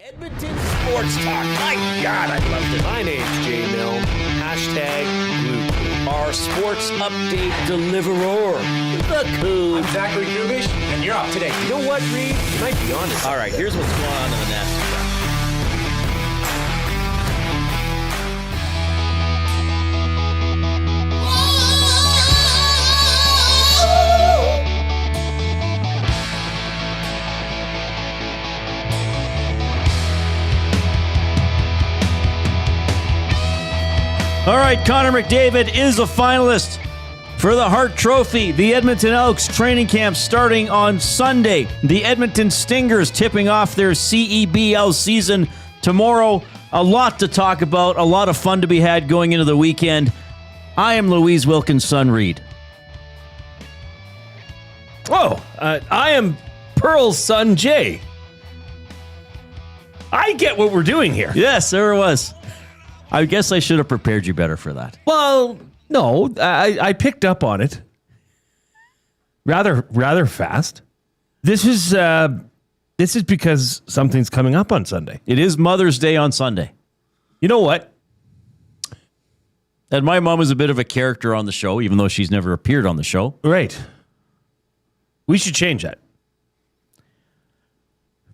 Edmonton Sports Talk. My God, I loved it. My name's Jay Milne. #Blue. Our sports update deliverer, the Coon. I'm Zachary Kubish, and you're up today. You know what, Reid? You might be honest. All right, here's what's going on in the Nasty Show. All right, Connor McDavid is a finalist for the Hart Trophy. The Edmonton Elks training camp starting on Sunday. The Edmonton Stingers tipping off their CEBL season tomorrow. A lot to talk about, a lot of fun to be had going into the weekend. I am Reid Wilkins' son, Reid. I am Pearl's son, Jay. I get what we're doing here. Yes, there it was. I guess I should have prepared you better for that. Well, no, I picked up on it rather fast. This is because something's coming up on Sunday. It is Mother's Day on Sunday. You know what? And my mom is a bit of a character on the show, even though she's never appeared on the show. Right. We should change that.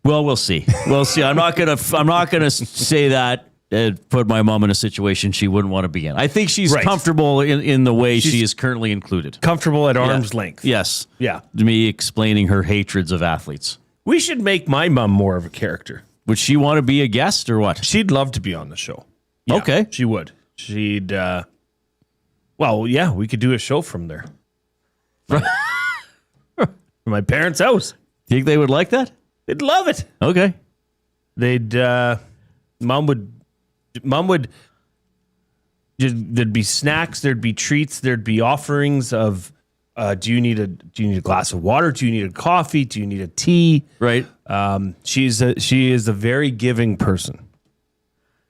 Well, we'll see. We'll see. I'm not gonna say that and put my mom in a situation she wouldn't want to be in. I think she's Right. comfortable in the way she is currently included. Comfortable at arm's length. Yes. Yeah. Me explaining her hatreds of athletes. We should make my mom more of a character. Would she want to be a guest or what? She'd love to be on the show. Yeah, Okay. She would. She'd, well, yeah, we could do a show from there. From my parents' house. Think they would like that? They'd love it. Okay. They'd, mom would, there'd be snacks, there'd be treats, there'd be offerings of, do you need a glass of water? Do you need a coffee? Do you need a tea? Right. She is a very giving person.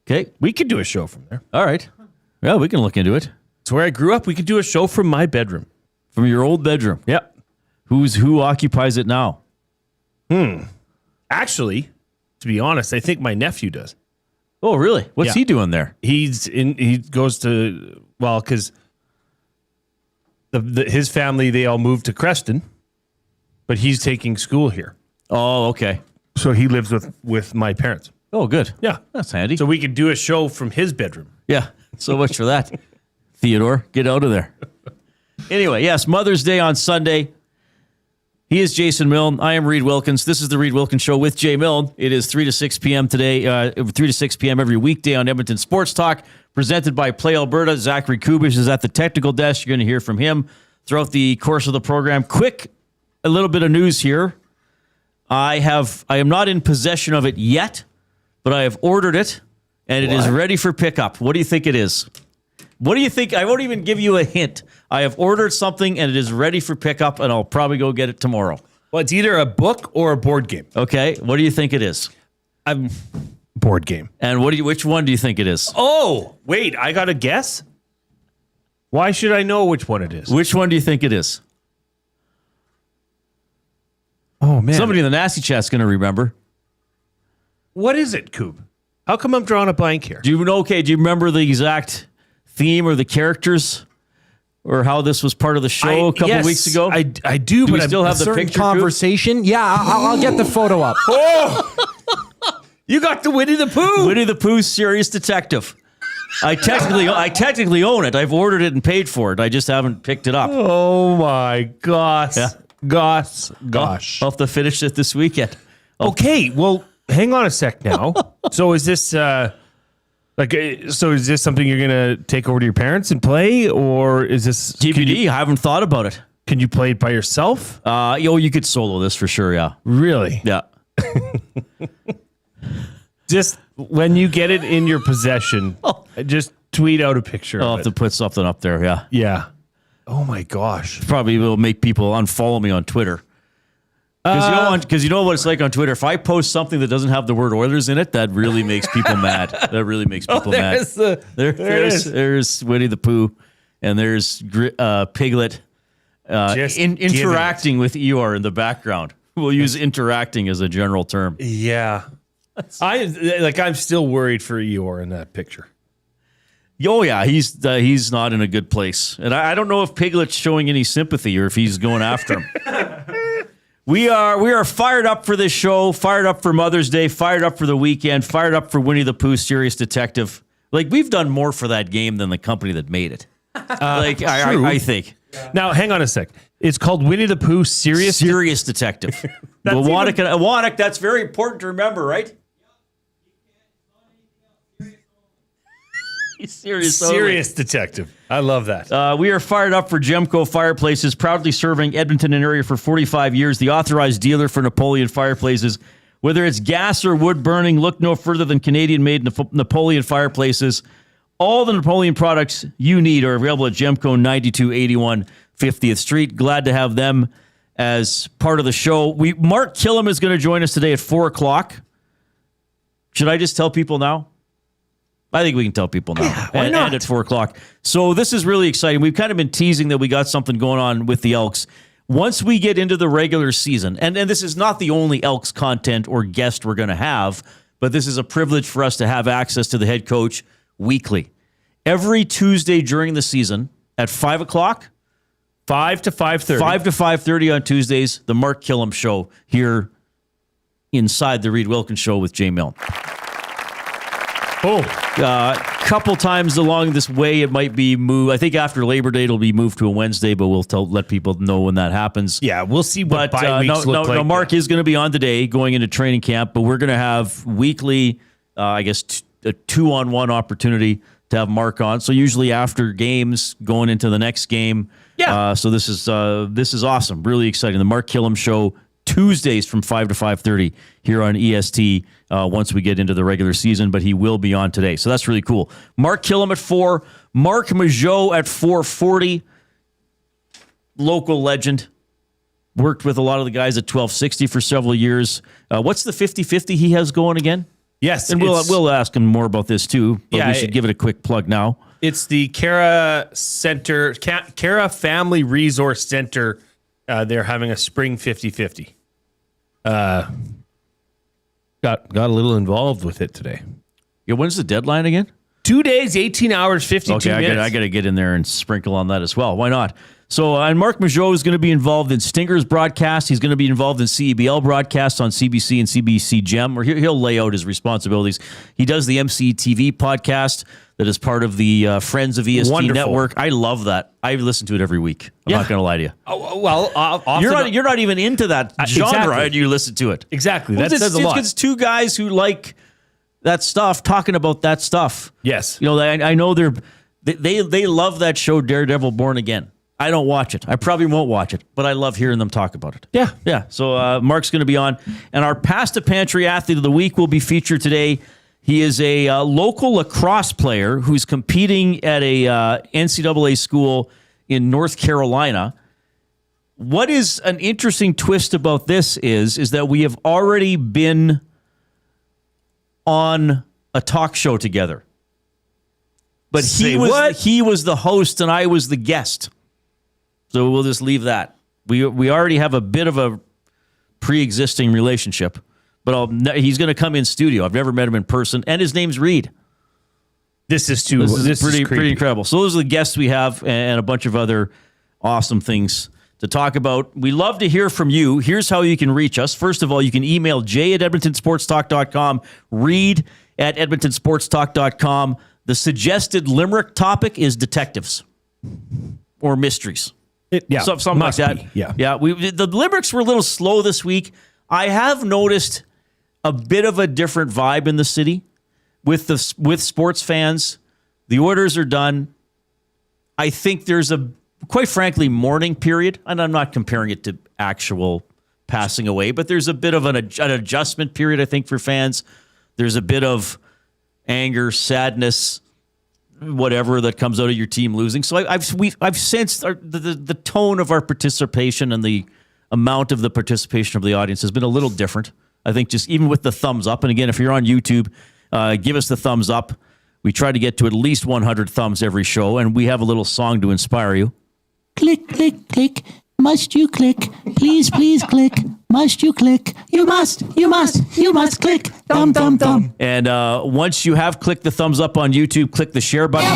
Okay. We could do a show from there. All right. Well, we can look into it. It's where I grew up. We could do a show from my bedroom. From your old bedroom. Yep. Who occupies it now? Actually, to be honest, I think my nephew does. Oh, really? What's Yeah. he doing there? He goes to, well, because his family, they all moved to Creston, but he's taking school here. Oh, okay. So he lives with my parents. Oh, good. Yeah. That's handy. So we could do a show from his bedroom. Yeah, so much for that. Theodore, get out of there. Anyway, yes, Mother's Day on Sunday. He is Jason Milne. I am Reid Wilkins. This is the Reid Wilkins Show with Jay Milne. It is 3 to 6 p.m. today, 3 to 6 p.m. every weekday on Edmonton Sports Talk, presented by Play Alberta. Zachary Kubish is at the technical desk. You're going to hear from him throughout the course of the program. A little bit of news here. I am not in possession of it yet, but I have ordered it, and it is ready for pickup. What do you think it is? What do you think? I won't even give you a hint. I have ordered something, and it is ready for pickup, and I'll probably go get it tomorrow. Well, it's either a book or a board game. Okay, what do you think it is? Board game. And which one do you think it is? Oh, wait, I got to guess? Why should I know which one it is? Which one do you think it is? Oh, man. Somebody in the nasty chat's going to remember. What is it, Coop? How come I'm drawing a blank here? Do you remember the exact theme or the characters or how this was part of the show a couple weeks ago? I do, Do but we still have the certain picture? Coop? conversation. Yeah, I'll get the photo up. You got the Winnie the Pooh. Winnie the Pooh Serious Detective. I technically own it. I've ordered it and paid for it. I just haven't picked it up. Oh my gosh. Yeah. Gosh. I'll have to finish it this weekend. Okay, well, hang on a sec now. So is this is this something you're gonna take over to your parents and play, or is this TBD. I haven't thought about it. Can you play it by yourself? You could solo this for sure. Yeah. Really? Yeah. Just when you get it in your possession, just tweet out a picture I'll of have to it. put something up there. Yeah. Yeah. Oh my gosh. Probably will make people unfollow me on Twitter. Because you know what it's like on Twitter. If I post something that doesn't have the word Oilers in it, that really makes people mad. That really makes people mad. There's Winnie the Pooh, and there's Piglet interacting with Eeyore in the background. We'll use interacting as a general term. Yeah. I'm still worried for Eeyore in that picture. Oh yeah, he's not in a good place, and I don't know if Piglet's showing any sympathy or if he's going after him. We are fired up for this show, fired up for Mother's Day, fired up for the weekend, fired up for Winnie the Pooh, Serious Detective. Like, we've done more for that game than the company that made it. I think. Now, hang on a sec. It's called Winnie the Pooh, Serious Detective. Awanak, that's very important to remember, right? Serious Detective. I love that. We are fired up for Gemco Fireplaces, proudly serving Edmonton and area for 45 years, the authorized dealer for Napoleon Fireplaces. Whether it's gas or wood burning, look no further than Canadian-made Napoleon Fireplaces. All the Napoleon products you need are available at Gemco, 9281 50th Street. Glad to have them as part of the show. Mark Kllum is going to join us today at 4 o'clock. Should I just tell people now? I think we can tell people now. Yeah, why not? And at 4 o'clock. So this is really exciting. We've kind of been teasing that we got something going on with the Elks. Once we get into the regular season, and this is not the only Elks content or guest we're going to have, but this is a privilege for us to have access to the head coach weekly. Every Tuesday during the season at 5 o'clock. 5 to 5:30. 5 to 5:30 on Tuesdays, the Mark Kllum Show here inside the Reid Wilkins Show with Jay Milne. Boom. Couple times along this way, it might be moved. I think after Labor Day, it'll be moved to a Wednesday, but we'll let people know when that happens. Yeah, we'll see what bye weeks look like. No, Mark is going to be on today going into training camp, but we're going to have weekly, a 2-on-1 opportunity to have Mark on. So usually after games, going into the next game. Yeah. So this is awesome. Really exciting. The Mark Kllum Show, Tuesdays from 5 to 5:30 here on EST once we get into the regular season, but he will be on today. So that's really cool. Mark Kllum at 4, Marc Majeau at 4:40, local legend. Worked with a lot of the guys at 1260 for several years. What's the 50-50 he has going again? Yes. And we'll ask him more about this too, but we should give it a quick plug now. It's the Cara Center, Cara Family Resource Center. They're having a spring 50-50. Got a little involved with it today. Yeah, when's the deadline again? 2 days, 18 hours, 52 minutes. I got to get in there and sprinkle on that as well. Why not? So, and Marc Majeau is going to be involved in Stingers broadcast. He's going to be involved in CEBL broadcasts on CBC and CBC Gem, or he'll lay out his responsibilities. He does the M.C.T.V podcast that is part of the Friends of EST Wonderful. Network. I love that. I listen to it every week. I'm not going to lie to you. You're not even into that genre, exactly. and you listen to it. Exactly. That says a lot. It's two guys who like that stuff, talking about that stuff. Yes. You know, I know they love that show, Daredevil Born Again. I don't watch it. I probably won't watch it, but I love hearing them talk about it. Yeah. Yeah. So Mark's going to be on. And our Past the Pantry Athlete of the Week will be featured today. He is a local lacrosse player who's competing at a NCAA school in North Carolina. What is an interesting twist about this is that we have already been on a talk show together. But he was the host and I was the guest. So we'll just leave that. We already have a bit of a pre-existing relationship, but he's going to come in studio. I've never met him in person, and his name's Reid. This is pretty incredible. So those are the guests we have, and a bunch of other awesome things to talk about. We love to hear from you. Here's how you can reach us. First of all, you can email jay@edmontonsportstalk.com, reid@edmontonsportstalk.com. The suggested limerick topic is detectives or mysteries. Something like that. Yeah. The limericks were a little slow this week. I have noticed a bit of a different vibe in the city with sports fans. The orders are done. I think there's quite frankly, mourning period, and I'm not comparing it to actual passing away, but there's a bit of an adjustment period, I think, for fans. There's a bit of anger, sadness, whatever that comes out of your team losing. So I've sensed the tone of our participation and the amount of the participation of the audience has been a little different. I think just even with the thumbs up, and again, if you're on YouTube, give us the thumbs up. We try to get to at least 100 thumbs every show, and we have a little song to inspire you. Click, click, click. Must you click? Please, please click. Must you click? You must click. Thumb, thumb, thumb. And once you have clicked the thumbs up on YouTube, click the share button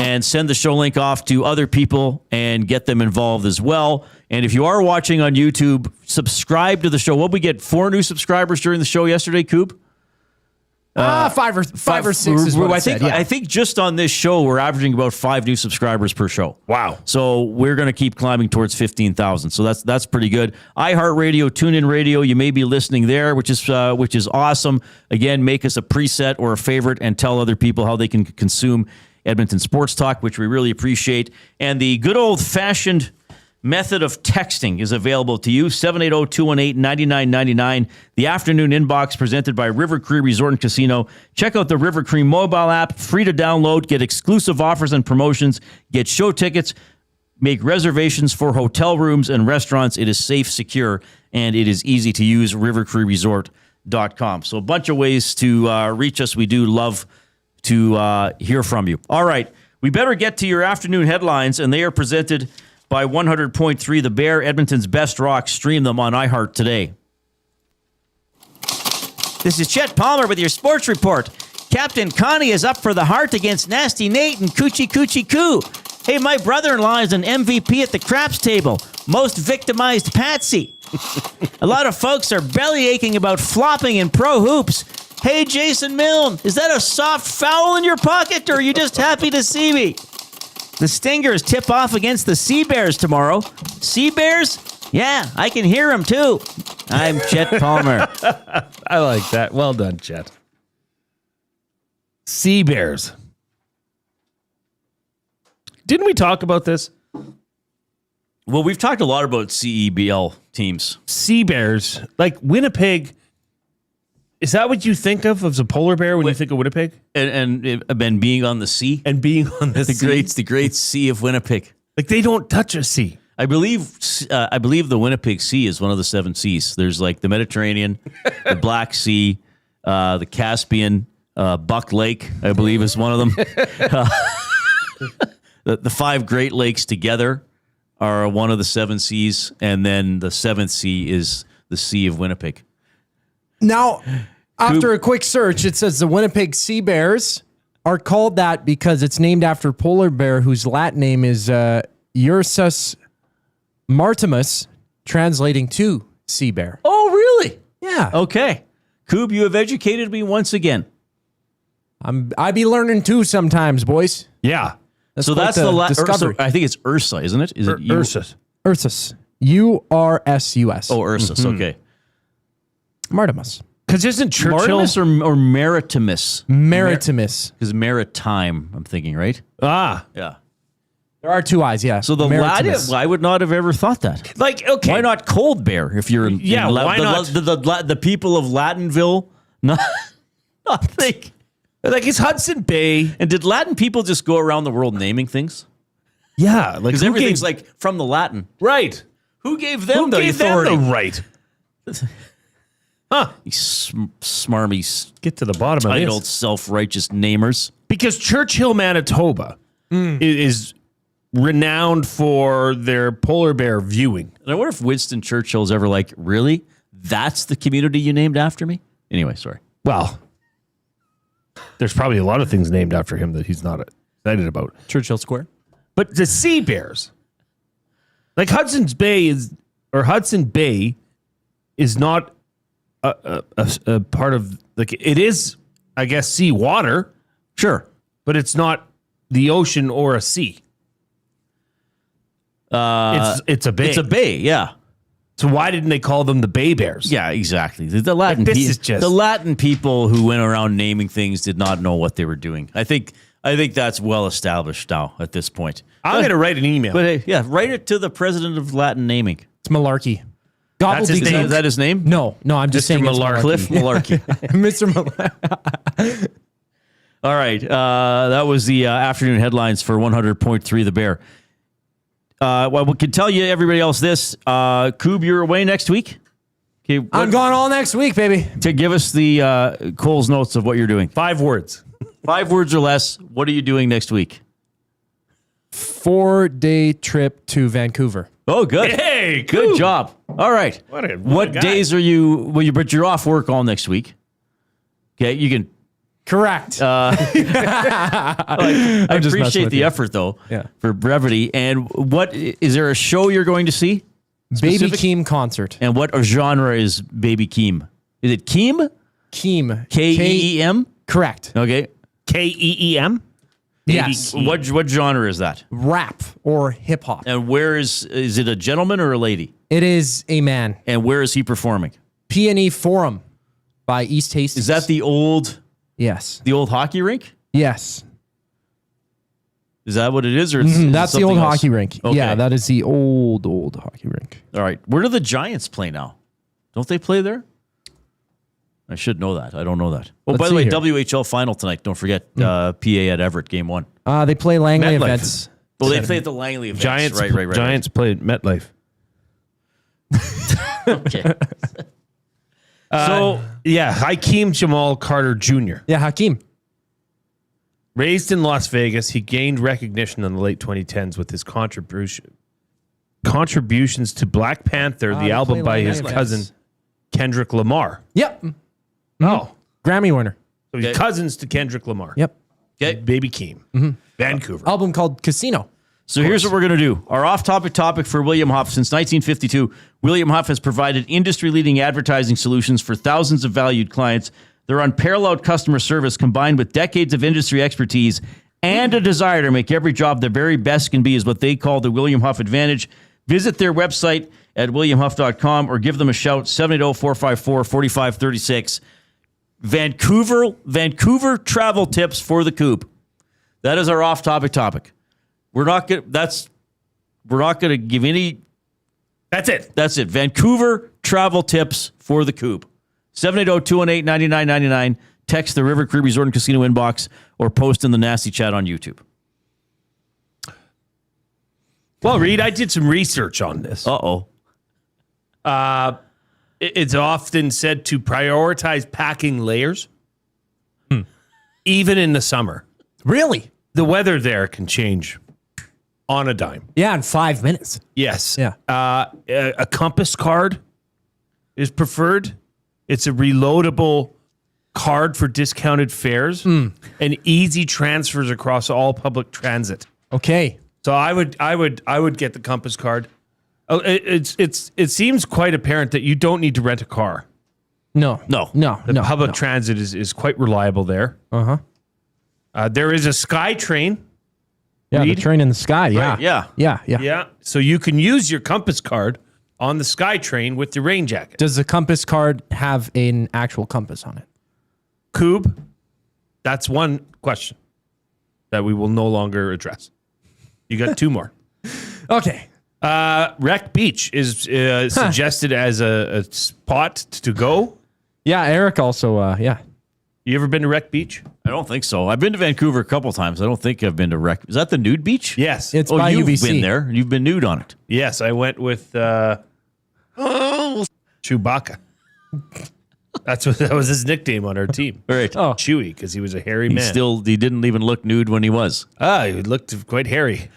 and send the show link off to other people and get them involved as well. And if you are watching on YouTube, subscribe to the show. What we get 4 new subscribers during the show yesterday, Coop? 5 or 6 is what I think just on this show, we're averaging about 5 new subscribers per show. Wow. So we're going to keep climbing towards 15,000. So that's pretty good. iHeartRadio, TuneIn Radio, you may be listening there, which is awesome. Again, make us a preset or a favorite and tell other people how they can consume Edmonton Sports Talk, which we really appreciate. And the good old-fashioned method of texting is available to you, 780-218-9999. The afternoon inbox presented by River Cree Resort and Casino. Check out the River Cree mobile app, free to download, get exclusive offers and promotions, get show tickets, make reservations for hotel rooms and restaurants. It is safe, secure, and it is easy to use, rivercreeresort.com. So a bunch of ways to reach us. We do love to hear from you. All right, we better get to your afternoon headlines, and they are presented by 100.3 The Bear, Edmonton's best rock. Stream them on iHeart today. This is Chet Palmer with your sports report. Captain Connie is up for the Hart against Nasty Nate and Coochie Coochie Coo. Hey, my brother-in-law is an MVP at the craps table. Most victimized Patsy. A lot of folks are belly aching about flopping in pro hoops. Hey, Jason Milne, is that a soft foul in your pocket, or are you just happy to see me? The Stingers tip off against the Sea Bears tomorrow. Sea Bears? Yeah, I can hear them too. I'm Chet Palmer. I like that. Well done, Chet. Sea Bears. Didn't we talk about this? Well, we've talked a lot about CEBL teams. Sea Bears, like Winnipeg. Is that what you think of as a polar bear when you think of Winnipeg? And being on the sea. And being on the sea. The great sea of Winnipeg. Like they don't touch a sea. I believe the Winnipeg Sea is one of the 7 seas. There's like the Mediterranean, the Black Sea, the Caspian, Buck Lake, I believe is one of them. The 5 Great Lakes together are one of the 7 seas, and then the 7th sea is the Sea of Winnipeg. Now, after a quick search, it says the Winnipeg Sea Bears are called that because it's named after a polar bear whose Latin name is Ursus martimus, translating to sea bear. Oh, really? Yeah. Okay. Coob, you have educated me once again. I be learning too sometimes, boys. Yeah. So that's the discovery. I think it's Ursa, isn't it? Is it Ursus? Ursus. Ursus. Oh, Ursus. Okay. Martimus. Because isn't Churchill Martimus or Maritimus? Maritimus. Because maritime, I'm thinking, right? Ah, Yeah. There are 2 eyes, yeah. So the Latin, I would not have ever thought that. like okay, Why not Cold Bear if you're in why not the people of Latinville? Not think. Like it's Hudson Bay, And did Latin people just go around the world naming things? yeah, like Because who everything's gave, like from the Latin. right. Who gave them Who the gave authority? them the right? Huh? These smarmy, Get to the bottom of titled, this. self-righteous namers. Because Churchill, Manitoba, is renowned for their polar bear viewing. And I wonder if Winston Churchill's ever like, really? That's the community you named after me? Anyway, sorry. Well, there's probably a lot of things named after him that he's not excited about. Churchill Square. But the Sea Bears, like Hudson Bay is not a part of, like, it is, I guess, sea water, Sure. but it's not the ocean or a sea. It's a bay. It's a bay, yeah. So why didn't they call them the Bay Bears? Yeah, exactly. The Latin Like, this is just- the Latin people who went around naming things did not know what they were doing. I think that's well established now at this point. I'm going to write an email. But hey, yeah, write it to the president of Latin naming. It's malarkey. That's his Gobbledygook. name. Is that his name? No, I'm just saying it's Malarkey. Cliff Malarkey. Mr. Malarkey. All right. That was the afternoon headlines for 100.3 The Bear. Well, we can tell you, everybody else, this. Coob, you're away next week? Okay, I'm gone all next week, baby. to give us the Cole's notes of what you're doing. 5 words. 5 words or less. What are you doing next week? 4-day trip to Vancouver. Oh, good. Hey, Good job. All right. What a guy. days are you? Well, but you're off work all next week. Okay, you can. Correct. I just messing appreciate with the you. effort though. Yeah. For brevity. And what is there a show you're going to see? Baby specific- Keem concert. And what genre is Baby Keem? Is it Keem? Keem. Keem? Correct. Okay. Keem? Yes. What genre is that? Rap or hip hop. And where is it a gentleman or a lady? It is a man. And where is he performing? P&E Forum by East Hastings. Is that the old Yes. hockey rink? Yes. Is that what it is? Or is it That's the old something else? hockey rink. Okay. Yeah, that is the old hockey rink. All right. Where do the Giants play now? Don't they play there? I should know that. I don't know that. Oh, Let's by the see way, here. WHL final tonight. Don't forget PA at Everett, game 1. They play Langley MetLife. events. Well, they play at the Langley events. Giants, Right. Giants played MetLife. Okay. So, Hakeem Jamal Carter Jr. Yeah, Hakeem. Raised in Las Vegas, he gained recognition in the late 2010s with his contributions to Black Panther, the they album play by Langley his events. cousin Kendrick Lamar. Yep. Oh, Grammy winner. so he's Okay. cousins to Kendrick Lamar. Yep. Okay. Baby Keem, Vancouver. Album called Casino. So here's what we're going to do. Our off-topic topic for William Huff. Since 1952, William Huff has provided industry-leading advertising solutions for thousands of valued clients. Their unparalleled customer service combined with decades of industry expertise and a desire to make every job the very best can be is what they call the William Huff Advantage. Visit their website at williamhuff.com or give them a shout, 780-454-4536. Vancouver travel tips for the Coop. That is our off-topic topic. We're not going to give any. That's it. That's it. Vancouver travel tips for the Coop. 780-218-9999. Text the River Cree Resort and Casino inbox or post in the nasty chat on YouTube. Well, Reid, I did some research on this. Uh-oh. It's often said to prioritize packing layers, even in the summer. Really? The weather there can change on a dime. Yeah, in 5 minutes. Yes. Yeah. A compass card is preferred. It's a reloadable card for discounted fares and easy transfers across all public transit. Okay. So I would get the compass card. It seems quite apparent that you don't need to rent a car. No. The public transit is quite reliable there. There is a Sky train. Yeah, the Reid? train in the sky. Yeah. Right, yeah. Yeah. Yeah. So you can use your compass card on the Sky train with the rain jacket. Does the compass card have an actual compass on it? Coob, that's one question that we will no longer address. You got 2 more. Okay. Wreck Beach is suggested as a spot to go. Yeah, Eric also, yeah. You ever been to Wreck Beach? I don't think so. I've been to Vancouver a couple times. I don't think I've been to Wreck. Is that the nude beach? Yes. It's Oh, by you've UBC. been there. You've been nude on it. Yes, I went with Chewbacca. That was his nickname on our team. All right. Oh. Chewy, because he was a hairy man. He didn't even look nude when he was. He looked quite hairy.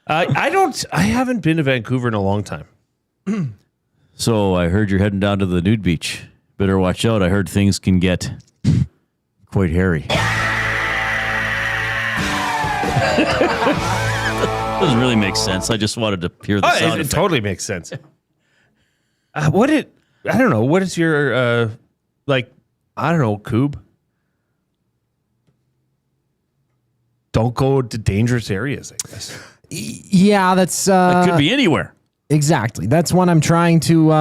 I haven't been to Vancouver in a long time. So I heard you're heading down to the nude beach. Better watch out. I heard things can get quite hairy. Doesn't really make sense. I just wanted to hear the sound It effect. totally makes sense. I don't know. What is your I don't know, Coob? Don't go to dangerous areas, I guess. Yeah, that's It could be anywhere. exactly. That's one I'm trying to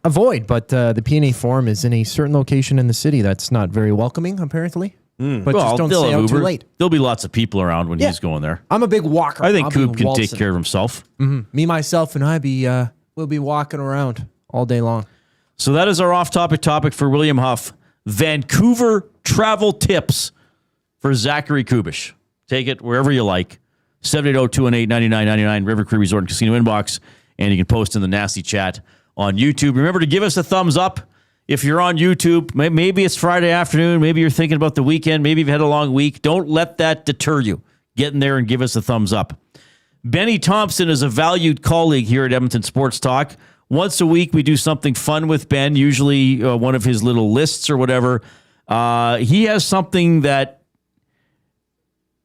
avoid. But the P&A Forum is in a certain location in the city that's not very welcoming, apparently. But just don't they'll stay have out too Uber. late. There'll be lots of people around when Yeah. he's going there. I'm a big walker. I think I'll be Coop can take waltzing. care of himself. Me, myself, and I will be walking around all day long. So that is our off-topic topic for William Huff. Vancouver travel tips for Zachary Kubish. Take it wherever you like. 780-218-9999, River Cree Resort and Casino inbox. And you can post in the nasty chat on YouTube. Remember to give us a thumbs up if you're on YouTube. Maybe it's Friday afternoon. Maybe you're thinking about the weekend. Maybe you've had a long week. Don't let that deter you. get in there and give us a thumbs up. Benny Thompson is a valued colleague here at Edmonton Sports Talk. Once a week, we do something fun with Ben, usually one of his little lists or whatever. He has something that,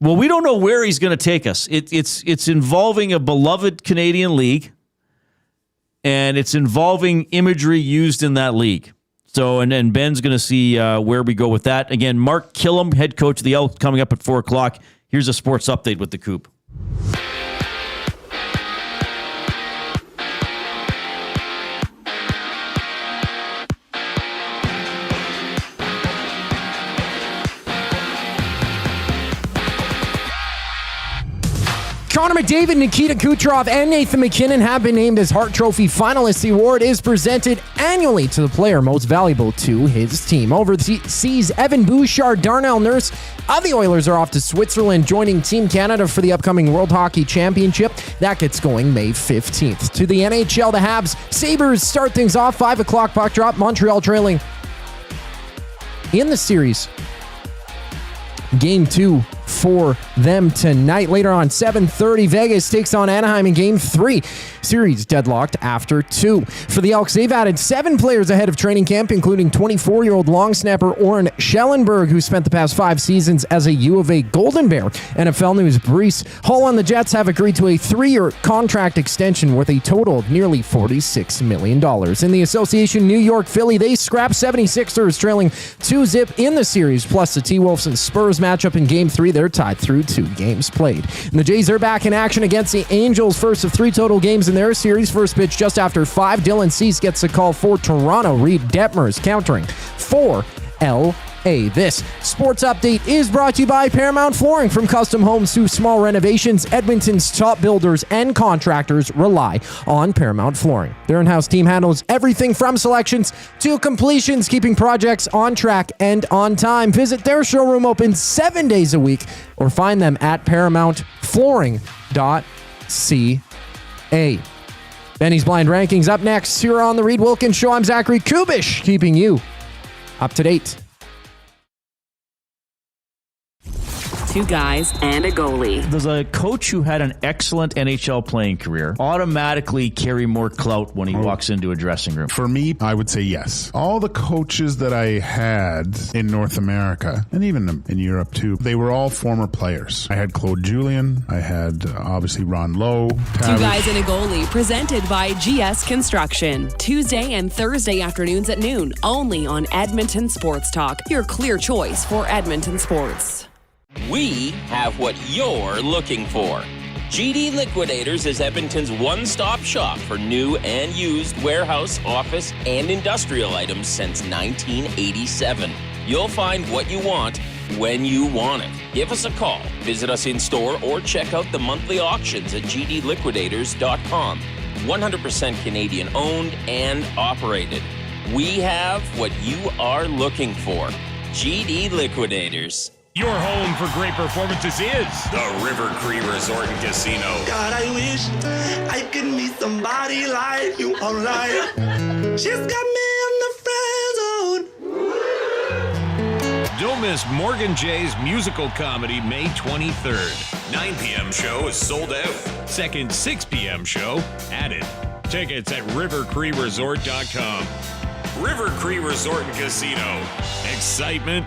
well, we don't know where he's going to take us. It's involving a beloved Canadian league, and it's involving imagery used in that league. So, and Ben's going to see where we go with that. Again, Mark Kllum, head coach of the Elks, coming up at 4 o'clock. Here's a sports update with the Coop. Connor McDavid, Nikita Kucherov, and Nathan MacKinnon have been named as Hart Trophy finalists. The award is presented annually to the player most valuable to his team. Overseas, Evan Bouchard, Darnell Nurse of the Oilers are off to Switzerland, joining Team Canada for the upcoming World Hockey Championship. That gets going May 15th. To the NHL, the Habs Sabres start things off. 5 o'clock puck drop. Montreal trailing in the series. Game 2 for them tonight. Later on, 7:30, Vegas takes on Anaheim in Game 3. Series deadlocked after 2. For the Elks, they've added 7 players ahead of training camp, including 24-year-old long snapper Oren Schellenberg, who spent the past 5 seasons as a U of A Golden Bear. NFL news, Breece Hall and the Jets have agreed to a 3-year contract extension worth a total of nearly $46 million. In the association, New York Philly, they scrap 76ers, trailing 2-0 in the series, plus the T-Wolves and Spurs matchup in Game 3. They're tied through 2 games played. And the Jays are back in action against the Angels, first of 3 total games in their series. First pitch just after 5. Dylan Cease gets the call for Toronto. Reed Detmers countering for L.A. This sports update is brought to you by Paramount Flooring. From custom homes to small renovations, Edmonton's top builders and contractors rely on Paramount Flooring. Their in-house team handles everything from selections to completions, keeping projects on track and on time. Visit their showroom, open 7 days a week, or find them at ParamountFlooring.ca. Benny's Blind Rankings up next here on the Reid Wilkins Show. I'm Zachary Kubish, keeping you up to date. 2 guys and a goalie. Does a coach who had an excellent NHL playing career automatically carry more clout when he walks into a dressing room? For me, I would say yes. All the coaches that I had in North America, and even in Europe too, they were all former players. I had Claude Julien. I had, obviously, Ron Lowe. 2 guys and a goalie, presented by GS Construction. Tuesday and Thursday afternoons at noon, only on Edmonton Sports Talk. Your clear choice for Edmonton sports. We have what you're looking for. GD Liquidators is Edmonton's one-stop shop for new and used warehouse, office, and industrial items since 1987. You'll find what you want when you want it. Give us a call, visit us in-store, or check out the monthly auctions at gdliquidators.com. 100% Canadian-owned and operated. We have what you are looking for. GD Liquidators. Your home for great performances is the River Cree Resort and Casino. God, I wish I could meet somebody like you online. She's got me in the friend zone. Don't miss Morgan Jay's musical comedy May 23rd. 9 p.m. show is sold out. Second 6 p.m. show added. Tickets at rivercreeresort.com. River Cree Resort and Casino. Excitement.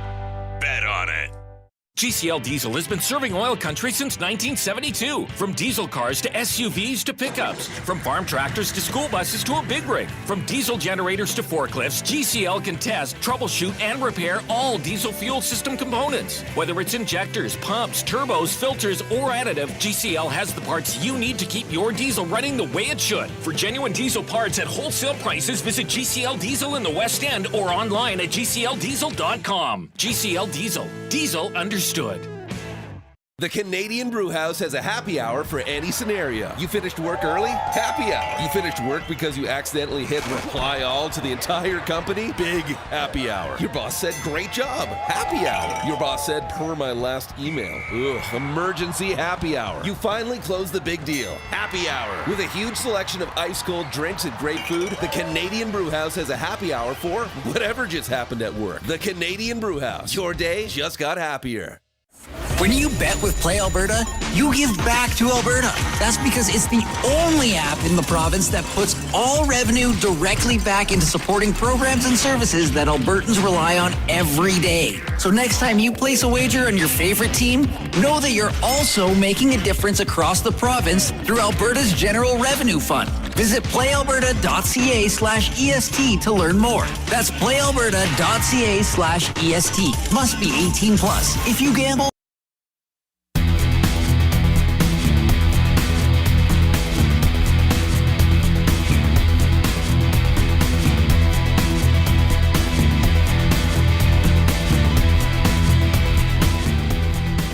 Bet on it. GCL Diesel has been serving oil country since 1972. From diesel cars to SUVs to pickups. From farm tractors to school buses to a big rig. From diesel generators to forklifts, GCL can test, troubleshoot, and repair all diesel fuel system components. Whether it's injectors, pumps, turbos, filters, or additive, GCL has the parts you need to keep your diesel running the way it should. For genuine diesel parts at wholesale prices, visit GCL Diesel in the West End or online at gcldiesel.com. GCL Diesel. Diesel understood. The Canadian Brewhouse has a happy hour for any scenario. You finished work early? Happy hour. You finished work because you accidentally hit reply all to the entire company? Big happy hour. Your boss said great job. Happy hour. Your boss said per my last email. Ugh. Emergency happy hour. You finally closed the big deal. Happy hour. With a huge selection of ice cold drinks and great food, the Canadian Brewhouse has a happy hour for whatever just happened at work. The Canadian Brewhouse. Your day just got happier. When you bet with Play Alberta, you give back to Alberta. That's because it's the only app in the province that puts all revenue directly back into supporting programs and services that Albertans rely on every day. So next time you place a wager on your favorite team, know that you're also making a difference across the province through Alberta's General Revenue Fund. Visit playalberta.ca/EST to learn more. That's playalberta.ca/EST. Must be 18 plus. If you gamble.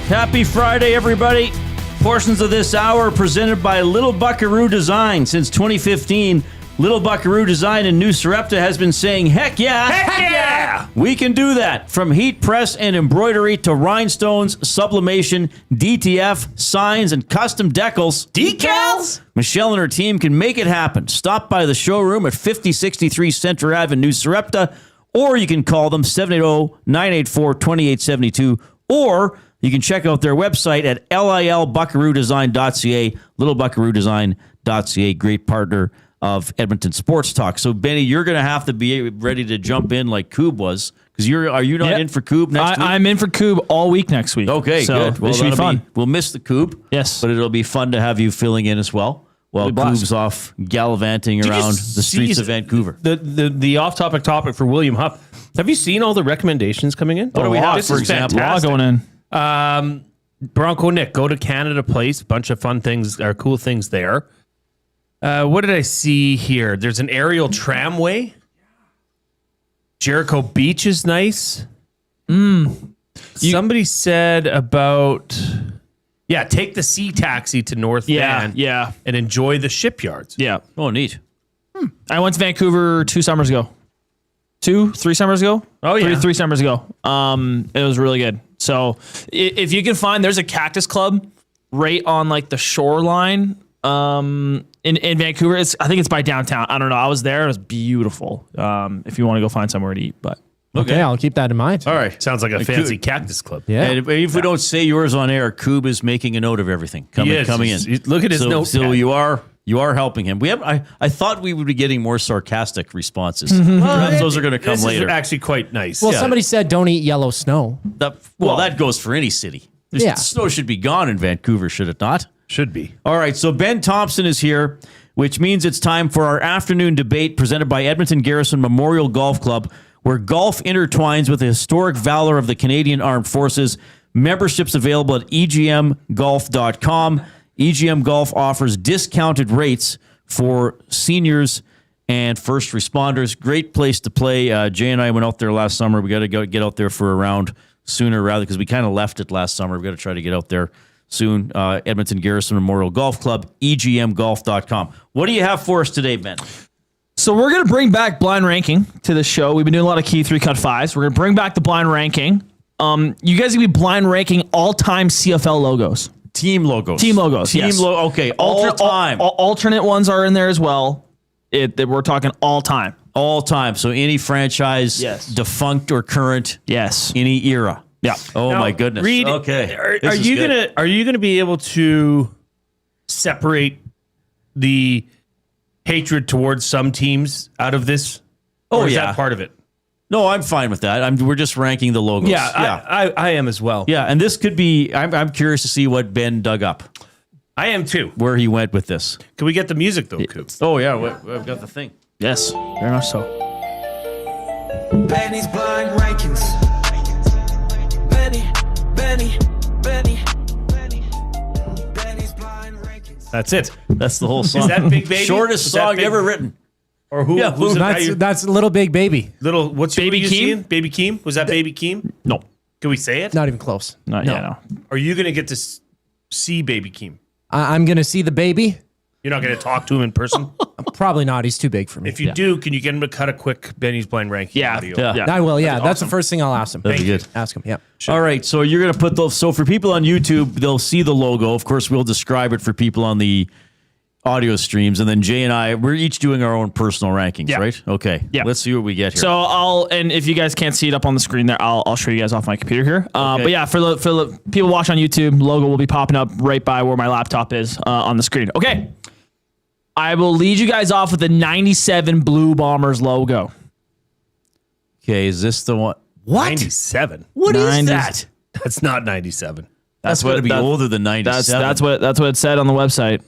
Happy Friday, everybody. Portions of this hour presented by Little Buckaroo Design. Since 2015, Little Buckaroo Design in New Sarepta has been saying, heck yeah! Heck yeah! We can do that. From heat press and embroidery to rhinestones, sublimation, DTF, signs, and custom decals. Decals? Michelle and her team can make it happen. Stop by the showroom at 5063 Center Ave in New Sarepta, or you can call them 780-984-2872, or you can check out their website at lilbuckaroodesign.ca, littlebuckaroodesign.ca, great partner of Edmonton Sports Talk. So, Benny, you're going to have to be ready to jump in like Koob was, because are you not in for Koob next week? I'm in for Koob all week next week. Okay, so good. Well, it should be fun. We'll miss the Koob. Yes. But it'll be fun to have you filling in as well while Koob's off gallivanting around the streets of Vancouver. The off-topic topic for William Huff. Have you seen all the recommendations coming in? What do we have, for example? Law going in. Bronco Nick, go to Canada Place. Bunch of fun things, or cool things there. What did I see here? There's an aerial tramway. Jericho Beach is nice. Somebody said about, take the sea taxi to North Van. Yeah. And enjoy the shipyards. Yeah. Oh, neat. I went to Vancouver 3 summers ago. Oh, yeah. Three summers ago. It was really good. So if you can find, there's a cactus club right on like the shoreline in Vancouver. I think it's by downtown. I don't know. I was there. It was beautiful. If you want to go find somewhere to eat, but okay, I'll keep that in mind. All right. Sounds like a fancy cactus club. Yeah. And if we don't say yours on air, Koob is making a note of everything coming in. Look at his notepad. So you are helping him. I thought we would be getting more sarcastic responses. Those are going to come later. Is actually quite nice. Well, somebody said don't eat yellow snow. That goes for any city. Snow should be gone in Vancouver, should it not? Should be. All right, so Ben Thompson is here, which means it's time for our afternoon debate presented by Edmonton Garrison Memorial Golf Club, where golf intertwines with the historic valor of the Canadian Armed Forces. Memberships available at egmgolf.com. EGM Golf offers discounted rates for seniors and first responders. Great place to play. Jay and I went out there last summer. We got to get out there for a round sooner rather because we kind of left it last summer. We got to try to get out there soon. Edmonton Garrison Memorial Golf Club, egmgolf.com. What do you have for us today, Ben? So we're going to bring back blind ranking to the show. We've been doing a lot of key 3-cut 5s. We're going to bring back the blind ranking. You guys are going to be blind ranking all-time CFL logos. Team logos. Yes. Okay, all time. Alternate ones are in there as well. We're talking all time. All time. So any franchise, defunct or current, any era. Yeah. Oh my goodness. Reid, okay. Are you gonna be able to separate the hatred towards some teams out of this? Or is that part of it? No, I'm fine with that. We're just ranking the logos. I am as well. Yeah, and this could be. I'm curious to see what Ben dug up. I am too. Where he went with this. Can we get the music though, Coop? Oh yeah, I've got the thing. Yes, very much so. Benny's blind rankings. Benny's blind rankings. That's it. That's the whole song. Is that Big Baby? Shortest song ever written. Or who? Yeah, who's that's Little Big Baby. What's Baby Keem? Baby Keem? Was that Baby Keem? No. Can we say it? Not even close. No. Are you going to get to see Baby Keem? I'm going to see the baby. You're not going to talk to him in person? Probably not. He's too big for me. If you do, can you get him to cut a quick Benny's blind ranking audio? Yeah. I will, yeah. That's the first thing I'll ask him. That'd be good. Ask him, yeah. All right, so you're going to put those. So for people on YouTube, they'll see the logo. Of course, we'll describe it for people on the audio streams, and then Jay and I, we're each doing our own personal rankings, Yeah. right? Okay. Yeah. Let's see what we get here. So and if you guys can't see it up on the screen there, I'll show you guys off my computer here. Okay. But yeah, for the people watch on YouTube, logo will be popping up right by where my laptop is on the screen. Okay. I will lead you guys off with the 97 Blue Bombers logo. Okay, is this the one? What? 97. What is 90s. that? That's not 97. That's got to be older than 97. That's what it said on the website.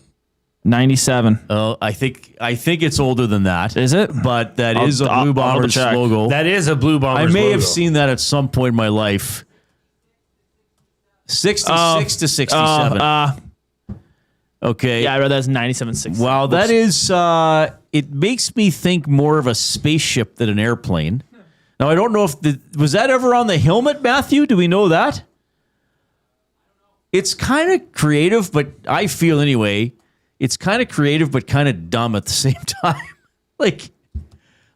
97. Oh, I think it's older than that. Is it? But that I'll- is a I'll Blue double Bombers check. logo. That is a Blue Bombers I may logo. have seen that at some point in my life. 66 to 67. Okay. Yeah, I read that as 97.6. Wow, that is, it makes me think more of a spaceship than an airplane. Now, I don't know if was that ever on the helmet, Matthew? Do we know that? It's kind of creative, but I feel anyway, it's kind of creative, but kind of dumb at the same time. Like,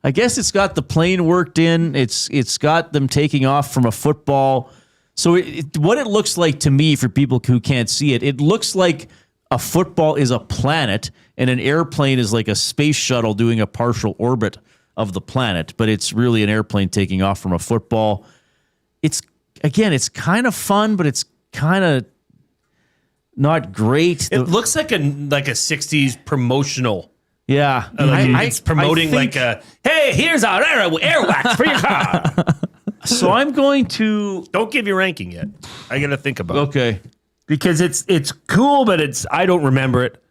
I guess it's got the plane worked in. It's got them taking off from a football. So what it looks like to me, for people who can't see it, it looks like a football is a planet and an airplane is like a space shuttle doing a partial orbit of the planet, but it's really an airplane taking off from a football. It's kind of fun, but it's kind of not great. It looks like a 60s promotional. Yeah. It's promoting think, hey, here's our air wax for your car. So I'm going to... Don't give your ranking yet. I got to think about it. Okay. Because it's cool, but I don't remember it.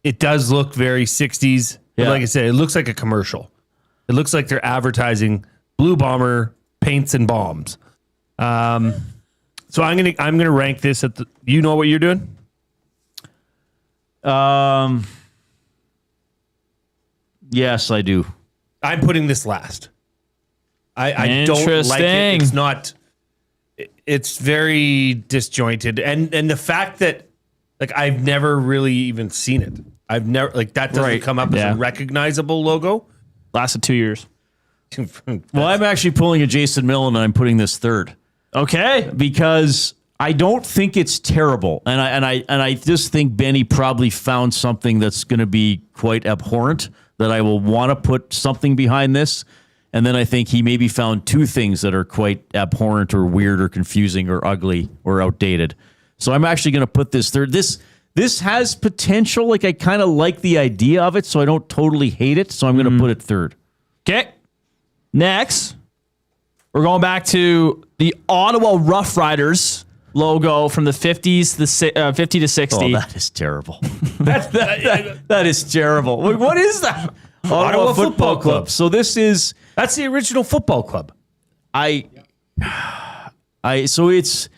It does look very 60s. Yeah. But like I said, it looks like a commercial. It looks like they're advertising Blue Bomber paints and bombs. So I'm gonna rank this at the. You know what you're doing? Yes, I do. I'm putting this last. I don't like it. Interesting. It's not. It's very disjointed, and the fact that I've never really even seen it. I've never that doesn't come up as a recognizable logo. Lasted 2 years. Well, I'm actually pulling a Jason Milne, and I'm putting this third. Okay. Because I don't think it's terrible, and I just think Benny probably found something that's going to be quite abhorrent that I will want to put something behind this, and then I think he maybe found two things that are quite abhorrent or weird or confusing or ugly or outdated. So I'm actually going to put this third. This has potential. I kind of like the idea of it, so I don't totally hate it. So I'm going to put it third. Okay. Next, we're going back to the Ottawa Rough Riders logo from the 50s, the 50 to 60. Oh, that is terrible. that is terrible. What is that? Ottawa Football Club. So That's the original football club. So it's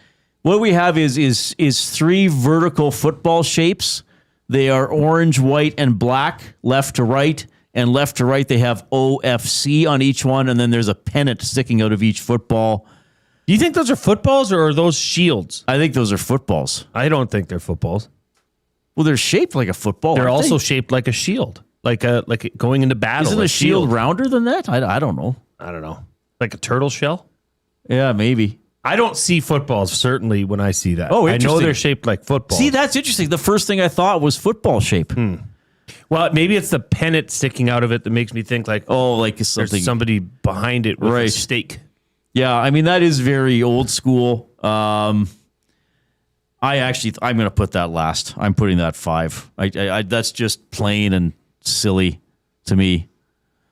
what we have is three vertical football shapes. They are orange, white, and black, left to right. And left to right, they have OFC on each one, and then there's a pennant sticking out of each football. Do you think those are footballs or are those shields? I think those are footballs. I don't think they're footballs. Well, they're shaped like a football. They're aren't also they? shaped like a shield, like going into battle. Isn't a shield rounder than that? I don't know. I don't know. Like a turtle shell? Yeah, maybe. I don't see footballs, certainly, when I see that. Oh, I know interesting. they're shaped like footballs. See, that's interesting. The first thing I thought was football shape. Well, maybe it's the pennant sticking out of it that makes me think like something. there's somebody behind it with a stake. Yeah, I mean, that is very old school. I'm going to put that last. I'm putting that 5. I that's just plain and silly to me.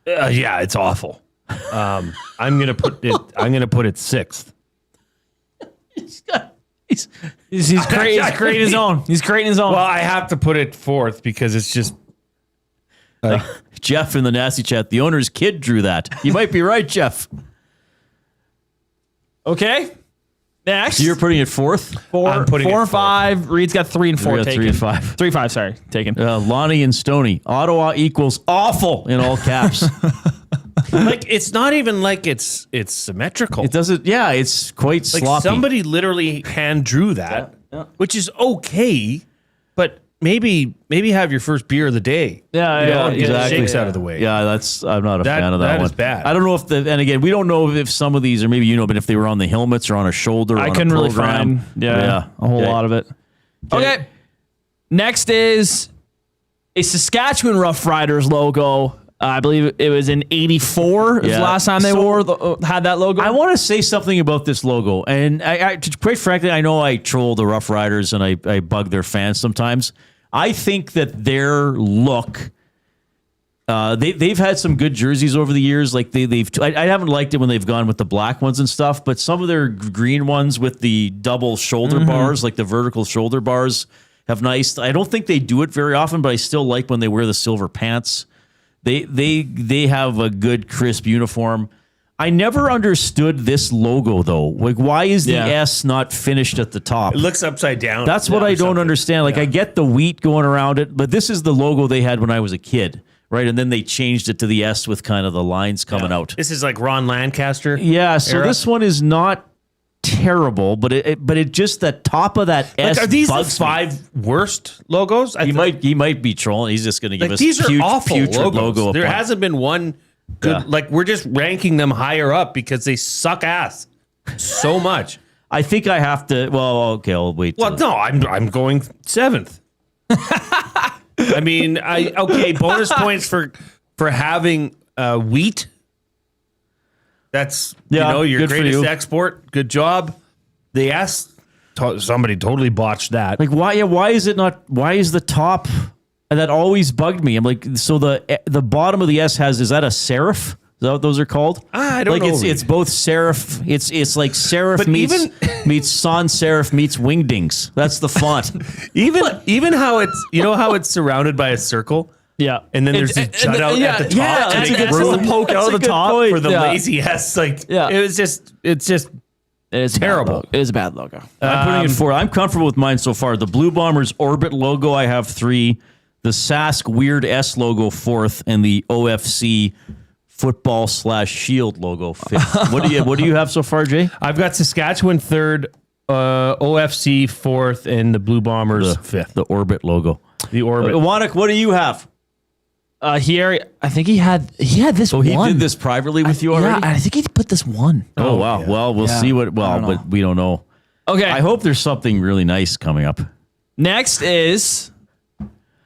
Yeah, it's awful. I'm gonna put it 6th. He's creating his own. He's creating his own. Well, I have to put it 4th because it's just Jeff in the nasty chat. The owner's kid drew that. You might be right, Jeff. Okay. Next. So you're putting it 4th? I'm putting 4 it and 5. Reed's got 3 and 4 We got taken. 3 and 5. 3 5, sorry. Taken. Lonnie and Stoney. Ottawa equals awful in all caps. it's not even like it's symmetrical. It doesn't. Yeah, it's quite Like sloppy. somebody literally hand drew that, which is okay, but maybe have your first beer of the day. Yeah, and get the shakes out of the way. Yeah, I'm not a fan of that one. That is bad. I don't know and again, we don't know if some of these, or maybe but if they were on the helmets or on a shoulder. Or I on couldn't a really program. find a whole lot of it. Okay. Next is a Saskatchewan Roughriders logo. I believe it was in '84. Was the last time they had that logo. I want to say something about this logo, and I quite frankly, I know I troll the Rough Riders and I bug their fans sometimes. I think that their look, they've had some good jerseys over the years. Like I haven't liked it when they've gone with the black ones and stuff, but some of their green ones with the double shoulder bars, like the vertical shoulder bars, have nice. I don't think they do it very often, but I still like when they wear the silver pants. They have a good crisp uniform. I never understood this logo though. Like, why is the S not finished at the top? It looks upside down. That's what I don't understand. Like, I get the wheat going around it, but this is the logo they had when I was a kid, right? And then they changed it to the S with kind of the lines coming out. This is like Ron Lancaster. Yeah. So era. this one is not terrible, but it just the top of that S. Are these the bugs me. 5 worst logos? He might be trolling. He's just going to give us these are awful putrid logos. logo. There hasn't been one good. Like, we're just ranking them higher up because they suck ass so much. I think I have to. Well, okay, I'll wait. Well, no, I'm going 7th. I mean, bonus points for having wheat. That's your good for greatest you. export. Good job. The S, somebody totally botched that. Like, why? Yeah, why is it not? Why is the top? And that always bugged me. I'm like, so the bottom of the S is that a serif? Is that what those are called? I don't know. It's both serif. It's like serif meets sans serif meets wingdings. That's the font. even how it's how it's surrounded by a circle. Yeah, and then there's a jut out at the top. Yeah, that's a good room. Poke out of the top for the lazy S. Like, it's terrible. It is a bad logo. I'm putting it 4. I'm comfortable with mine so far. The Blue Bombers Orbit logo, I have 3. The Sask Weird S logo 4th, and the OFC football/shield logo 5th. What do you have so far, Jay? I've got Saskatchewan 3rd, OFC 4th, and the Blue Bombers 5th. The Orbit logo. The Orbit. Wanik, what do you have? Here, I think he had this one. He did this privately with you already? Yeah, I think he put this one. Oh, wow. Yeah. Well, we'll see what... Well, but we don't know. Okay. I hope there's something really nice coming up. Next is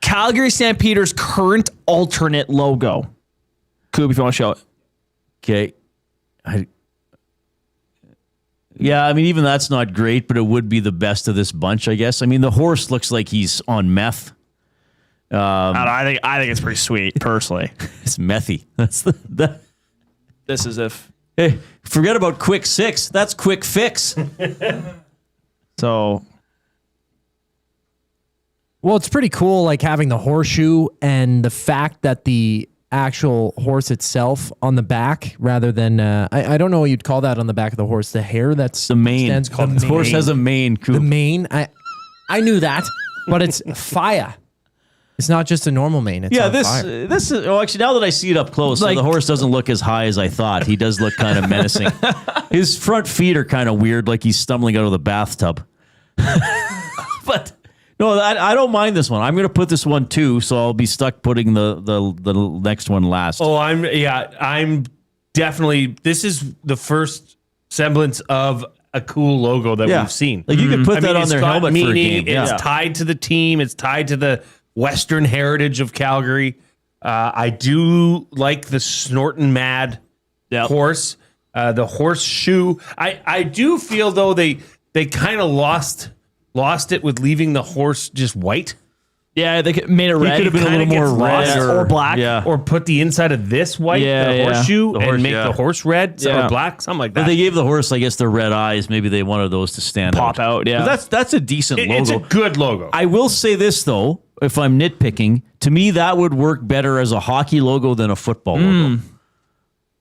Calgary Stampeders' current alternate logo. Coop, if you want to show it. Okay. Yeah, I mean, even that's not great, but it would be the best of this bunch, I guess. I mean, the horse looks like he's on meth. I think it's pretty sweet, personally. It's methy. That's the. This is if. Hey, forget about Quick 6. That's Quick Fix. So. Well, it's pretty cool, like having the horseshoe and the fact that the actual horse itself on the back, rather than I don't know what you'd call that on the back of the horse. The hair that's the mane. The horse has a mane. Coop. The mane. I knew that, but it's fire. It's not just a normal mane. It's on fire. This is actually, now that I see it up close, the horse doesn't look as high as I thought. He does look kind of menacing. His front feet are kind of weird, like he's stumbling out of the bathtub. But no, I don't mind this one. I'm going to put this one too, so I'll be stuck putting the next one last. Oh, I'm definitely. This is the first semblance of a cool logo that we've seen. Like, you could put that on their helmet for a game. It's tied to the team. It's tied to the Western heritage of Calgary. I do like the snorting mad horse. The horseshoe. I do feel though they kind of lost it with leaving the horse just white. Yeah, they made it red. Could have been a little more red or black. Yeah. Or put the inside of this white, the horseshoe, and make the horse red or black, something like that. But they gave the horse, I guess, the red eyes. Maybe they wanted those to stand pop out. Yeah, that's a decent logo. It's a good logo. I will say this though, if I'm nitpicking, to me that would work better as a hockey logo than a football logo.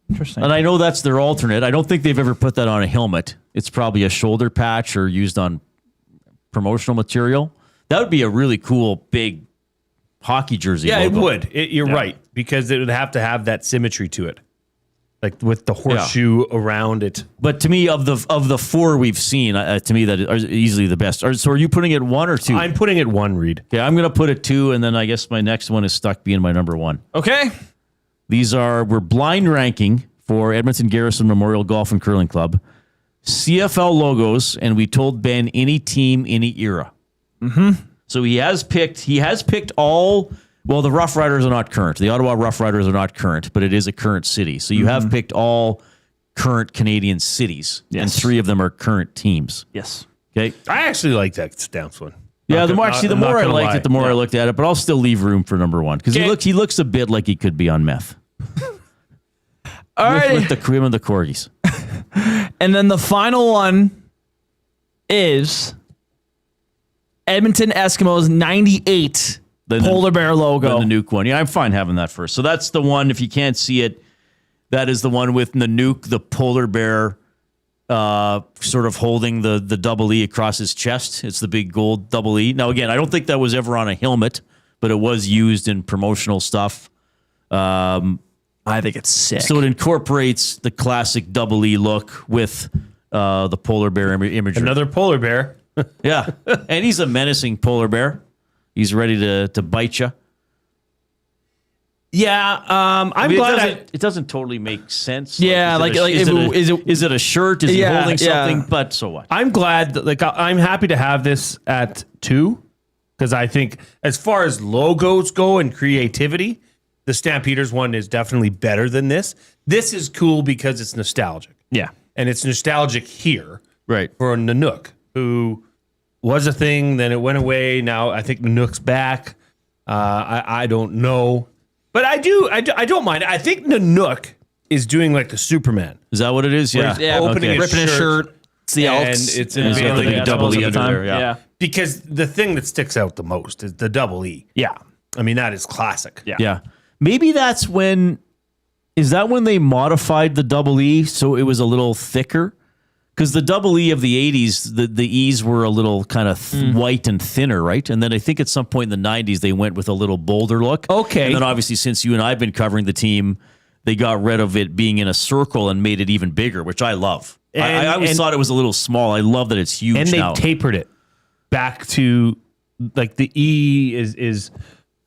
Interesting. And I know that's their alternate. I don't think they've ever put that on a helmet. It's probably a shoulder patch or used on promotional material. That would be a really cool big hockey jersey. Yeah, logo. it would. You're right, because it would have to have that symmetry to it, like with the horseshoe around it. But to me, of the 4 we've seen, to me that is easily the best. So are you putting it 1 or 2? I'm putting it 1, Reid. Okay, I'm going to put it 2, and then I guess my next one is stuck being my number 1. Okay. We're blind ranking for Edmonton Garrison Memorial Golf and Curling Club. CFL logos, and we told Ben any team, any era. Mm-hmm. So he has picked all. Well, the Rough Riders are not current. The Ottawa Rough Riders are not current, but it is a current city. So you have picked all current Canadian cities, and 3 of them are current teams. Yes. Okay. I actually like that Stamps one. Yeah, the more I liked lie. it, the more I looked at it. But I'll still leave room for number 1 because he looks a bit like he could be on meth. All right. With the cream and the corgis. And then the final one is Edmonton Eskimos 98 polar bear logo. Then the Nuke one. Yeah, I'm fine having that first. So that's the one. If you can't see it, that is the one with Nanook, the polar bear, sort of holding the double E across his chest. It's the big gold double E. Now, again, I don't think that was ever on a helmet, but it was used in promotional stuff. I think it's sick. So it incorporates the classic double E look with the polar bear imagery. Another polar bear. Yeah, and he's a menacing polar bear. He's ready to bite you. Yeah, I'm glad it doesn't totally make sense. Yeah, is it a shirt? Is he holding something? But so what? I'm glad that I'm happy to have this at 2 because I think as far as logos go and creativity, the Stampeders one is definitely better than this. This is cool because it's nostalgic. Yeah. And it's nostalgic here. Right. For Nanook, who was a thing, then it went away. Now I think Nanook's back. I don't know. But I don't mind. I think Nanook is doing like the Superman. Is that what it is? Yeah. Opening ripping his shirt. It's the Elks. And it's unveiling the double E under there. Yeah. Because the thing that sticks out the most is the double E. Yeah. I mean, that is classic. Yeah. Maybe that's when. Is that when they modified the double E so it was a little thicker? Because the double E of the 80s, the E's were a little kind of white and thinner, right? And then I think at some point in the 90s, they went with a little bolder look. Okay. And then obviously, since you and I have been covering the team, they got rid of it being in a circle and made it even bigger, which I love. I always thought it was a little small. I love that it's huge now. And they tapered it back to, like, the E is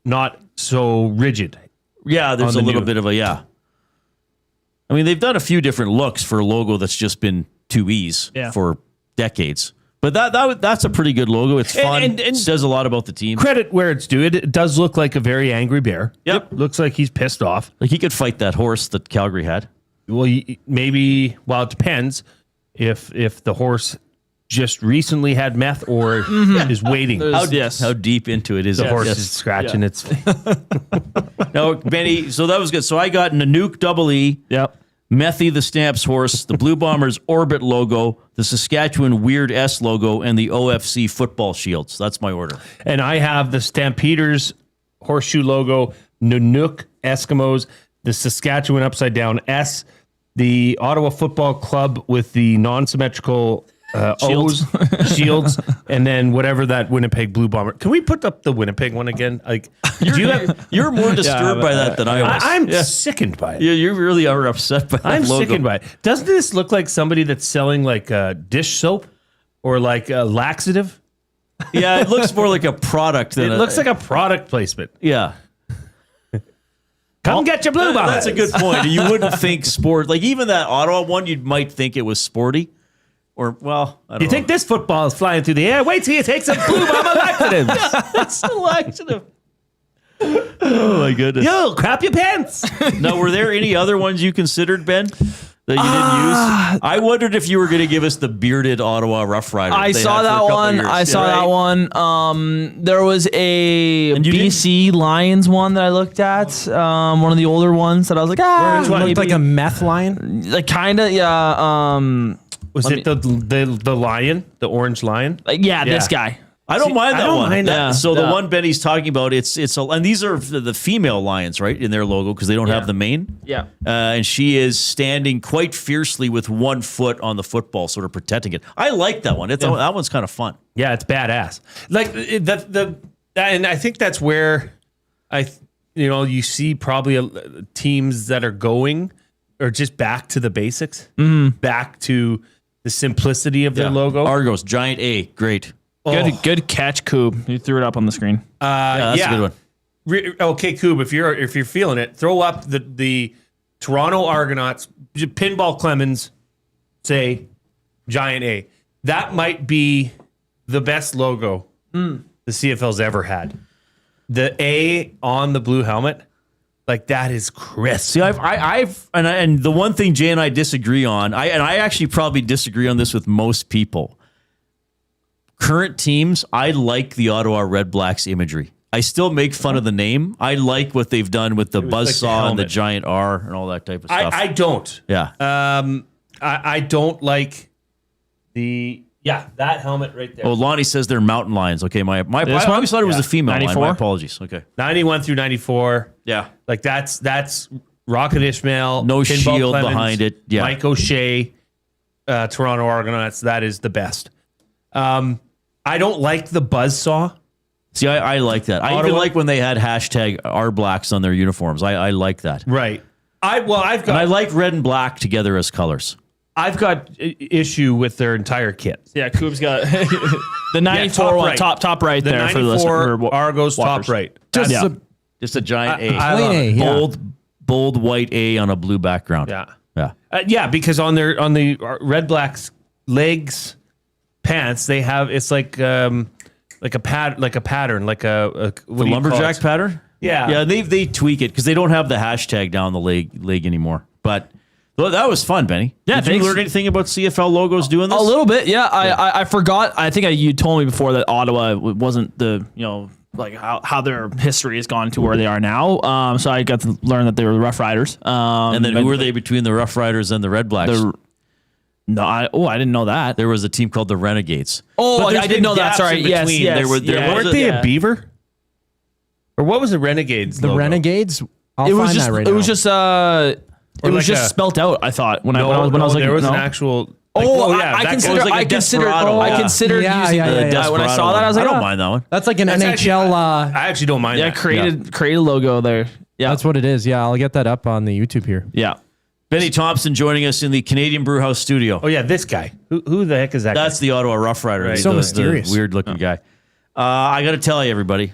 not so rigid. Yeah, there's a little bit of a, I mean, they've done a few different looks for a logo that's just been 2 E's for decades. But that's a pretty good logo. It's fun. And says a lot about the team. Credit where it's due. It does look like a very angry bear. Yep. Looks like he's pissed off. Like he could fight that horse that Calgary had. Well, maybe, well, it depends if the horse just recently had meth or is waiting. How deep into it is the it? horse is scratching its face. No, Benny, so that was good. So I got Nanook double E. Yep. Methy the Stamps horse, the Blue Bombers Orbit logo, the Saskatchewan Weird S logo, and the OFC football shields. That's my order. And I have the Stampeders horseshoe logo, Nanook Eskimos, the Saskatchewan upside down S, the Ottawa Football Club with the non-symmetrical O's, shields, and then whatever that Winnipeg Blue Bomber. Can we put up the Winnipeg one again? Like, you're more disturbed by that than I was. I'm sickened by it. Yeah, you really are upset by that I'm logo. sickened by it. Doesn't this look like somebody that's selling like dish soap or like a laxative? Yeah, it looks more like a product than it looks like a product placement. Yeah. Come get your Blue Bomber. That's a good point. You wouldn't think sport, like even that Ottawa one, you might think it was sporty. Or, well, I don't know. You think this football is flying through the air? Wait till you take some Blue Bomber laxatives. That's a laxative. Oh, my goodness. Yo, crap your pants. Now, were there any other ones you considered, Ben, that you didn't use? I wondered if you were going to give us the bearded Ottawa Rough Rider. I saw that one. There was a BC Lions one that I looked at. One of the older ones that I was like, which one? Like a meth lion? Like, kind of, yeah. Was it the lion, the orange lion? This guy. I don't mind that one. that. So the one Benny's talking about, and these are the female lions, right, in their logo because they don't have the mane. Yeah. And she is standing quite fiercely with 1 foot on the football, sort of protecting it. I like that one. That one's kind of fun. Yeah, it's badass. Like and I think that's where you see probably teams that are going or just back to the basics, back to the simplicity of their logo. Argos, giant A, great. Good catch, Coob. You threw it up on the screen. That's a good one. Okay, Coob, if you're feeling it, throw up the Toronto Argonauts, Pinball Clemens, say giant A. That might be the best logo the the CFL's ever had. The A on the blue helmet, like that is crisp. See, and the one thing Jay and I disagree on, I actually probably disagree on this with most people. Current teams, I like the Ottawa Red Blacks imagery. I still make fun of the name. I like what they've done with the buzzsaw and the giant R and all that type of stuff. I don't. Yeah. I don't like that helmet right there. Oh, Lonnie says they're mountain lions. Okay, I always thought it was a female 94? line. My apologies. Okay. 91 through 94. Yeah. Like that's Rocket Ishmael. No Pinball shield Clemens, behind it. Yeah. Mike O'Shea, Toronto Argonauts. That is the best. I don't like the buzzsaw. See, I like that. I even like when they had hashtag #RBlacks on their uniforms. I like that. Right. I like red and black together as colors. I've got issue with their entire kit. Yeah, Coop's got the 94 one, top right the there 94 for the listener. Argos top right. Just a giant A. I love it. Bold white A on a blue background. Yeah. Because on the Red Blacks legs, pants, they have it's like a pattern, like a the lumberjack pattern. Yeah. They tweak it because they don't have the hashtag down the leg anymore. But that was fun, Benny. Yeah, Did you learn anything about CFL logos doing this? A little bit, yeah. I forgot. I think you told me before that Ottawa wasn't the like how their history has gone to where they are now. So I got to learn that they were the Rough Riders. And then who were they between the Rough Riders and the Red Blacks? I didn't know that. There was a team called the Renegades. Oh, I didn't know that. Sorry. Yes. Weren't they a beaver? Or what was the Renegades? The logo? Renegades. It was just spelt out. I thought when I was like, there was an actual. I considered using it. When I saw that, I was like, I don't mind that one. That's like an NHL. I actually don't mind. Yeah, created a logo there. Yeah, that's what it is. Yeah, I'll get that up on the YouTube here. Yeah. Benny Thompson joining us in the Canadian Brewhouse studio. Oh yeah, this guy. Who the heck is that? That's the Ottawa Rough Rider. Right. So mysterious, weird looking guy. I got to tell you, everybody,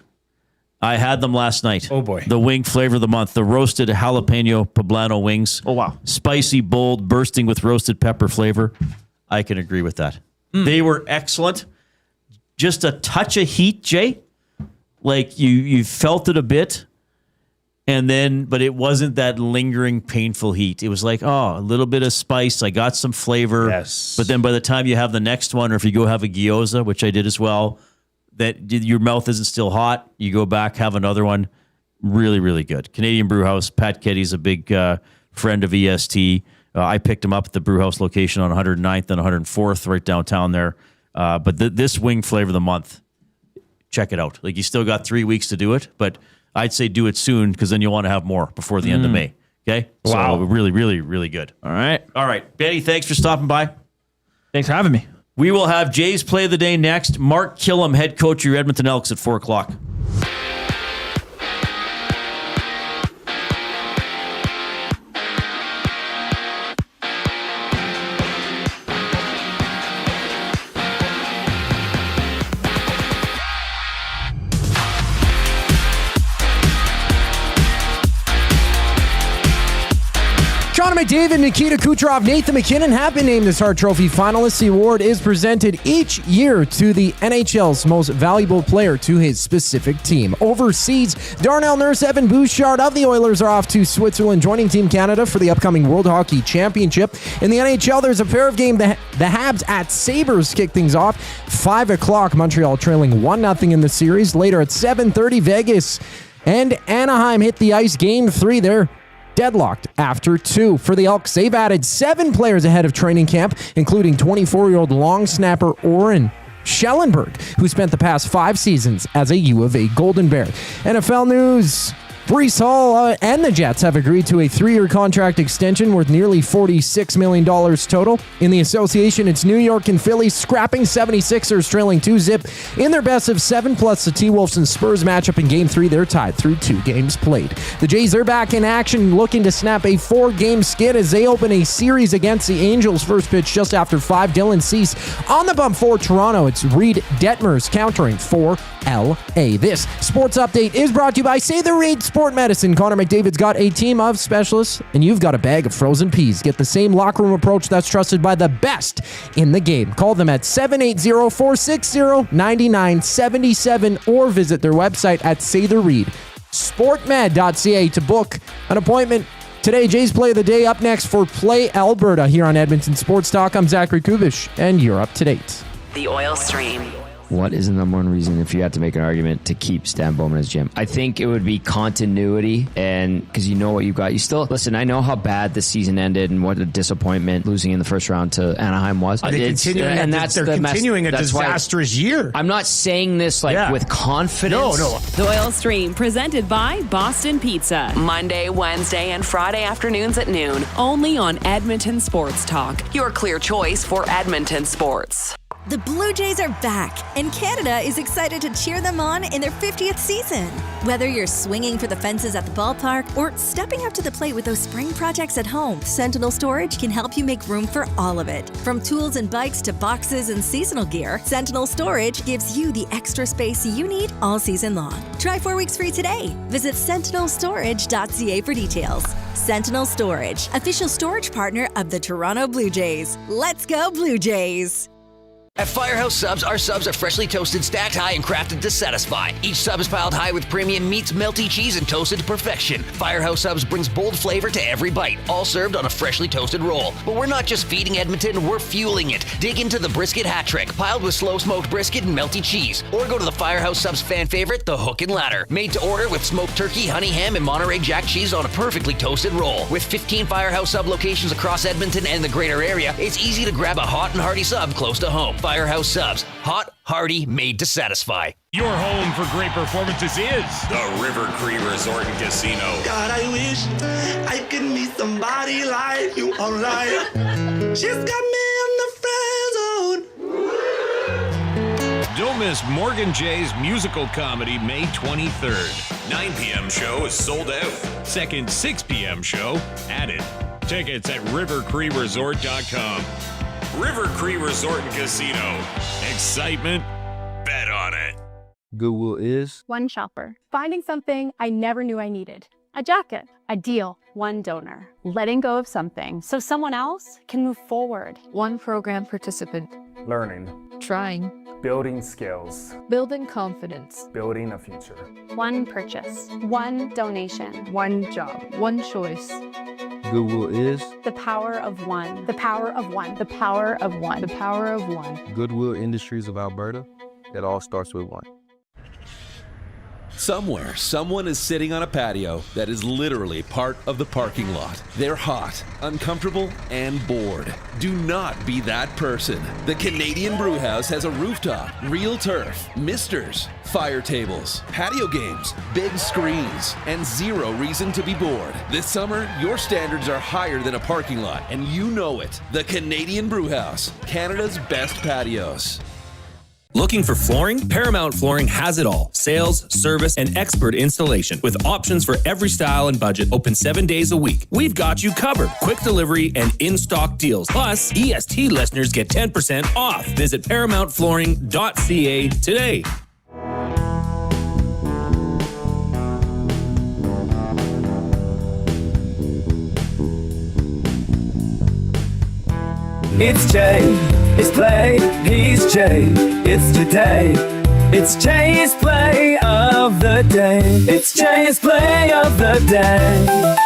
I had them last night. Oh boy, the wing flavor of the month: the roasted jalapeno poblano wings. Oh wow, spicy, bold, bursting with roasted pepper flavor. I can agree with that. They were excellent. Just a touch of heat, Jay. Like you felt it a bit. And then, but it wasn't that lingering, painful heat. It was like, a little bit of spice. I got some flavor. Yes. But then by the time you have the next one, or if you go have a gyoza, which I did as well, that your mouth isn't still hot. You go back, have another one. Really, really good. Canadian Brewhouse. Pat Ketty's a big friend of EST. I picked him up at the Brewhouse location on 109th and 104th, right downtown there. But this wing flavor of the month, check it out. Like you still got 3 weeks to do it, but I'd say do it soon because then you'll want to have more before the end of May. Okay? Wow. So really, really, really good. All right. Benny, thanks for stopping by. Thanks for having me. We will have Jay's Play of the Day next. Mark Kllum, head coach of your Edmonton Elks at 4 o'clock. McDavid, Nikita, Kucherov, Nathan MacKinnon have been named as Hart Trophy finalists. The award is presented each year to the NHL's most valuable player to his specific team. Overseas, Darnell Nurse, Evan Bouchard of the Oilers are off to Switzerland, joining Team Canada for the upcoming World Hockey Championship. In the NHL, there's a pair of games. The Habs at Sabres kick things off. 5 o'clock, Montreal trailing 1-0 in the series. Later at 7:30, Vegas and Anaheim hit the ice. Game 3 there. Deadlocked after 2. For the Elks, they've added 7 players ahead of training camp, including 24-year-old long snapper Oren Schellenberg, who spent the past 5 seasons as a U of A Golden Bear. NFL news. Breece Hall and the Jets have agreed to a 3-year contract extension worth nearly $46 million total. In the association, it's New York and Philly scrapping 76ers trailing 2-0 in their best of 7, plus the T-Wolves and Spurs matchup in Game 3. They're tied through 2 games played. The Jays are back in action, looking to snap a 4-game skid as they open a series against the Angels. First pitch just after 5. Dylan Cease on the bump for Toronto. It's Reid Detmers countering for LA. This sports update is brought to you by Say the Reid Sport Medicine, Connor McDavid's got a team of specialists, and you've got a bag of frozen peas. Get the same locker room approach that's trusted by the best in the game. Call them at 780-460-9977 or visit their website at SayTheRead.sportmed.ca to book an appointment. Today, Jay's Play of the Day up next for Play Alberta here on Edmonton Sports Talk. I'm Zachary Kubish, and you're up to date. The Oil Stream. What is the number one reason, if you had to make an argument, to keep Stan Bowman as GM? I think it would be continuity, and because you know what you've got. You still, listen, I know how bad the season ended and what a disappointment losing in the first round to Anaheim was. They're continuing a disastrous year. I'm not saying this with confidence. No. The Oil Stream, presented by Boston Pizza. Monday, Wednesday, and Friday afternoons at noon. Only on Edmonton Sports Talk. Your clear choice for Edmonton sports. The Blue Jays are back, and Canada is excited to cheer them on in their 50th season. Whether you're swinging for the fences at the ballpark or stepping up to the plate with those spring projects at home, Sentinel Storage can help you make room for all of it. From tools and bikes to boxes and seasonal gear, Sentinel Storage gives you the extra space you need all season long. Try 4 weeks free today. Visit sentinelstorage.ca for details. Sentinel Storage, official storage partner of the Toronto Blue Jays. Let's go Blue Jays! At Firehouse Subs, our subs are freshly toasted, stacked high, and crafted to satisfy. Each sub is piled high with premium meats, melty cheese, and toasted to perfection. Firehouse Subs brings bold flavor to every bite, all served on a freshly toasted roll. But we're not just feeding Edmonton, we're fueling it. Dig into the brisket hat trick, piled with slow-smoked brisket and melty cheese. Or go to the Firehouse Subs fan favorite, the Hook and Ladder. Made to order with smoked turkey, honey ham, and Monterey Jack cheese on a perfectly toasted roll. With 15 Firehouse Sub locations across Edmonton and the greater area, it's easy to grab a hot and hearty sub close to home. Firehouse Subs. Hot, hearty, made to satisfy. Your home for great performances is the River Cree Resort and Casino. God, I wish I could meet somebody like you online. She's got me in the friend zone. Don't miss Morgan Jay's musical comedy May 23rd. 9 p.m. show is sold out. Second 6 p.m. show added. Tickets at rivercreeresort.com. River Cree Resort and Casino. Excitement? Bet on it. Goodwill is one shopper, finding something I never knew I needed. A jacket, a deal, one donor, letting go of something so someone else can move forward. One program participant, learning, trying, building skills, building confidence, building a future. One purchase, one donation, one job, one choice. Goodwill is the power of one. The power of one. The power of one. The power of one. Goodwill Industries of Alberta. It all starts with one. Somewhere, someone is sitting on a patio that is literally part of the parking lot. They're hot, uncomfortable, and bored. Do not be that person. The Canadian Brewhouse has a rooftop, real turf, misters, fire tables, patio games, big screens, and zero reason to be bored. This summer, your standards are higher than a parking lot, and you know it. The Canadian Brewhouse, Canada's best patios. Looking for flooring? Paramount Flooring has it all. Sales, service, and expert installation. With options for every style and budget, open 7 days a week. We've got you covered. Quick delivery and in-stock deals. Plus, EST listeners get 10% off. Visit ParamountFlooring.ca today. It's Jay, it's Play, he's Jay, it's today. It's Jay's Play of the Day. It's Jay's Play of the Day.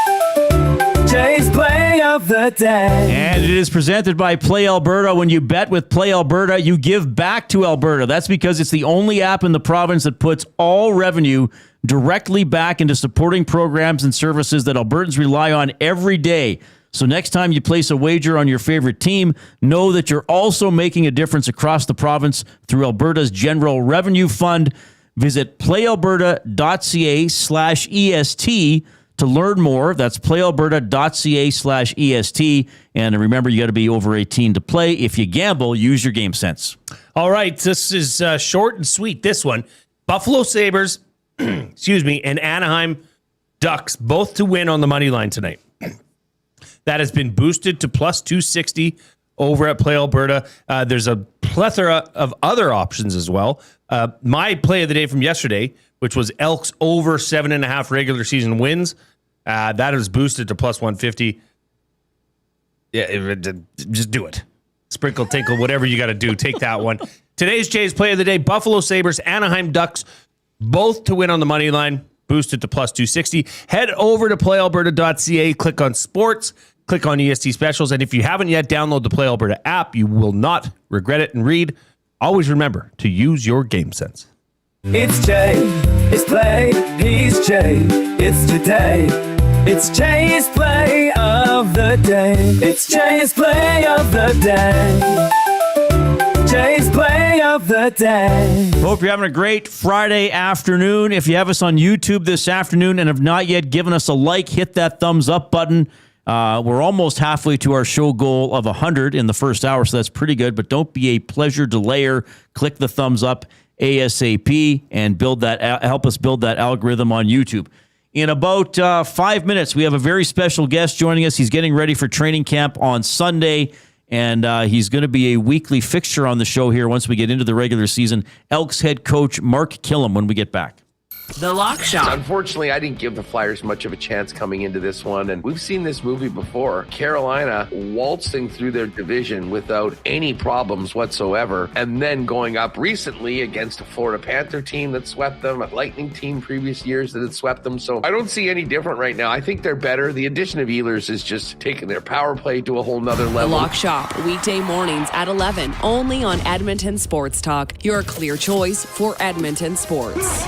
Jay's Play of the Day. And it is presented by Play Alberta. When you bet with Play Alberta, you give back to Alberta. That's because it's the only app in the province that puts all revenue directly back into supporting programs and services that Albertans rely on every day. So next time you place a wager on your favorite team, know that you're also making a difference across the province through Alberta's General Revenue Fund. Visit playalberta.ca/EST to learn more. That's playalberta.ca/EST. And remember, you got to be over 18 to play. If you gamble, use your game sense. All right, this is short and sweet, this one. Buffalo Sabres, and Anaheim Ducks, both to win on the money line tonight. That has been boosted to plus 260 over at Play Alberta. There's a plethora of other options as well. My play of the day from yesterday, which was Elks over 7.5 regular season wins. That is boosted to plus 150. Yeah, just do it. Sprinkle, tinkle, whatever you got to do. Take that one. Today's Jays play of the day, Buffalo Sabres, Anaheim Ducks, both to win on the money line, boosted to plus 260. Head over to playalberta.ca, click on sports, click on EST specials, and if you haven't yet, download the Play Alberta app. You will not regret it. And Reid, always remember to use your game sense. It's Jay, it's play, he's Jay, it's today. It's Jay's play of the day. It's Jay's play of the day. Jay's play of the day. Hope you're having a great Friday afternoon. If you have us on YouTube this afternoon and have not yet given us a like, hit that thumbs up button. We're almost halfway to our show goal of 100 in the first hour, so that's pretty good. But don't be a pleasure delayer. Click the thumbs up ASAP and build that. Help us build that algorithm on YouTube. In about 5 minutes, we have a very special guest joining us. He's getting ready for training camp on Sunday, and he's going to be a weekly fixture on the show here once we get into the regular season. Elks head coach Mark Kllum when we get back. The Lock Shop. Unfortunately, I didn't give the Flyers much of a chance coming into this one, and we've seen this movie before. Carolina waltzing through their division without any problems whatsoever, and then going up recently against a Florida Panther team that swept them, a Lightning team previous years that had swept them. So I don't see any different right now. I think they're better. The addition of Ehlers is just taking their power play to a whole nother level. The Lock Shop, weekday mornings at 11, only on Edmonton Sports Talk, your clear choice for Edmonton sports.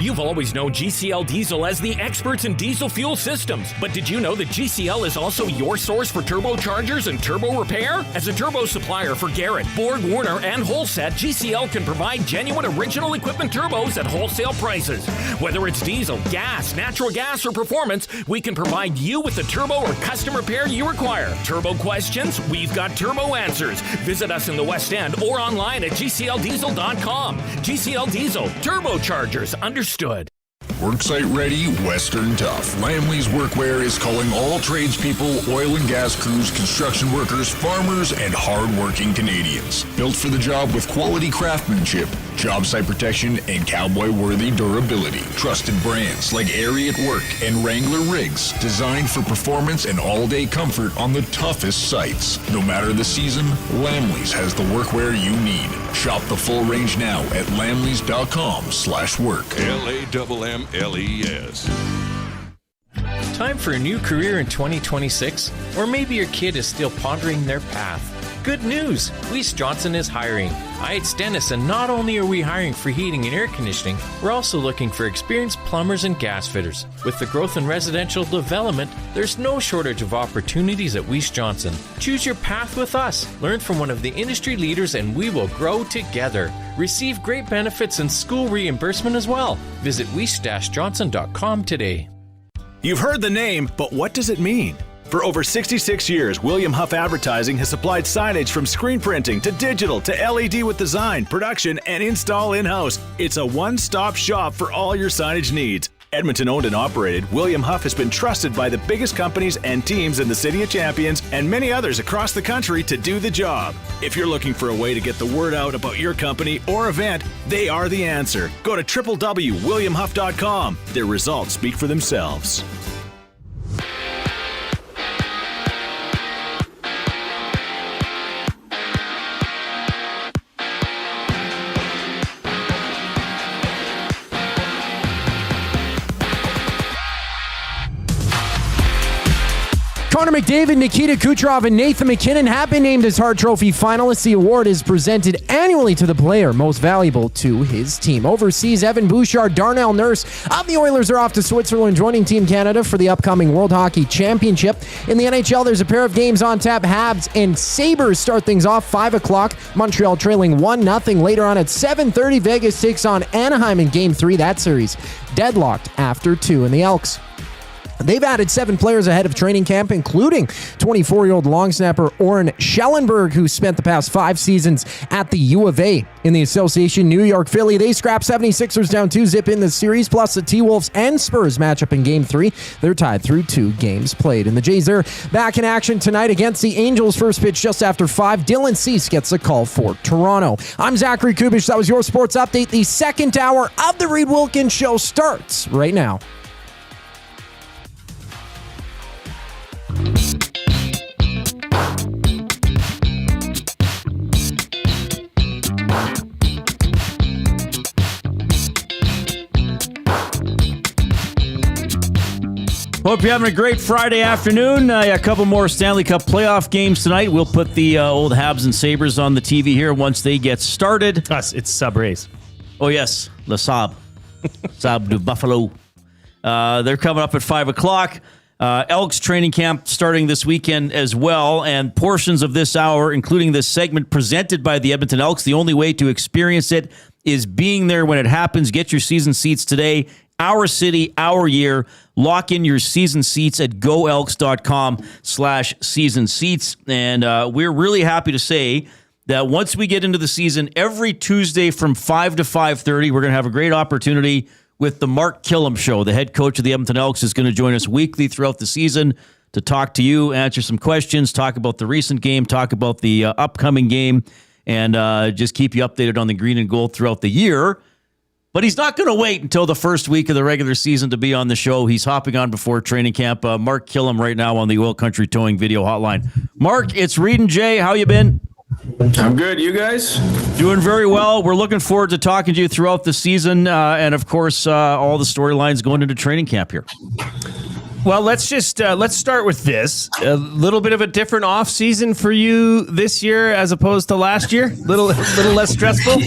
You've always known GCL Diesel as the experts in diesel fuel systems. But did you know that GCL is also your source for turbochargers and turbo repair? As a turbo supplier for Garrett, Borg Warner, and Holset, GCL can provide genuine original equipment turbos at wholesale prices. Whether it's diesel, gas, natural gas, or performance, we can provide you with the turbo or custom repair you require. Turbo questions? We've got turbo answers. Visit us in the West End or online at GCLDiesel.com. GCL Diesel, turbochargers, understood. Worksite ready, Western tough. Lamley's Workwear is calling all tradespeople, oil and gas crews, construction workers, farmers, and hard-working Canadians. Built for the job with quality craftsmanship, job site protection, and cowboy-worthy durability. Trusted brands like Airy at Work and Wrangler Rigs, designed for performance and all-day comfort on the toughest sites. No matter the season, Lamley's has the workwear you need. Shop the full range now at lamleys.com/work. LAMMLES. Time for a new career in 2026? Or maybe your kid is still pondering their path. Good news! Weiss Johnson is hiring. Hi, it's Dennis, and not only are we hiring for heating and air conditioning, we're also looking for experienced plumbers and gas fitters. With the growth in residential development, there's no shortage of opportunities at Weiss Johnson. Choose your path with us. Learn from one of the industry leaders, and we will grow together. Receive great benefits and school reimbursement as well. Visit weiss-johnson.com today. You've heard the name, but what does it mean? For over 66 years, William Huff Advertising has supplied signage from screen printing to digital to LED with design, production, and install in-house. It's a one-stop shop for all your signage needs. Edmonton owned and operated, William Huff has been trusted by the biggest companies and teams in the City of Champions and many others across the country to do the job. If you're looking for a way to get the word out about your company or event, they are the answer. Go to www.williamhuff.com. Their results speak for themselves. Connor McDavid, Nikita Kucherov, and Nathan MacKinnon have been named as Hart Trophy finalists. The award is presented annually to the player most valuable to his team. Overseas, Evan Bouchard, Darnell Nurse of the Oilers are off to Switzerland, joining Team Canada for the upcoming World Hockey Championship. In the NHL, there's a pair of games on tap. Habs and Sabres start things off 5 o'clock. Montreal trailing 1-0. Later on at 7:30, Vegas takes on Anaheim in Game 3. That series deadlocked after 2. And the Elks, They've added 7 players ahead of training camp, including 24-year-old long snapper Oren Schellenberg, who spent the past 5 seasons at the U of A. In the association, New York Philly, they scrapped 76ers down 2-0 in the series, plus the T-Wolves and Spurs matchup in Game 3. They're tied through 2 games played. And the Jays are back in action tonight against the Angels. First pitch just after 5. Dylan Cease gets a call for Toronto. I'm Zachary Kubish. That was your sports update. The second hour of the Reid Wilkins Show starts right now. Hope you're having a great Friday afternoon. A couple more Stanley Cup playoff games tonight. We'll put the old Habs and Sabres on the TV here once they get started. It's Sub-Rays. Oh, yes. Le Sab. Sab du Buffalo. They're coming up at 5 o'clock. Elks training camp starting this weekend as well. And portions of this hour, including this segment presented by the Edmonton Elks, the only way to experience it is being there when it happens. Get your season seats today. Our city, our year. Lock in your season seats at goelks.com/season seats. And we're really happy to say that once we get into the season, every Tuesday from 5 to 5:30, we're going to have a great opportunity with the Mark Kllum Show. The head coach of the Edmonton Elks is going to join us weekly throughout the season to talk to you, answer some questions, talk about the recent game, talk about the upcoming game, and just keep you updated on the green and gold throughout the year. But he's not going to wait until the first week of the regular season to be on the show. He's hopping on before training camp. Mark Kllum right now on the Oil Country Towing video hotline. Mark, it's Reid and Jay. How you been? I'm good. You guys? Doing very well. We're looking forward to talking to you throughout the season, and of course, all the storylines going into training camp here. Well, let's start with this. A little bit of a different off season for you this year as opposed to last year. Little less stressful.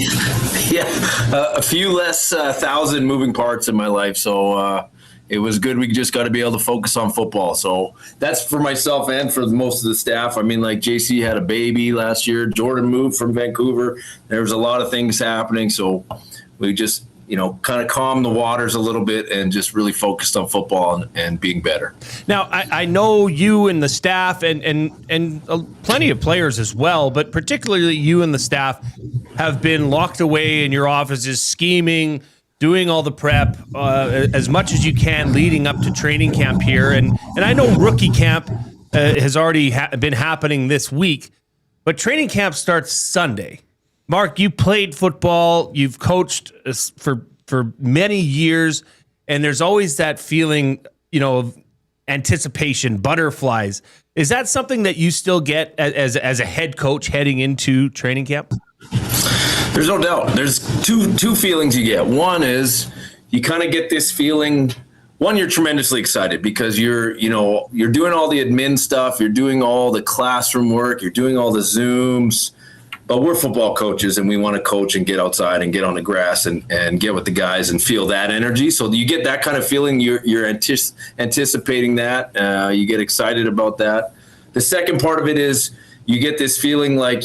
Yeah, a few less 1,000 moving parts in my life, so it was good. We just got to be able to focus on football. So that's for myself and for most of the staff. I mean, like JC had a baby last year. Jordan moved from Vancouver. There was a lot of things happening, so we just kind of calm the waters a little bit and just really focused on football and being better. Now, I know you and the staff and plenty of players as well, but particularly you and the staff have been locked away in your offices scheming, doing all the prep as much as you can leading up to training camp here. And I know rookie camp has already been happening this week, but training camp starts Sunday. Mark, you played football, you've coached for many years, and there's always that feeling, of anticipation, butterflies. Is that something that you still get as a head coach heading into training camp? There's no doubt. There's two feelings you get. One is you kind of get this feeling. One, you're tremendously excited because you're doing all the admin stuff, you're doing all the classroom work, you're doing all the Zooms. But we're football coaches, and we want to coach and get outside and get on the grass and get with the guys and feel that energy. So you get that kind of feeling. You're anticipating that. You get excited about that. The second part of it is you get this feeling like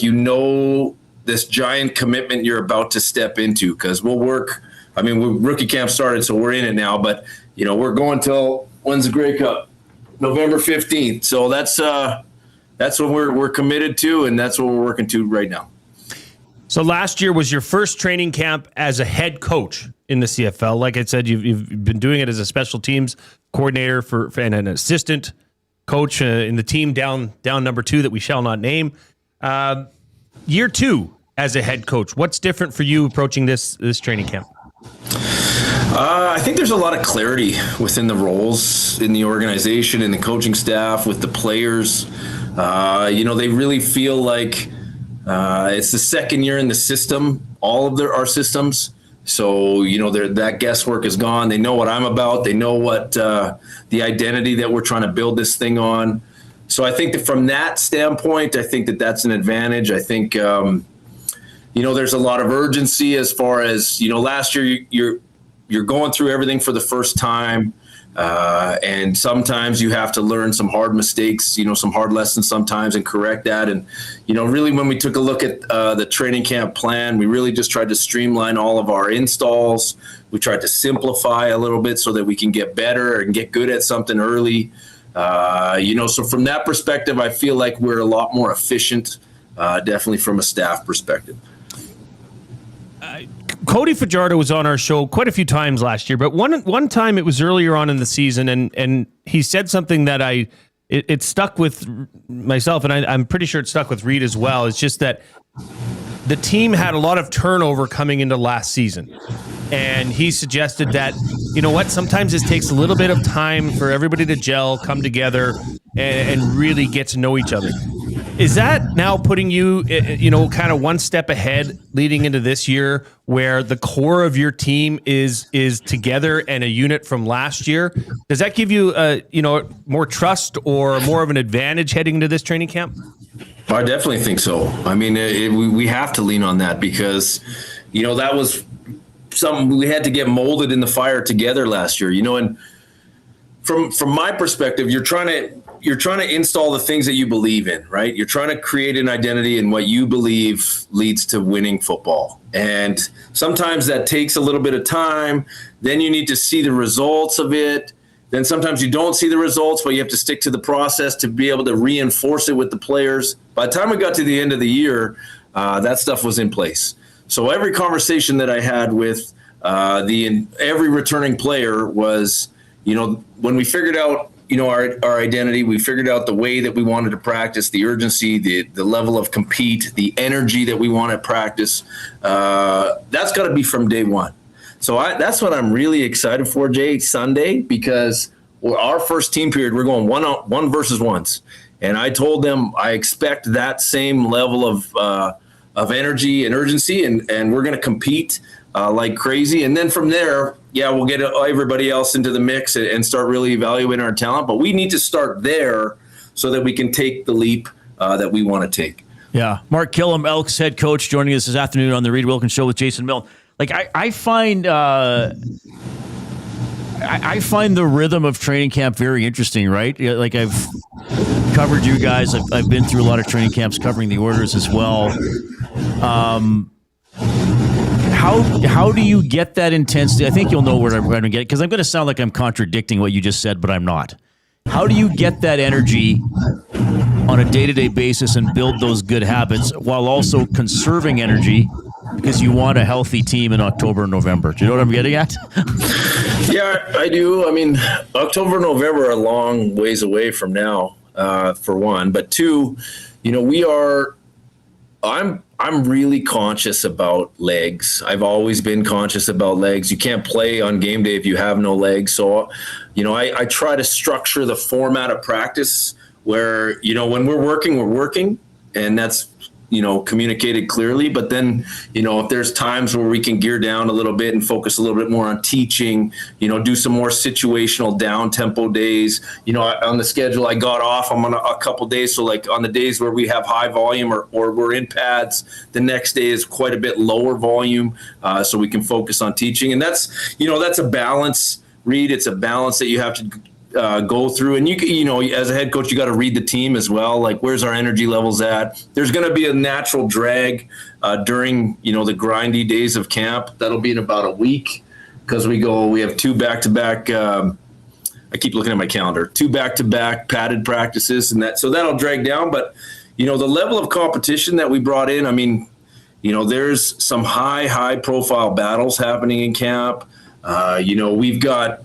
this giant commitment you're about to step into because we'll work. I mean, rookie camp started, so we're in it now. But, we're going till when's the Grey Cup? November 15th. So that's what we're committed to, and that's what we're working to right now. So last year was your first training camp as a head coach in the CFL. Like I said, you've been doing it as a special teams coordinator and an assistant coach in the team down number 2 that we shall not name. Year 2 as a head coach. What's different for you approaching this training camp? I think there's a lot of clarity within the roles in the organization and the coaching staff with the players. They really feel like it's the second year in the system, all of our systems. So, that guesswork is gone. They know what I'm about. They know what the identity that we're trying to build this thing on. So I think that from that standpoint, I think that that's an advantage. I think, there's a lot of urgency as far as, last year you're going through everything for the first time. And sometimes you have to learn some hard mistakes, some hard lessons sometimes and correct that. And, really when we took a look at the training camp plan, we really just tried to streamline all of our installs. We tried to simplify a little bit so that we can get better and get good at something early. So from that perspective, I feel like we're a lot more efficient, definitely from a staff perspective. Cody Fajardo was on our show quite a few times last year, but one time it was earlier on in the season, and he said something that it stuck with myself, and I'm pretty sure it stuck with Reid as well. It's just that the team had a lot of turnover coming into last season. And he suggested that, sometimes it takes a little bit of time for everybody to gel, come together, and really get to know each other. Is that now putting you, kind of one step ahead leading into this year, where the core of your team is together and a unit from last year? Does that give you, more trust or more of an advantage heading into this training camp? I definitely think so. I mean, we have to lean on that because, that was something we had to get molded in the fire together last year, and from my perspective, you're trying to install the things that you believe in, right? You're trying to create an identity in what you believe leads to winning football. And sometimes that takes a little bit of time. Then you need to see the results of it. Then sometimes you don't see the results, but you have to stick to the process to be able to reinforce it with the players. By the time we got to the end of the year, that stuff was in place. So every conversation that I had with every returning player was, when we figured out, our identity, we figured out the way that we wanted to practice, the urgency, the level of compete, the energy that we want to practice. That's got to be from day one. So that's what I'm really excited for, Jay, Sunday, because our first team period, we're going one versus ones. And I told them I expect that same level of energy and urgency, and we're going to compete like crazy. And then from there, we'll get everybody else into the mix and start really evaluating our talent. But we need to start there so that we can take the leap that we want to take. Yeah. Mark Kllum, Elks head coach, joining us this afternoon on the Reid Wilkins Show with Jason Milne. Like, I find the rhythm of training camp very interesting, right? Like, I've covered you guys. I've been through a lot of training camps covering the orders as well. How do you get that intensity? I think you'll know where I'm going to get it, because I'm going to sound like I'm contradicting what you just said, but I'm not. How do you get that energy on a day-to-day basis and build those good habits while also conserving energy because you want a healthy team in October and November? Do you know what I'm getting at? Yeah, I do. I mean, October and November are a long ways away from now, for one. But two, I'm really conscious about legs. I've always been conscious about legs. You can't play on game day if you have no legs. So, I try to structure the format of practice where, when we're working, and that's, communicated clearly. But then, if there's times where we can gear down a little bit and focus a little bit more on teaching, do some more situational down tempo days. On the schedule, I got off. I'm on a couple days. So like on the days where we have high volume or we're in pads, the next day is quite a bit lower volume. So we can focus on teaching. And that's a balance, Reid. It's a balance that you have to go through, and as a head coach, you got to read the team as well. Like, where's our energy levels at? There's going to be a natural drag during the grindy days of camp. That'll be in about a week because we have two back-to-back. I keep looking at my calendar. 2 back-to-back padded practices, and so that'll drag down. But the level of competition that we brought in. I mean, there's some high-profile battles happening in camp. We've got.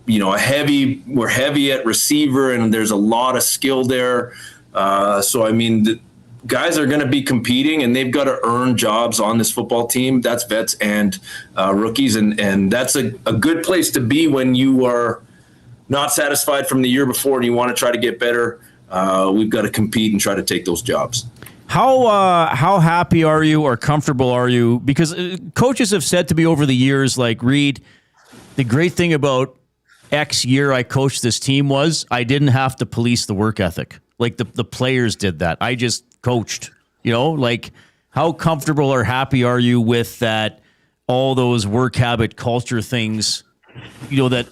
We're heavy at receiver, and there's a lot of skill there. So, I mean, the guys are going to be competing, and they've got to earn jobs on this football team. That's vets and rookies, and that's a good place to be when you are not satisfied from the year before and you want to try to get better. We've got to compete and try to take those jobs. How happy are you or comfortable are you? Because coaches have said to me over the years, like, Reid, the great thing about X year I coached this team was I didn't have to police the work ethic. Like the players did that. I just coached, like, how comfortable or happy are you with that, all those work habit culture things, that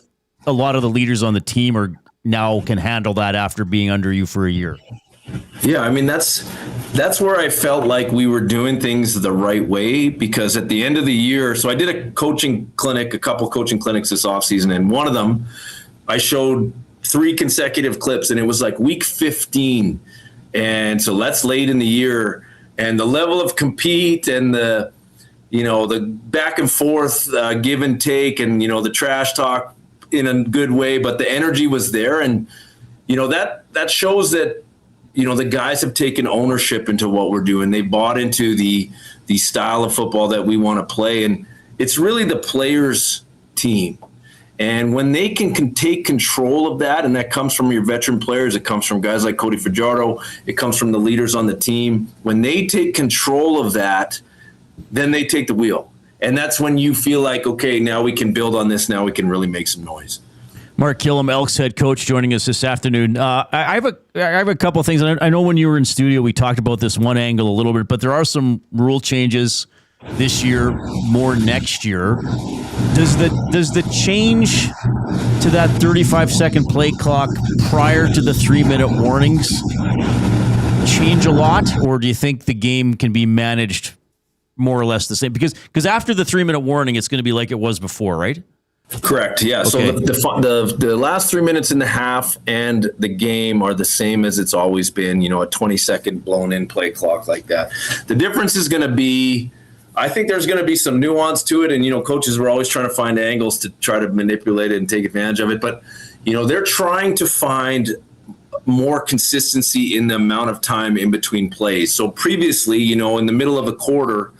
a lot of the leaders on the team are now can handle that after being under you for a year. Yeah, I mean, that's where I felt like we were doing things the right way, because at the end of the year, so I did a couple coaching clinics this offseason, and one of them I showed 3 consecutive clips, and it was like week 15. And so that's late in the year, and the level of compete and the back and forth give and take, and, the trash talk in a good way, but the energy was there. And, that shows that, the guys have taken ownership into what we're doing. They bought into the style of football that we want to play. And it's really the players' team. And when they can take control of that, and that comes from your veteran players, it comes from guys like Cody Fajardo, it comes from the leaders on the team. When they take control of that, then they take the wheel. And that's when you feel like, okay, now we can build on this. Now we can really make some noise. Mark Kllum, Elks head coach, joining us this afternoon. I have a couple of things. I know when you were in studio, we talked about this one angle a little bit, but there are some rule changes this year, more next year. Does the change to that 35-second play clock prior to the 3-minute warnings change a lot, or do you think the game can be managed more or less the same? Because after the 3-minute warning, it's going to be like it was before, right? Correct. Yeah. Okay. So the last 3 minutes in the half and the game are the same as it's always been. A 20-second blown in play clock like that. The difference is going to be, I think there's going to be some nuance to it, and coaches were always trying to find angles to try to manipulate it and take advantage of it. But they're trying to find more consistency in the amount of time in between plays. So previously, in the middle of a quarter,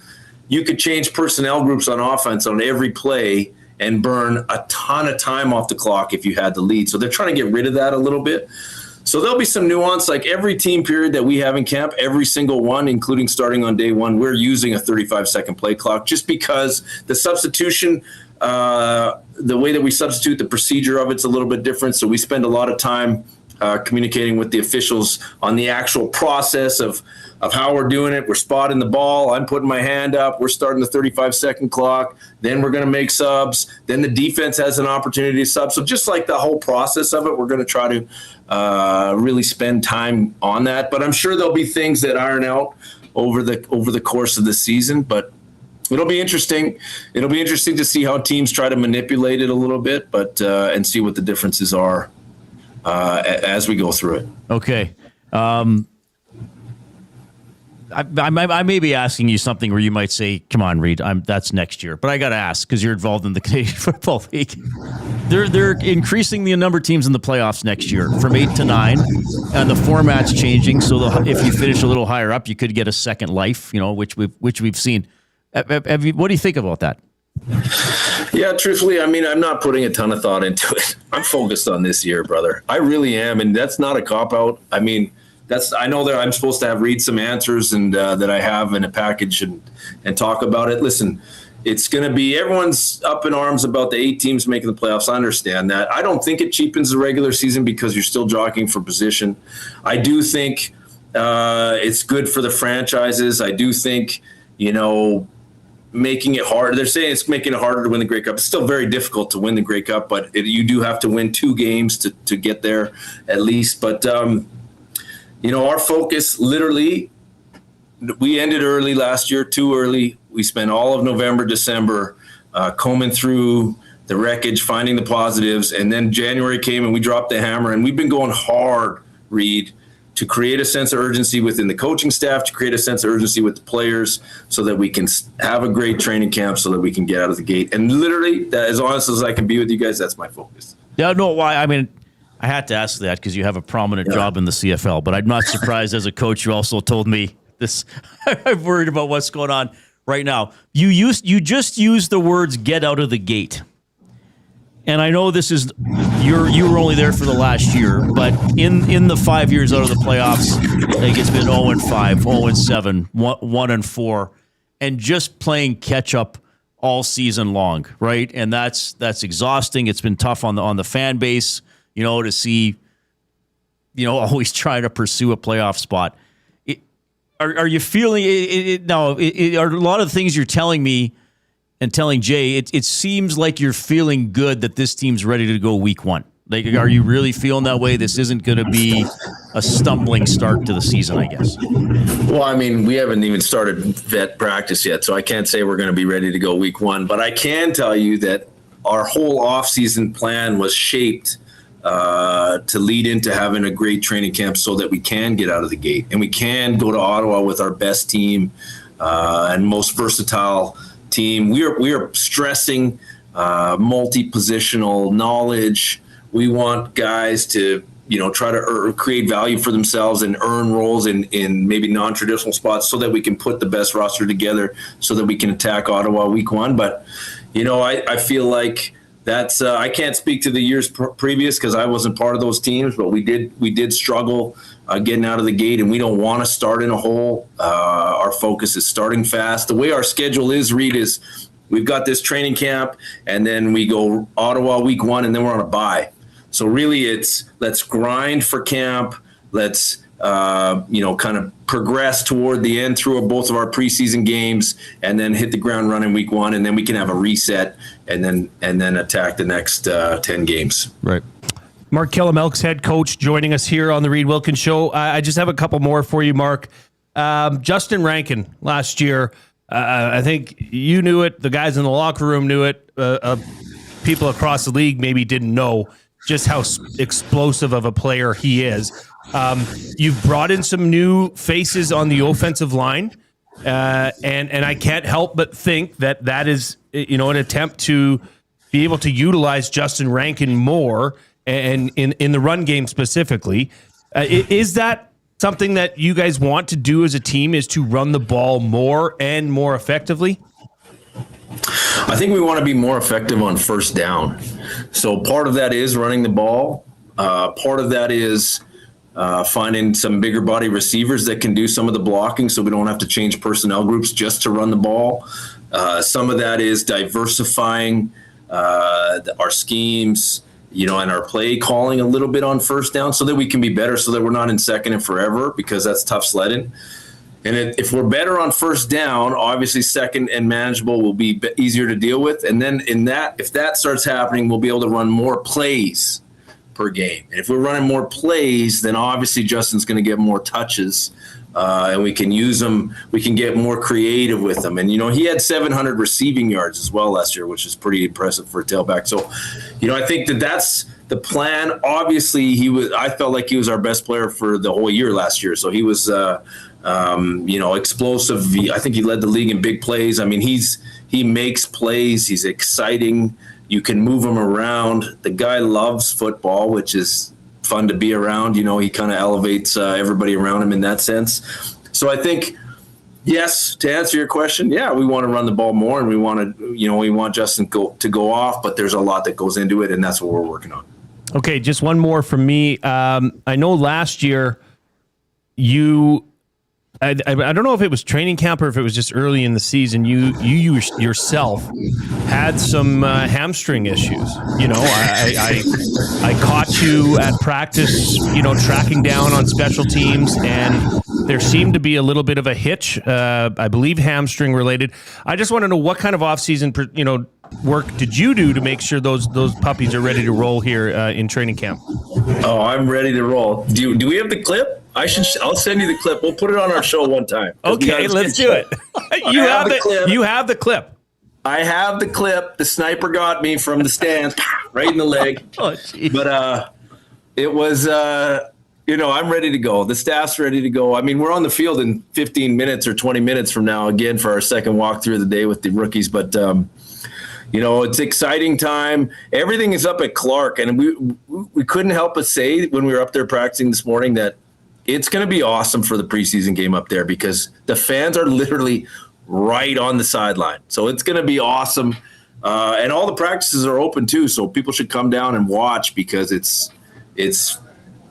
you could change personnel groups on offense on every play and burn a ton of time off the clock if you had the lead. So they're trying to get rid of that a little bit. So there'll be some nuance, like every team period that we have in camp, every single one, including starting on day one, we're using a 35-second play clock just because the substitution, the way that we substitute, the procedure of it's a little bit different. So we spend a lot of time communicating with the officials on the actual process of how we're doing it. We're spotting the ball. I'm putting my hand up. We're starting the 35-second clock. Then we're going to make subs. Then the defense has an opportunity to sub. So just like the whole process of it, we're going to try to really spend time on that. But I'm sure there'll be things that iron out over the course of the season. But it'll be interesting. It'll be interesting to see how teams try to manipulate it a little bit, but and see what the differences are as we go through it. Okay. I may be asking you something where you might say, come on, Reid, that's next year. But I got to ask, because you're involved in the Canadian Football League. They're increasing the number of teams in the playoffs next year from 8 to 9, and the format's changing. So if you finish a little higher up, you could get a second life, which we've seen. What do you think about that? Yeah, truthfully, I mean, I'm not putting a ton of thought into it. I'm focused on this year, brother. I really am, and that's not a cop-out. I mean, I know that I'm supposed to read some answers and that I have in a package and talk about it. Listen, it's going to be, everyone's up in arms about the 8 teams making the playoffs. I understand that. I don't think it cheapens the regular season because you're still jockeying for position. I do think it's good for the franchises. I do think, making it hard. They're saying it's making it harder to win the Grey Cup. It's still very difficult to win the Grey Cup, but you do have to win 2 games to get there at least. But, our focus, literally, we ended early last year, too early. We spent all of November, December combing through the wreckage, finding the positives, and then January came and we dropped the hammer. And we've been going hard, Reid, to create a sense of urgency within the coaching staff, to create a sense of urgency with the players so that we can have a great training camp so that we can get out of the gate. And literally, as honest as I can be with you guys, that's my focus. Yeah, no, why? I mean, I had to ask that because you have a prominent job in the CFL, but I'm not surprised as a coach you also told me this. I'm worried about what's going on right now. You just used the words "get out of the gate." And I know this is you were only there for the last year, but in the 5 years out of the playoffs, like it's been 0-5, 0-7, 1-4, and just playing catch up all season long, right? And that's exhausting. It's been tough on the fan base, to see, always trying to pursue a playoff spot. Are you feeling it now? Are a lot of the things you're telling me and telling Jay, it seems like you're feeling good that this team's ready to go week one. Like, are you really feeling that way? This isn't going to be a stumbling start to the season, I guess. Well, I mean, we haven't even started vet practice yet, so I can't say we're going to be ready to go week one. But I can tell you that our whole offseason plan was shaped to lead into having a great training camp so that we can get out of the gate and we can go to Ottawa with our best team and most versatile team. We are stressing multi-positional knowledge. We want guys to, try to create value for themselves and earn roles in maybe non-traditional spots so that we can put the best roster together so that we can attack Ottawa week one. But, I feel like that's I can't speak to the years previous because I wasn't part of those teams, but we did struggle getting out of the gate, and we don't want to start in a hole. Our focus is starting fast. The way our schedule is, Reid, is we've got this training camp, and then we go Ottawa week one, and then we're on a bye. So really it's let's grind for camp. Let's, kind of progress toward the end through both of our preseason games and then hit the ground running week one. And then we can have a reset and then attack the next 10 games. Right. Mark Kllum, Elks head coach, joining us here on the Reid Wilkins Show. I just have a couple more for you, Mark. Justin Rankin last year, I think you knew it. The guys in the locker room knew it. People across the league maybe didn't know just how explosive of a player he is. You've brought in some new faces on the offensive line, and I can't help but think that is, an attempt to be able to utilize Justin Rankin more, and in the run game specifically. Is that something that you guys want to do as a team, is to run the ball more and more effectively? I think we want to be more effective on first down. So part of that is running the ball. Part of that is finding some bigger body receivers that can do some of the blocking so we don't have to change personnel groups just to run the ball. Some of that is diversifying our schemes, and our play calling a little bit on first down so that we can be better, so that we're not in second and forever, because that's tough sledding. And if we're better on first down, obviously second and manageable will be easier to deal with. And then if that starts happening, we'll be able to run more plays per game. And if we're running more plays, then obviously Justin's going to get more touches, and we can use them. We can get more creative with them. And, he had 700 receiving yards as well last year, which is pretty impressive for a tailback. So, I think that's the plan. Obviously, I felt like he was our best player for the whole year last year. So he was, explosive. I think he led the league in big plays. I mean, he makes plays. He's exciting. You can move him around. The guy loves football, which is fun to be around. He kind of elevates everybody around him in that sense. So I think, yes, to answer your question, yeah, we want to run the ball more, and we want Justin to go off, but there's a lot that goes into it, and that's what we're working on. Okay, just one more from me. I know last year I don't know if it was training camp or if it was just early in the season, you yourself had some hamstring issues. I caught you at practice, tracking down on special teams, and there seemed to be a little bit of a hitch, I believe hamstring related. I just want to know what kind of offseason, work did you do to make sure those puppies are ready to roll here in training camp? Oh, I'm ready to roll. Do we have the clip? I'll send you the clip. We'll put it on our show one time. Okay, let's do it. You have the clip. I have the clip. The sniper got me from the stands, right in the leg. Oh, geez. But it was, I'm ready to go. The staff's ready to go. I mean, we're on the field in 15 minutes or 20 minutes from now again for our second walkthrough of the day with the rookies. But it's exciting time. Everything is up at Clark, and we couldn't help but say when we were up there practicing this morning that it's going to be awesome for the preseason game up there, because the fans are literally right on the sideline. So it's going to be awesome. And all the practices are open too, so people should come down and watch, because it's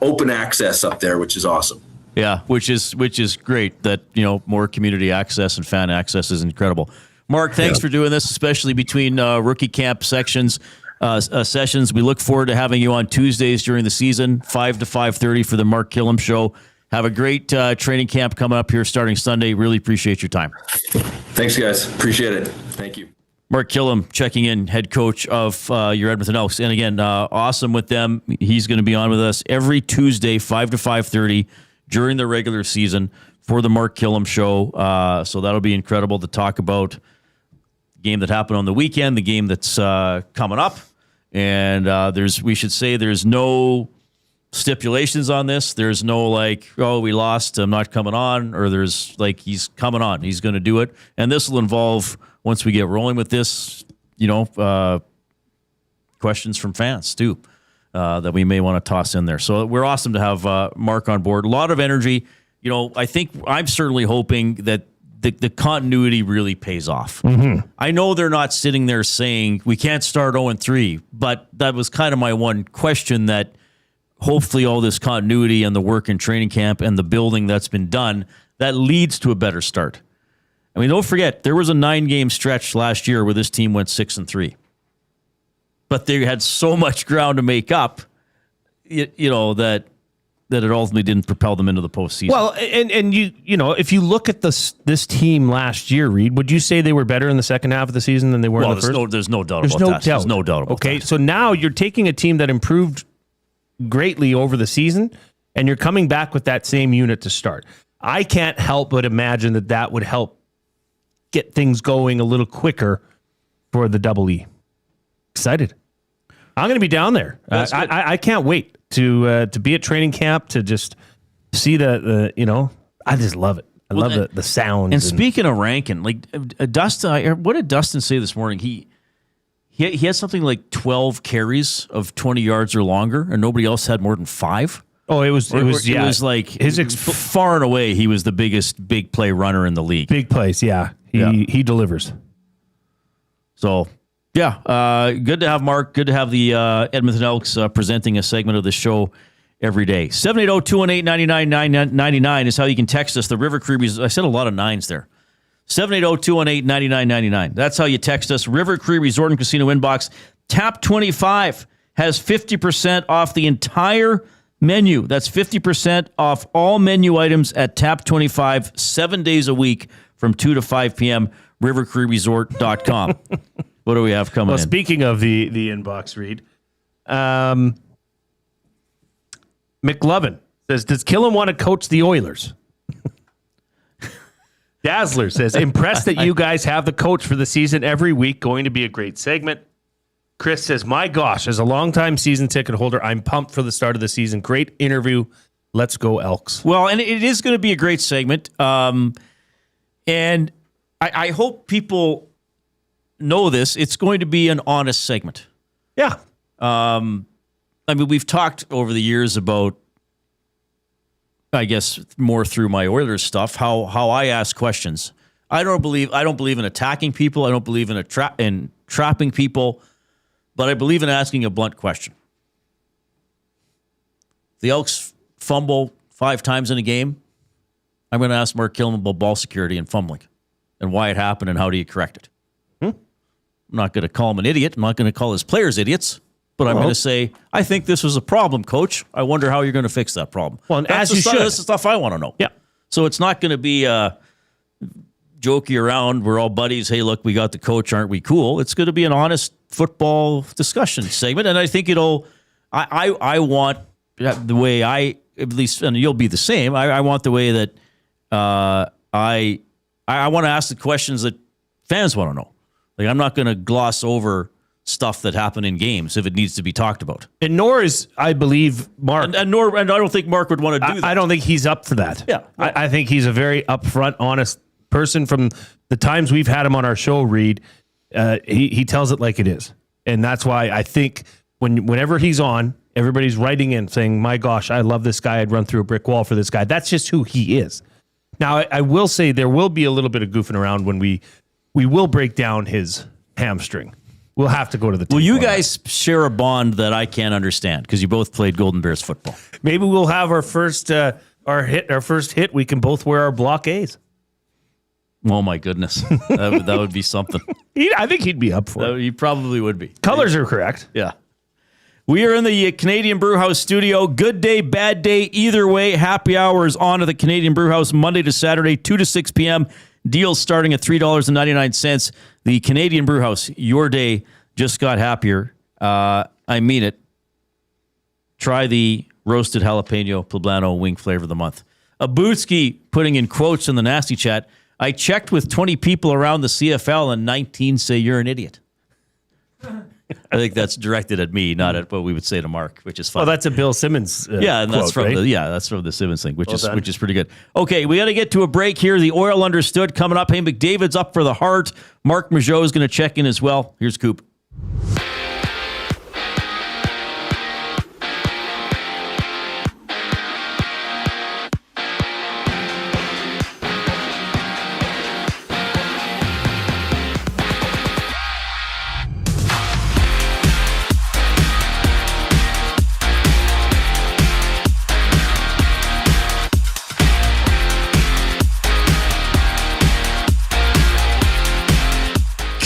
open access up there, which is awesome. Yeah, which is great that, more community access and fan access is incredible. Mark, thanks for doing this, especially between rookie camp sessions. We look forward to having you on Tuesdays during the season, 5 to 5:30 for the Mark Kllum Show. Have a great training camp coming up here starting Sunday. Really appreciate your time. Thanks, guys. Appreciate it. Thank you. Mark Kllum checking in, head coach of your Edmonton Elks. And again, awesome with them. He's going to be on with us every Tuesday, 5 to 5:30 during the regular season for the Mark Kllum Show. So that'll be incredible to talk about the game that happened on the weekend, the game that's coming up. And we should say there's no stipulations on this. There's no like, oh, we lost, I'm not coming on, or there's like, he's coming on. He's going to do it. And this will involve, once we get rolling with this, questions from fans too, that we may want to toss in there. So we're awesome to have Mark on board. A lot of energy. I think I'm certainly hoping that the continuity really pays off. Mm-hmm. I know they're not sitting there saying we can't start 0-3, but that was kind of my one question, that hopefully all this continuity and the work in training camp and the building that's been done, that leads to a better start. I mean, don't forget, there was a 9-game stretch last year where this team went 6-3. But they had so much ground to make up, that it ultimately didn't propel them into the postseason. Well, and if you look at this team last year, Reid, would you say they were better in the second half of the season than they were in the first? There's no doubt about that. There's no doubt about that. Okay, so now you're taking a team that improved greatly over the season, and you're coming back with that same unit to start. I can't help but imagine that would help get things going a little quicker for the Double E. Excited. I'm going to be down there. I can't wait to be at training camp, to just see I just love it. I love the sound. And speaking of ranking, like Dustin, what did Dustin say this morning? He had something like 12 carries of 20 yards or longer, and nobody else had more than 5. Oh, it was like far and away, he was the biggest big play runner in the league. Big plays, yeah. He delivers. So, yeah, good to have Mark. Good to have the Edmonton Elks presenting a segment of the show every day. 780-218-9999 is how you can text us. The River Creebies, I said a lot of nines there. 780-218-9999. That's how you text us. River Cree Resort and Casino inbox. Tap 25 has 50% off the entire menu. That's 50% off all menu items at Tap 25, 7 days a week from 2 to 5 p.m. rivercreeresort.com. What do we have coming in? Speaking of the inbox, Reid, McLovin says, does Kllum want to coach the Oilers? Dazzler says, impressed that you guys have the coach for the season every week. Going to be a great segment. Chris says, my gosh, as a longtime season ticket holder, I'm pumped for the start of the season. Great interview. Let's go Elks. Well, and it is going to be a great segment. And I hope people know this. It's going to be an honest segment. Yeah. I mean, we've talked over the years about, I guess, more through my Oilers stuff, how I ask questions. I don't believe in attacking people. I don't believe in trapping people, but I believe in asking a blunt question. If the Elks fumble 5 times in a game, I'm going to ask Mark Kllum about ball security and fumbling and why it happened and how do you correct it. I'm not going to call him an idiot. I'm not going to call his players idiots. But I'm going to say, I think this was a problem, Coach. I wonder how you're going to fix that problem. Well, and as you should. That's the stuff I want to know. Yeah. So it's not going to be jokey around. We're all buddies. Hey, look, we got the coach. Aren't we cool? It's going to be an honest football discussion segment. And I think I want the way at least, and you'll be the same. I want the way that I want to ask the questions that fans want to know. Like, I'm not going to gloss over stuff that happened in games if it needs to be talked about. And nor is, I believe, Mark. And I don't think Mark would want to do that. I don't think he's up for that. Yeah. I think he's a very upfront, honest person. From the times we've had him on our show, Reid, he tells it like it is. And that's why I think whenever he's on, everybody's writing in saying, my gosh, I love this guy. I'd run through a brick wall for this guy. That's just who he is. Now, I will say there will be a little bit of goofing around when we will break down his hamstring. We'll have to go to the tape. Well, you guys share a bond that I can't understand because you both played Golden Bears football. Maybe we'll have our first hit. We can both wear our block A's. Oh my goodness, that would be something. I think he'd be up for it. He probably would be. Colors are correct. Yeah. We are in the Canadian Brewhouse studio. Good day, bad day, either way. Happy hour is on at the Canadian Brewhouse Monday to Saturday, 2 to 6 p.m. Deals starting at $3.99. The Canadian Brewhouse, your day just got happier. I mean it. Try the roasted jalapeno poblano wing flavor of the month. Abutski putting in quotes in the nasty chat. I checked with 20 people around the CFL and 19 say you're an idiot. I think that's directed at me, not at what we would say to Mark, which is fun. Well, that's a Bill Simmons yeah, and that's quote, from right? that's from the Simmons thing, which Well is pretty good. Okay, we got to get to a break here. The Oil Understood coming up. Hey, McDavid's up for the Hart. Marc Majeau is going to check in as well. Here's Coop.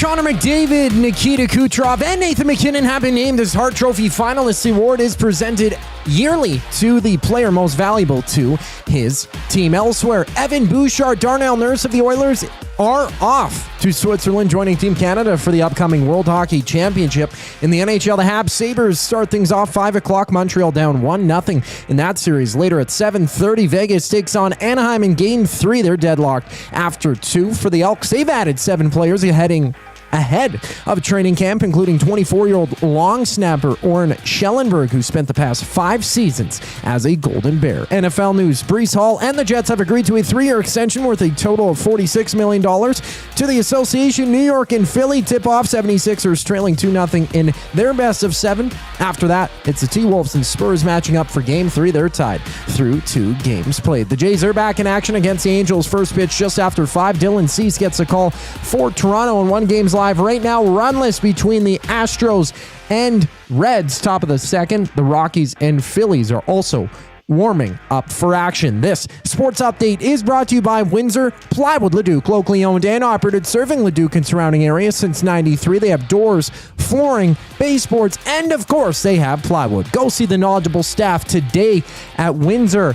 Connor McDavid, Nikita Kucherov, and Nathan MacKinnon have been named as Hart Trophy finalists. The award is presented yearly to the player most valuable to his team. Elsewhere, Evan Bouchard, Darnell Nurse of the Oilers are off to Switzerland, joining Team Canada for the upcoming World Hockey Championship. In the NHL, the Habs Sabres start things off 5 o'clock. Montreal down 1-0 in that series. Later at 7:30, Vegas takes on Anaheim in Game 3. They're deadlocked after 2. For the Elks, they've added 7 players heading ahead of training camp, including 24-year-old long snapper Oren Schellenberg, who spent the past 5 seasons as a Golden Bear. NFL news, Breece Hall and the Jets have agreed to a 3-year extension worth a total of $46 million. To the association, New York and Philly tip off 76ers trailing 2-0 in their best of 7. After that, it's the T-Wolves and Spurs matching up for Game 3. They're tied through 2 games played. The Jays are back in action against the Angels. First pitch just after 5. Dylan Cease gets a call for Toronto, and 1 game's live right now, runless between the Astros and Reds. Top of the second, the Rockies and Phillies are also warming up for action. This sports update is brought to you by Windsor Plywood Leduc, locally owned and operated, serving Leduc and surrounding areas since '93. They have doors, flooring, baseboards, and of course, they have plywood. Go see the knowledgeable staff today at Windsor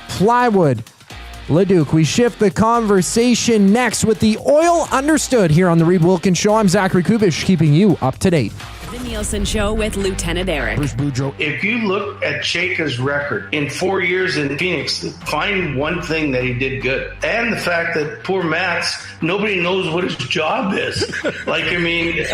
Plywood Leduc. We shift the conversation next with the Oil Understood here on the Reid Wilkins Show. I'm Zachary Kubish, keeping you up to date. The Nielsen Show with Lieutenant Eric. If you look at Chayka's record in 4 years in Phoenix, find one thing that he did good. And the fact that poor Matt's, nobody knows what his job is. Like, I mean,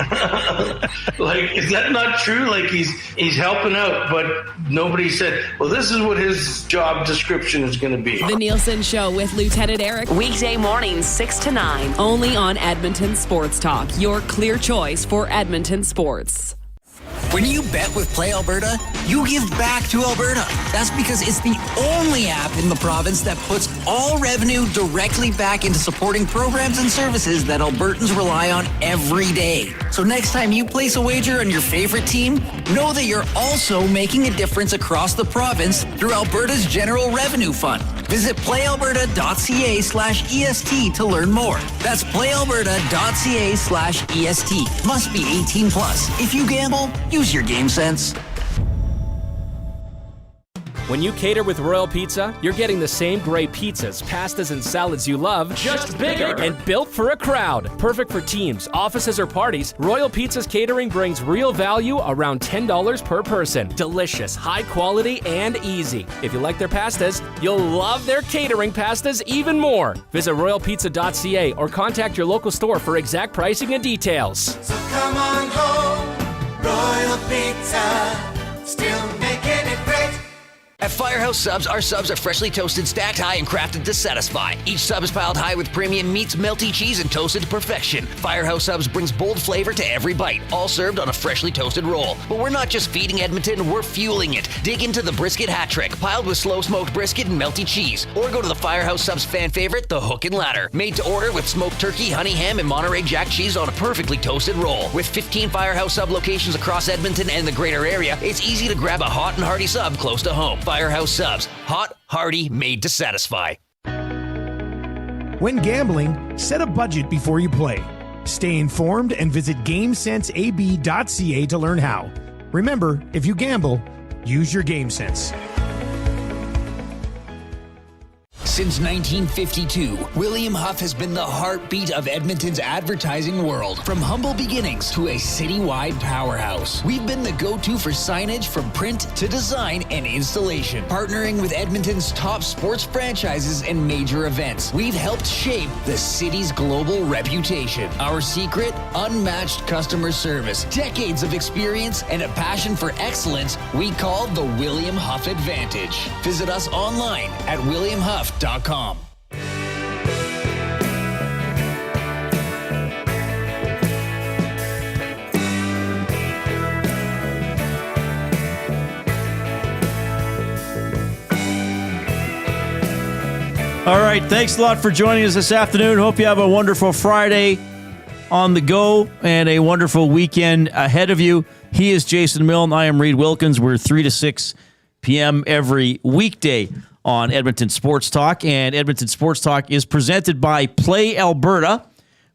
like, is that not true? Like, he's helping out, but nobody said, well, this is what his job description is going to be. The Nielsen Show with Lieutenant Eric. Weekday mornings 6 to 9. Only on Edmonton Sports Talk. Your clear choice for Edmonton sports. When you bet with Play Alberta, you give back to Alberta. That's because it's the only app in the province that puts all revenue directly back into supporting programs and services that Albertans rely on every day. So next time you place a wager on your favorite team, know that you're also making a difference across the province through Alberta's General Revenue Fund. Visit playalberta.ca/EST to learn more. That's playalberta.ca/EST. Must be 18 plus. If you gamble, use your game sense. When you cater with Royal Pizza, you're getting the same great pizzas, pastas, and salads you love, just bigger and built for a crowd. Perfect for teams, offices, or parties, Royal Pizza's catering brings real value around $10 per person. Delicious, high quality, and easy. If you like their pastas, you'll love their catering pastas even more. Visit royalpizza.ca or contact your local store for exact pricing and details. So come on home, Royal Pizza, still making it great. At Firehouse Subs, our subs are freshly toasted, stacked high, and crafted to satisfy. Each sub is piled high with premium meats, melty cheese, and toasted to perfection. Firehouse Subs brings bold flavor to every bite, all served on a freshly toasted roll. But we're not just feeding Edmonton, we're fueling it. Dig into the brisket hat trick, piled with slow-smoked brisket and melty cheese. Or go to the Firehouse Subs fan favorite, the Hook and Ladder. Made to order with smoked turkey, honey ham, and Monterey Jack cheese on a perfectly toasted roll. With 15 Firehouse Sub locations across Edmonton and the greater area, it's easy to grab a hot and hearty sub close to home. Firehouse Subs. Hot, hearty, made to satisfy. When gambling, set a budget before you play. Stay informed and visit GameSenseAB.ca to learn how. Remember, if you gamble, use your game sense. Since 1952, William Huff has been the heartbeat of Edmonton's advertising world. From humble beginnings to a citywide powerhouse, we've been the go-to for signage from print to design and installation. Partnering with Edmonton's top sports franchises and major events, we've helped shape the city's global reputation. Our secret? Unmatched customer service, decades of experience, and a passion for excellence we call the William Huff Advantage. Visit us online at williamhuff.com. All right, thanks a lot for joining us this afternoon. Hope you have a wonderful Friday on the go and a wonderful weekend ahead of you. He is Jason Milne. I am Reid Wilkins. We're 3 to 6 p.m. every weekday on Edmonton Sports Talk. And Edmonton Sports Talk is presented by Play Alberta.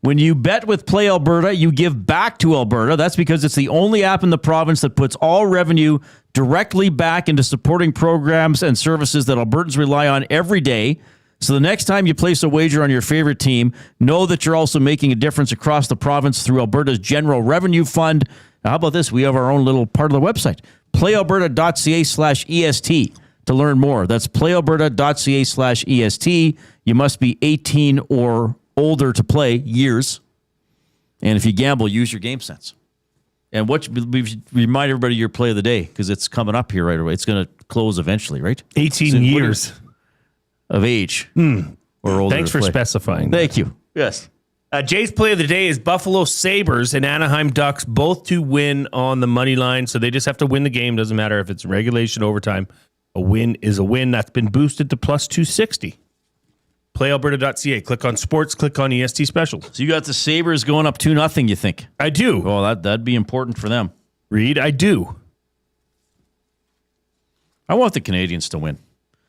When you bet with Play Alberta, you give back to Alberta. That's because it's the only app in the province that puts all revenue directly back into supporting programs and services that Albertans rely on every day. So the next time you place a wager on your favorite team, know that you're also making a difference across the province through Alberta's General Revenue Fund. Now, how about this? We have our own little part of the website, playalberta.ca/EST to learn more. That's playalberta.ca/EST. You must be 18 or older to play, years. And if you gamble, use your game sense. And we remind everybody your play of the day because it's coming up here right away. It's going to close eventually, right? 18 years. Of age or older. Thanks for specifying. Thank you. Yes. Jay's play of the day is Buffalo Sabres and Anaheim Ducks, both to win on the money line. So they just have to win the game. Doesn't matter if it's regulation, overtime. A win is a win. That's been boosted to plus 260. PlayAlberta.ca. Click on sports. Click on EST specials. So you got the Sabres going up 2-0, you think? I do. Oh, that'd be important for them. Reid, I do. I want the Canadians to win.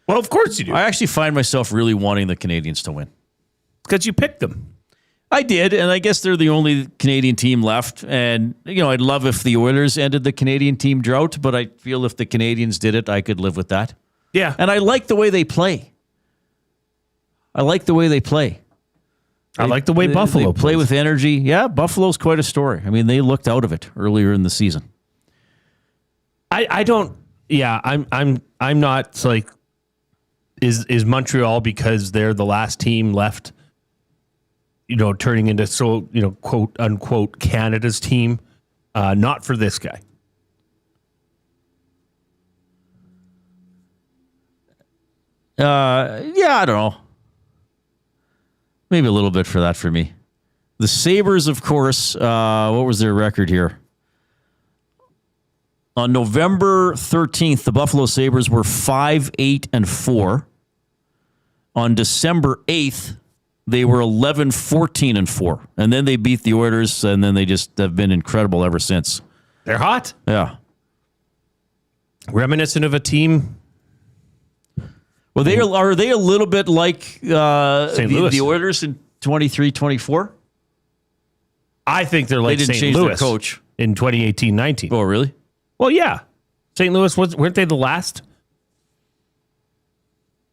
Well, of course you do. I actually find myself really wanting the Canadians to win. Because you picked them. I did, and I guess they're the only Canadian team left. And, I'd love if the Oilers ended the Canadian team drought, but I feel if the Canadians did it, I could live with that. Yeah. And I like the way they play. I like the way Buffalo play plays. with energy. Yeah, Buffalo's quite a story. I mean, they looked out of it earlier in the season. I don't. Yeah, I'm not like. Is Montreal because they're the last team left? Turning into quote unquote Canada's team. Not for this guy. Yeah, I don't know. Maybe a little bit for me. The Sabres, of course, what was their record here? On November 13th, the Buffalo Sabres were 5-8-4. On December 8th, they were 11-14-4. And then they beat the Oilers, and then they just have been incredible ever since. They're hot. Yeah. Reminiscent of a team. Well, are they a little bit like St. Louis. The Oilers in 23-24? I think they're like They didn't St. change Louis their coach in 2018-19. Oh, really? Well, yeah. St. Louis, weren't they the last?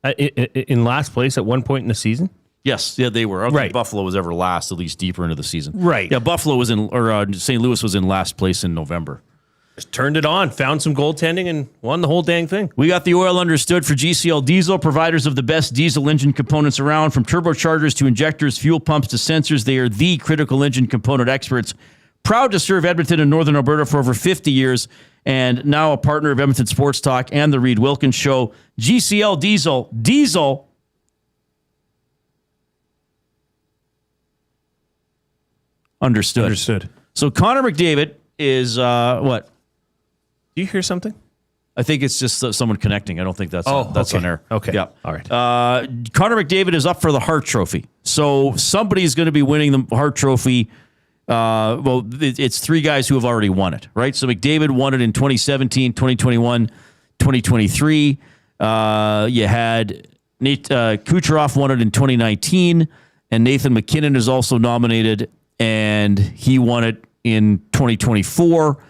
In last place at one point in the season? Yes, yeah, they were. I don't think Right. Buffalo was ever last, at least deeper into the season. Right. Yeah, Buffalo was St. Louis was in last place in November. Just turned it on, found some goaltending, and won the whole dang thing. We got the oil understood for GCL Diesel, providers of the best diesel engine components around, from turbochargers to injectors, fuel pumps to sensors. They are the critical engine component experts. Proud to serve Edmonton and Northern Alberta for over 50 years, and now a partner of Edmonton Sports Talk and the Reid Wilkins Show. GCL Diesel. Understood. So Connor McDavid is what? Do you hear something? I think it's just someone connecting. I don't think that's okay. on air. Okay. Yeah. All right. Connor McDavid is up for the Hart Trophy. So somebody's going to be winning the Hart Trophy. It's three guys who have already won it, right? So McDavid won it in 2017, 2021, 2023. You had Kucherov won it in 2019, and Nathan MacKinnon is also nominated, and he won it in 2024.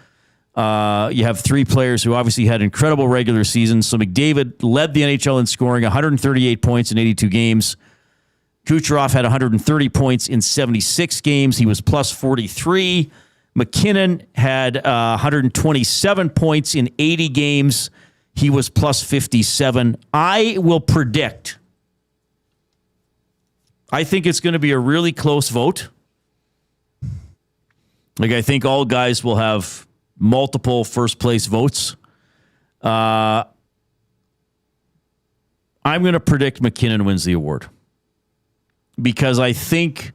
You have three players who obviously had incredible regular seasons. So McDavid led the NHL in scoring, 138 points in 82 games. Kucherov had 130 points in 76 games. He was plus 43. MacKinnon had 127 points in 80 games. He was plus 57. I will predict, I think it's going to be a really close vote. Like, I think all guys will have multiple first place votes. I'm going to predict MacKinnon wins the award. Because I think,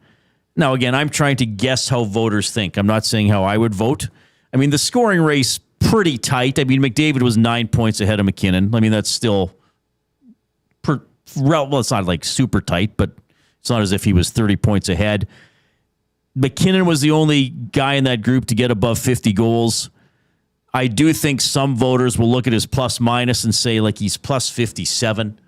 now again, I'm trying to guess how voters think. I'm not saying how I would vote. I mean, the scoring race, pretty tight. I mean, McDavid was 9 points ahead of MacKinnon. I mean, that's still, well, it's not like super tight, but it's not as if he was 30 points ahead. MacKinnon was the only guy in that group to get above 50 goals. I do think some voters will look at his plus minus and say, like, he's plus 57.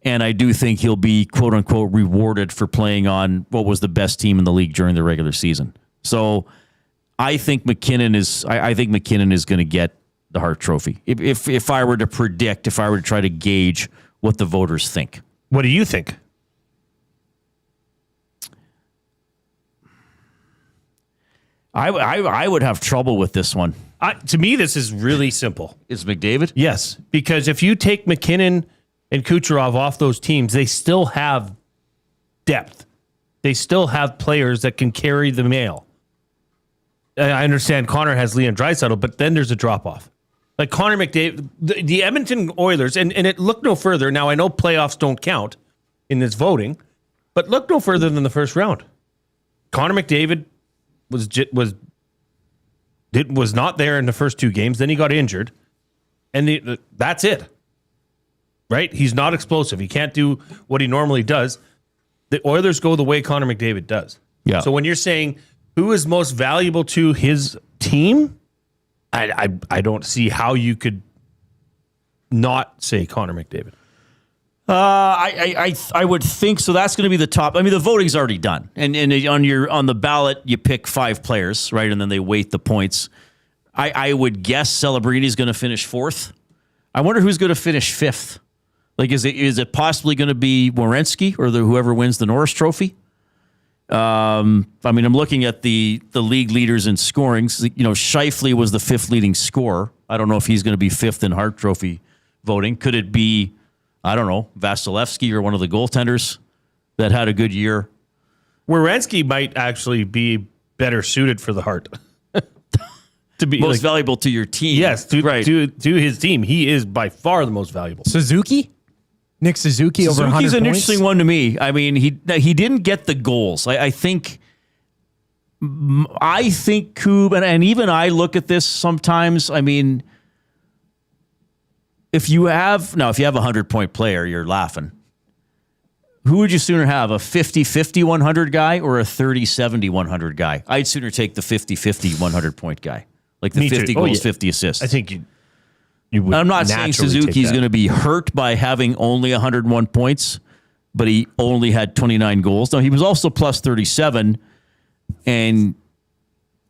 And I do think he'll be, quote unquote, rewarded for playing on what was the best team in the league during the regular season. So I think MacKinnon is going to get the Hart Trophy. If I were to predict, if I were to try to gauge what the voters think. What do you think? I would have trouble with this one. To me, this is really simple. Is McDavid? Yes, because if you take MacKinnon and Kucherov off those teams, they still have depth. They still have players that can carry the mail. I understand Connor has Leon Draisaitl, but then there's a drop-off. Like Connor McDavid, the Edmonton Oilers, and it look no further. Now, I know playoffs don't count in this voting, but look no further than the first round. Connor McDavid was not there in the first two games. Then he got injured, and that's it. Right? He's not explosive. He can't do what he normally does. The Oilers go the way Connor McDavid does. Yeah. So when you're saying who is most valuable to his team, I don't see how you could not say Connor McDavid. I would think so. That's going to be the top. I mean, the voting's already done, and on the ballot you pick 5 players, right, and then they weight the points. I would guess Celebrini's going to finish 4th. I wonder who's going to finish 5th. Like, is it possibly going to be Werenski or whoever wins the Norris Trophy? I mean, I'm looking at the league leaders in scoring. You know, Scheifele was the 5th leading scorer. I don't know if he's going to be 5th in Hart Trophy voting. Could it be, I don't know, Vasilevsky or one of the goaltenders that had a good year? Werenski might actually be better suited for the Hart. To be most valuable to your team. Yes, to his team. He is by far the most valuable. Suzuki? Nick Suzuki over 100 Suzuki's an points? interesting one to me. I mean, he didn't get the goals. I think Koob, and even I look at this sometimes. I mean, if you have a 100-point player, you're laughing. Who would you sooner have, a 50-50 100 guy or a 30-70 100 guy? I'd sooner take the 50-50 100-point guy. Like the 50 goals, 50 assists. I think you would. I'm not saying Suzuki's going to be hurt by having only 101 points, but he only had 29 goals. Now, he was also plus 37, and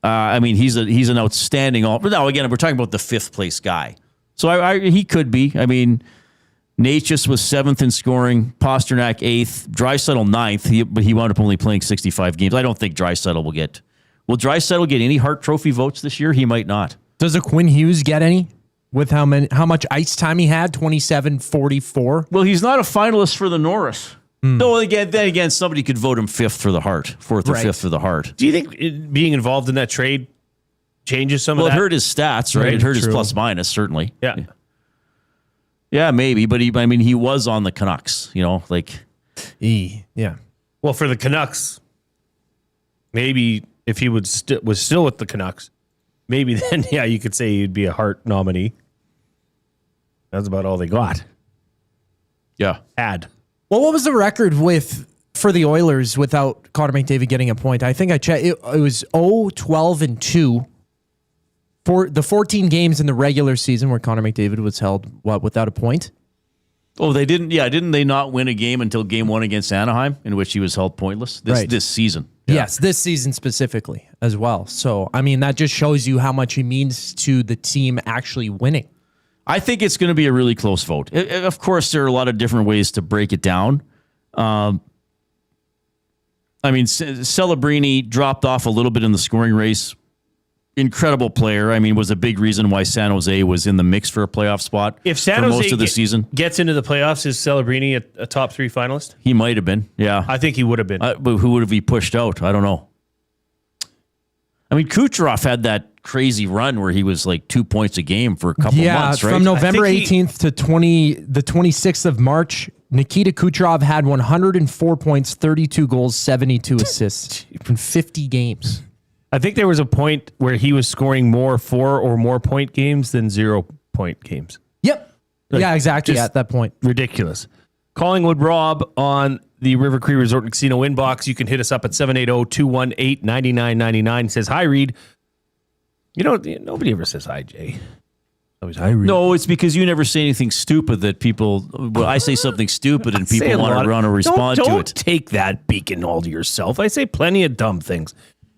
I mean, he's an outstanding. But now, again, we're talking about the 5th place guy. So he could be. I mean, Natchez was 7th in scoring, Pasternak 8th, Draisaitl 9th, but he wound up only playing 65 games. I don't think Draisaitl will get... Will Draisaitl get any Hart Trophy votes this year? He might not. Does a Quinn Hughes get any? With how much ice time he had? 27-44? Well, he's not a finalist for the Norris. No, again, somebody could vote him 5th for the Hart, 4th or 5th for the Hart. Do you think being involved in that trade changes some of that? Well, it hurt his stats, right? It hurt his plus minus, certainly. Yeah. Yeah, maybe, but he was on the Canucks, you know, like. Yeah. Well, for the Canucks, maybe if he was still with the Canucks, maybe then, yeah, you could say he'd be a Hart nominee. That's about all they got. Yeah. Well, what was the record for the Oilers without Connor McDavid getting a point? I think I checked. It was 0-12-2 for the 14 games in the regular season where Connor McDavid was held without a point. Oh, they didn't. Yeah, didn't they not win a game until game 1 against Anaheim, in which he was held pointless this season? Yes, this season specifically as well. So, I mean, that just shows you how much he means to the team actually winning. I think it's going to be a really close vote. Of course, there are a lot of different ways to break it down. I mean, Celebrini dropped off a little bit in the scoring race. Incredible player. I mean, was a big reason why San Jose was in the mix for a playoff spot If San for Jose most of the season. gets into the playoffs, is Celebrini a top 3 finalist? He might have been, yeah. I think he would have been. But who would have he pushed out? I don't know. I mean, Kucherov had that crazy run where he was like 2 points a game for a couple months, right? From November 18th to the 26th of March, Nikita Kucherov had 104 points, 32 goals, 72 assists in 50 games. I think there was a point where he was scoring more 4 or more point games than 0 point games. Yep. Yeah, exactly. At that point. Ridiculous. Collingwood Rob on the River Cree Resort and Casino inbox. You can hit us up at 780-218-9999. Says, hi, Reid. You know, nobody ever says hi, Jay. Always hi, Reid. No, it's because you never say anything stupid that people... Well, I say something stupid and people want to respond to it. Don't take that beacon all to yourself. I say plenty of dumb things.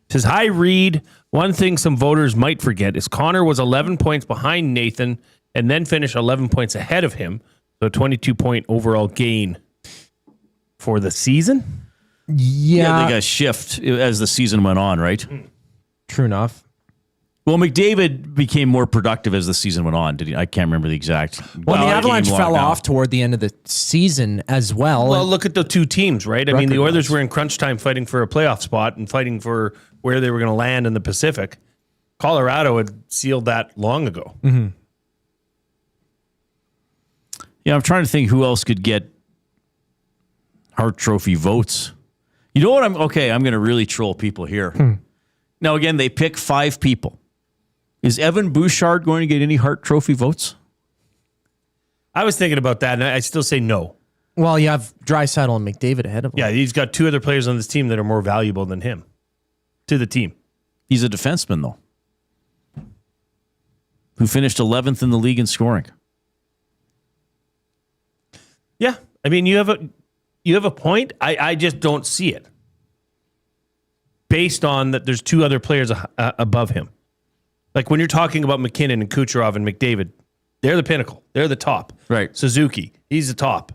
Says, hi, Reid. One thing some voters might forget is Connor was 11 points behind Nathan and then finished 11 points ahead of him. So 22-point overall gain for the season? Yeah, they got shift as the season went on, right? True enough. Well, McDavid became more productive as the season went on. Did he? I can't remember the exact. Well, the Avalanche fell off toward the end of the season as well. Well, look at the two teams, right? I mean, the Oilers were in crunch time fighting for a playoff spot and fighting for where they were going to land in the Pacific. Colorado had sealed that long ago. Mm-hmm. Yeah, I'm trying to think who else could get Hart Trophy votes. You know what? I'm going to really troll people here. Now, again, they pick 5 people. Is Evan Bouchard going to get any Hart Trophy votes? I was thinking about that, and I still say no. Well, you have Draisaitl and McDavid ahead of him. Yeah, he's got 2 other players on this team that are more valuable than him to the team. He's a defenseman, though, who finished 11th in the league in scoring. Yeah, I mean, you have a point. I just don't see it based on that there's 2 other players above him. Like when you're talking about MacKinnon and Kucherov and McDavid, they're the pinnacle. They're the top. Right. Suzuki, he's the top.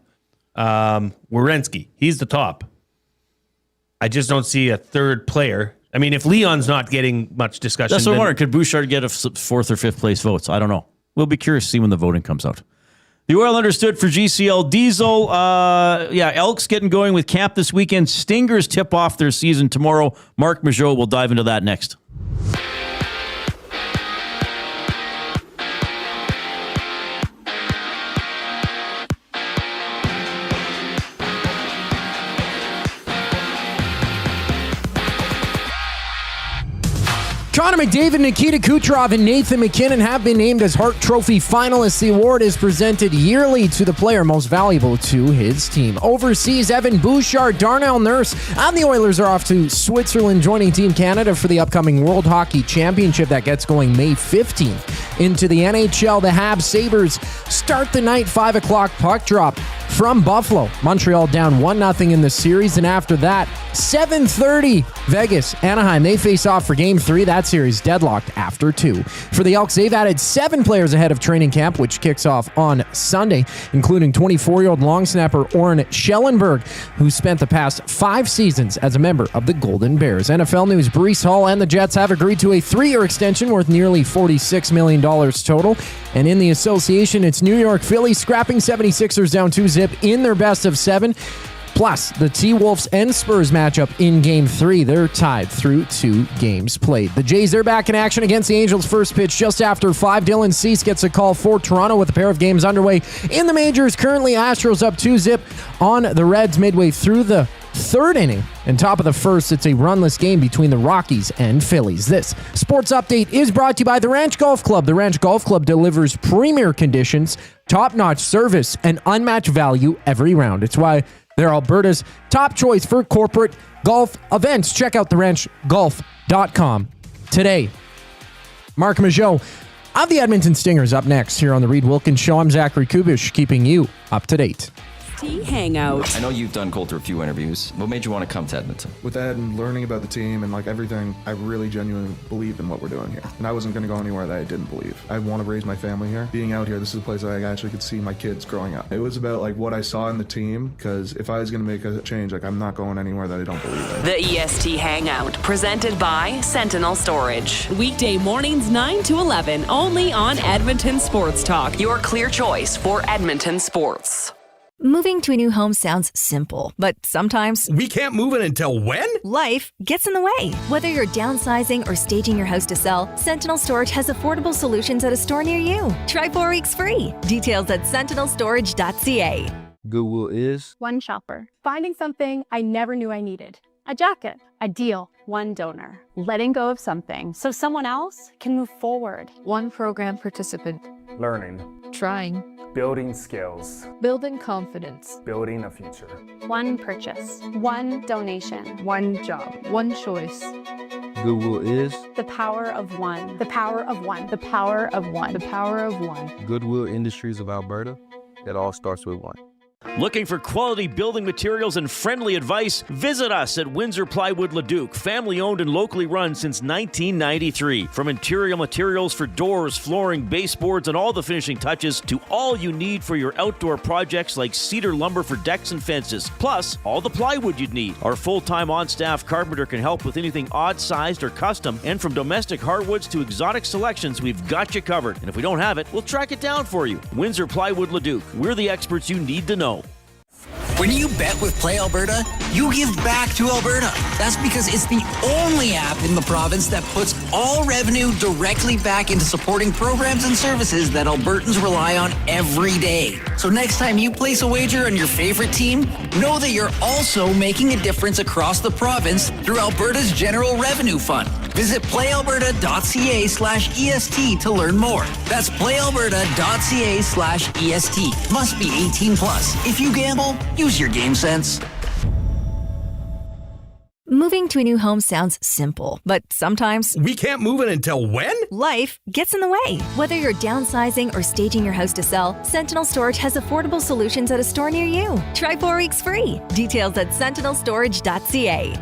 Werenski, he's the top. I just don't see a third player. I mean, if Leon's not getting much discussion. That's what I'm wondering. Could Bouchard get a 4th or 5th place votes? I don't know. We'll be curious to see when the voting comes out. The Oil understood for GCL Diesel. Elks getting going with camp this weekend. Stingers tip off their season tomorrow. Marc Majeau will dive into that next. Connor McDavid, Nikita Kucherov, and Nathan MacKinnon have been named as Hart Trophy finalists. The award is presented yearly to the player most valuable to his team. Overseas, Evan Bouchard, Darnell Nurse, and the Oilers are off to Switzerland, joining Team Canada for the upcoming World Hockey Championship that gets going May 15th. Into the NHL, the Habs Sabres start the night 5 o'clock puck drop from Buffalo. Montreal down 1-0 in the series, and after that, 7:30, Vegas, Anaheim. They face off for Game 3. That series deadlocked after 2. For the Elks, they've added 7 players ahead of training camp, which kicks off on Sunday, including 24-year-old long snapper Oren Schellenberg, who spent the past 5 seasons as a member of the Golden Bears. NFL news, Breece Hall and the Jets have agreed to a 3-year extension worth nearly $46 million total. And in the association, it's New York Phillies scrapping 76ers down 2-0 in their best of 7. Plus, the T-Wolves and Spurs matchup in Game 3. They're tied through 2 games played. The Jays, they're back in action against the Angels. First pitch just after 5. Dylan Cease gets a call for Toronto with a pair of games underway in the majors. Currently, Astros up 2-0 on the Reds midway through the 3rd inning. And top of the 1st, it's a runless game between the Rockies and Phillies. This sports update is brought to you by the Ranch Golf Club. The Ranch Golf Club delivers premier conditions, top-notch service, and unmatched value every round. It's why they're Alberta's top choice for corporate golf events. Check out theranchgolf.com today. Marc Majeau of the Edmonton Stingers up next here on the Reid Wilkins Show. I'm Zachary Kubish, keeping you up to date. EST Hangout. I know you've done Cold through a few interviews. What made you want to come to Edmonton? With Ed and learning about the team and like everything, I really genuinely believe in what we're doing here. And I wasn't going to go anywhere that I didn't believe. I want to raise my family here. Being out here, this is a place that I actually could see my kids growing up. It was about like what I saw in the team, because if I was going to make a change, like I'm not going anywhere that I don't believe in. The EST Hangout, presented by Sentinel Storage. Weekday mornings 9 to 11, only on Edmonton Sports Talk. Your clear choice for Edmonton sports. Moving to a new home sounds simple, but sometimes we can't move in until when? Life gets in the way. Whether you're downsizing or staging your house to sell, Sentinel Storage has affordable solutions at a store near you. Try 4 weeks free. Details at sentinelstorage.ca. Goodwill is one shopper, finding something I never knew I needed. A jacket, a deal, one donor, letting go of something so someone else can move forward. One program participant, learning, trying, building skills, building confidence, building a future. One purchase, one donation, one job, one choice. Goodwill is the power of one, the power of one, the power of one, the power of one. Goodwill Industries of Alberta. It all starts with one. Looking for quality building materials and friendly advice? Visit us at Windsor Plywood Leduc, family owned and locally run since 1993. From interior materials for doors, flooring, baseboards, and all the finishing touches to all you need for your outdoor projects like cedar lumber for decks and fences, plus all the plywood you'd need. Our full-time on-staff carpenter can help with anything odd-sized or custom, and from domestic hardwoods to exotic selections, we've got you covered. And if we don't have it, we'll track it down for you. Windsor Plywood Leduc. We're the experts you need to know. When you bet with Play Alberta, you give back to Alberta. That's because it's the only app in the province that puts all revenue directly back into supporting programs and services that Albertans rely on every day. So next time you place a wager on your favorite team, know that you're also making a difference across the province through Alberta's General Revenue Fund. Visit playalberta.ca/EST to learn more. That's playalberta.ca/EST. Must be 18 plus. If you gamble, use your game sense. Moving to a new home sounds simple, but sometimes we can't move in until when? Life gets in the way. Whether you're downsizing or staging your house to sell, Sentinel Storage has affordable solutions at a store near you. Try 4 weeks free. Details at sentinelstorage.ca.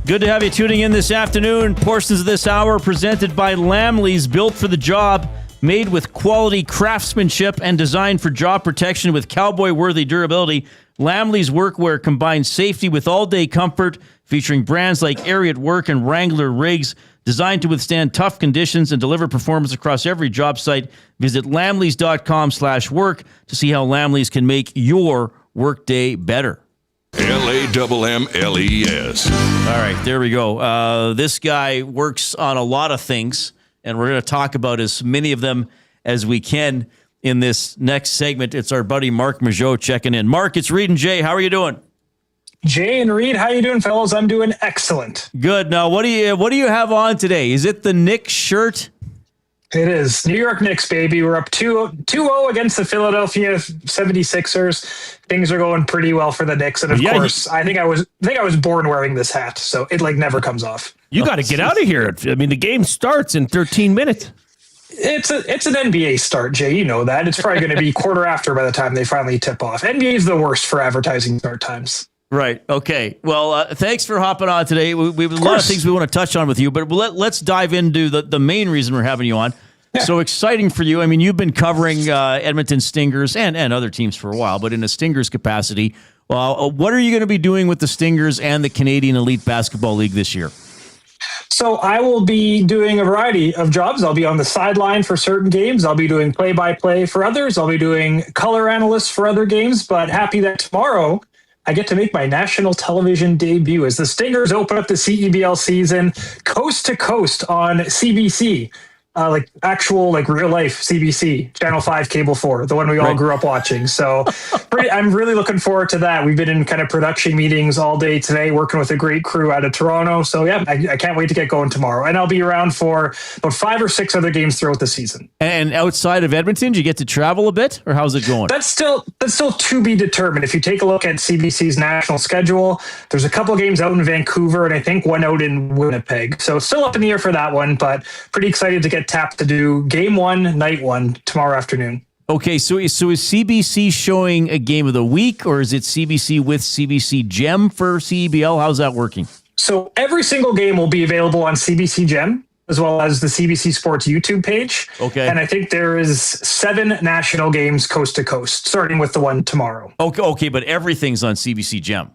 Good to have you tuning in this afternoon. Portions of this hour presented by Lamley's, built for the job, made with quality craftsmanship and designed for job protection with cowboy-worthy durability. Lamley's workwear combines safety with all-day comfort, featuring brands like Ariat Work and Wrangler Rigs, designed to withstand tough conditions and deliver performance across every job site. Visit lamleys.com/work to see how Lamley's can make your workday better. LAMMLES. All right, there we go. This guy works on a lot of things, and we're going to talk about as many of them as we can in this next segment. It's our buddy Marc Majeau checking in. Mark, it's Reid and Jay. How are you doing? Jay and Reid, how you doing, fellas? I'm doing excellent. Good. Now, what do you have on today? Is it the Knicks shirt? It is. New York Knicks, baby. We're up 2-0 against the Philadelphia 76ers. Things are going pretty well for the Knicks. And of course, I think I was born wearing this hat, so it like never comes off. You got to get out of here. I mean, the game starts in 13 minutes. It's an NBA start, Jay. You know that. It's probably going to be quarter after by the time they finally tip off. NBA is the worst for advertising start times. Right. Okay. Well, thanks for hopping on today. We have a lot of things we want to touch on with you, but let's dive into the main reason we're having you on. Yeah. So exciting for you. I mean, you've been covering Edmonton Stingers and other teams for a while, but in a Stingers capacity. What are you going to be doing with the Stingers and the Canadian Elite Basketball League this year? So I will be doing a variety of jobs. I'll be on the sideline for certain games. I'll be doing play-by-play for others. I'll be doing color analysts for other games, but happy that tomorrow I get to make my national television debut as the Stingers open up the CEBL season coast to coast on CBC. like actual, like real life CBC, Channel 5, Cable 4, the one we all grew up watching. So I'm really looking forward to that. We've been in kind of production meetings all day today, working with a great crew out of Toronto. So yeah, I can't wait to get going tomorrow. And I'll be around for about 5 or 6 other games throughout the season. And outside of Edmonton, do you get to travel a bit, or how's it going? That's still to be determined. If you take a look at CBC's national schedule, there's a couple of games out in Vancouver and I think one out in Winnipeg. So still up in the air for that one, but pretty excited to get tapped to do game 1, night 1 tomorrow afternoon. Okay, so is CBC showing a game of the week, or is it CBC with CBC Gem for CEBL? How's that working? So every single game will be available on CBC Gem, as well as the CBC Sports YouTube page. Okay. And I think there is 7 national games coast to coast, starting with the one tomorrow. Okay, but everything's on CBC Gem.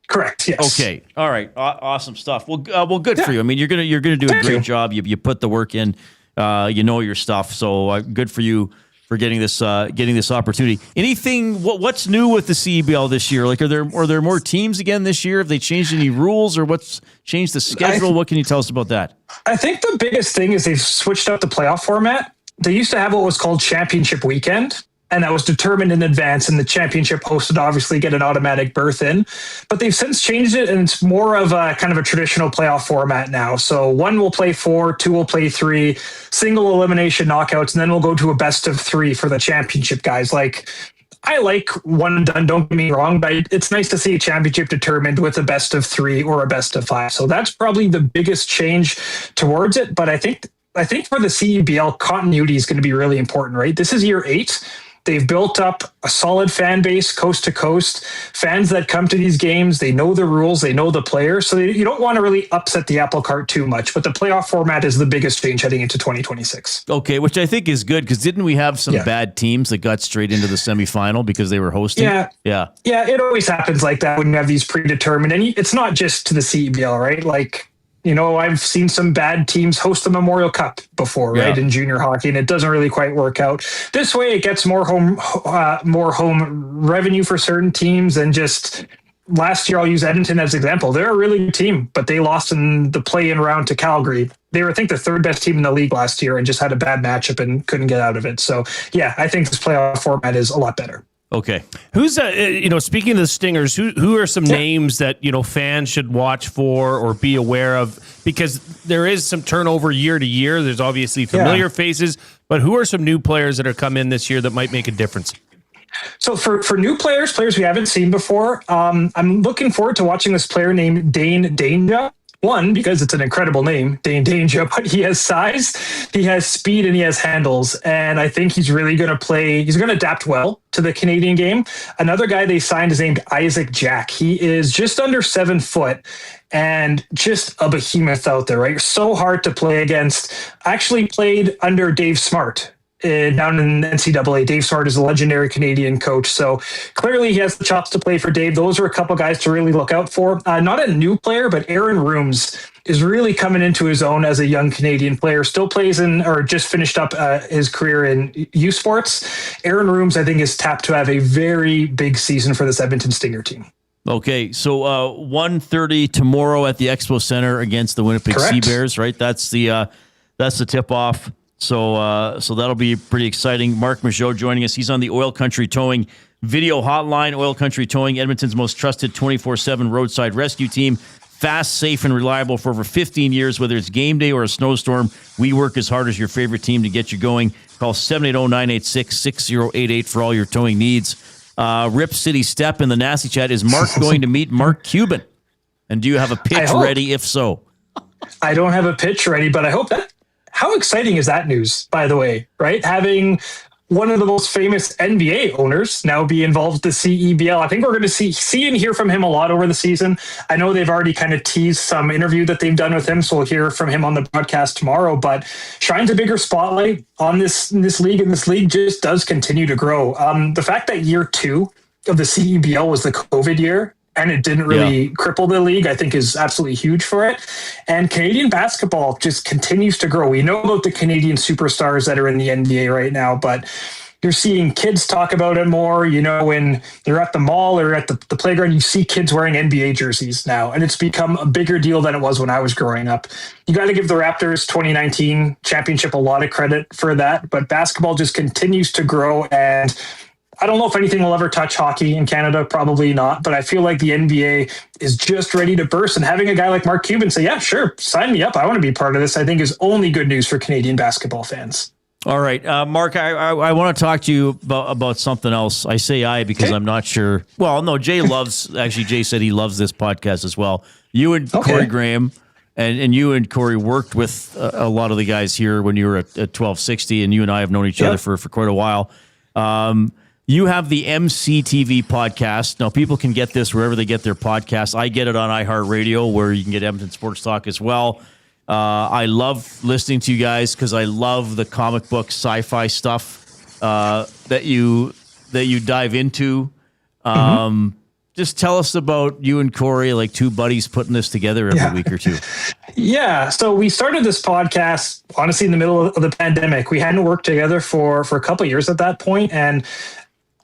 Correct. Yes. Okay. All right. Awesome stuff. Well, good for you. I mean, you're gonna do a great job. You put the work in. You know your stuff. So good for you for getting this opportunity. Anything? What's new with the CEBL this year? Like, are there more teams again this year? Have they changed any rules, or what's changed the schedule? What can you tell us about that? I think the biggest thing is they've switched up the playoff format. They used to have what was called Championship Weekend, and that was determined in advance, and the championship host would obviously get an automatic berth in. But they've since changed it, and it's more of a kind of a traditional playoff format now. So 1 will play 4, 2 will play 3, single elimination knockouts, and then we'll go to a best of 3 for the championship guys. Like, I like one and done, don't get me wrong, but it's nice to see a championship determined with a best of 3 or a best of 5. So that's probably the biggest change towards it. But I think for the CEBL, continuity is going to be really important, right? This is year 8. They've built up a solid fan base coast to coast, fans that come to these games. They know the rules, they know the players. So you don't want to really upset the apple cart too much. But the playoff format is the biggest change heading into 2026. Okay, which I think is good, because didn't we have some bad teams that got straight into the semifinal because they were hosting? Yeah, it always happens like that when you have these predetermined. And it's not just to the CEBL, right? Like, you know, I've seen some bad teams host the Memorial Cup before, right, in junior hockey, and it doesn't really quite work out. This way, it gets more home revenue for certain teams. And just last year, I'll use Edmonton as an example. They're a really good team, but they lost in the play-in round to Calgary. They were, I think, the 3rd best team in the league last year, and just had a bad matchup and couldn't get out of it. So, yeah, I think this playoff format is a lot better. Okay. Who's speaking of the Stingers, who are some names that, fans should watch for or be aware of? Because there is some turnover year to year. There's obviously familiar faces, but who are some new players that are come in this year that might make a difference? So for new players we haven't seen before, I'm looking forward to watching this player named Dane Danger. One, because it's an incredible name, Dane Danger, but he has size, he has speed, and he has handles. And I think he's really going to adapt well to the Canadian game. Another guy they signed is named Isaac Jack. He is just under 7 foot and just a behemoth out there, right? So hard to play against. Actually played under Dave Smart down in NCAA. Dave Smart is a legendary Canadian coach. So clearly he has the chops to play for Dave. Those are a couple guys to really look out for. Not a new player, but Aaron Rooms is really coming into his own as a young Canadian player. Still plays just finished up his career in U Sports. Aaron Rooms, I think, is tapped to have a very big season for this Edmonton Stinger team. Okay, so 1:30 tomorrow at the Expo Center against the Winnipeg Sea Bears, right? That's the tip-off. So that'll be pretty exciting. Marc Majeau joining us. He's on the Oil Country Towing video hotline. Oil Country Towing, Edmonton's most trusted 24/7 roadside rescue team. Fast, safe, and reliable for over 15 years. Whether it's game day or a snowstorm, we work as hard as your favorite team to get you going. Call 780-986-6088 for all your towing needs. Rip City Step in the Nasty Chat. Is Mark going to meet Mark Kllum? And do you have a pitch ready if so? I don't have a pitch ready, but I hope that. How exciting is that news, by the way, right? Having one of the most famous NBA owners now be involved with the CEBL. I think we're going to see and hear from him a lot over the season. I know they've already kind of teased some interview that they've done with him, so we'll hear from him on the broadcast tomorrow, but shines a bigger spotlight on this league, and this league just does continue to grow. The fact that year 2 of the CEBL was the COVID year, and it didn't really cripple the league, I think is absolutely huge for it. And Canadian basketball just continues to grow. We know about the Canadian superstars that are in the NBA right now, but You're seeing kids talk about it more. You know, when you're at the mall or at the playground, you see kids wearing NBA jerseys now, and it's become a bigger deal than it was when I was growing up. You got to give the Raptors 2019 championship a lot of credit for that, but basketball just continues to grow, and I don't know if anything will ever touch hockey in Canada, probably not, but I feel like the NBA is just ready to burst, and having a guy like Mark Kllum say, yeah, sure, sign me up, I want to be part of this, I think is only good news for Canadian basketball fans. All right, Mark, I want to talk to you about something else. I say because I'm not sure. Well, no, Jay said he loves this podcast as well. You and Corey Graham and you and Corey worked with a lot of the guys here when you were at 1260, and you and I have known each other for quite a while. You have the M.C.T.V podcast. Now, people can get this wherever they get their podcasts. I get it on iHeartRadio, where you can get Edmonton Sports Talk as well. I love listening to you guys because I love the comic book sci-fi stuff that you dive into. Just tell us about you and Corey, like two buddies putting this together every week or two. Yeah. So we started this podcast, honestly, in the middle of the pandemic. We hadn't worked together for a couple of years at that point, and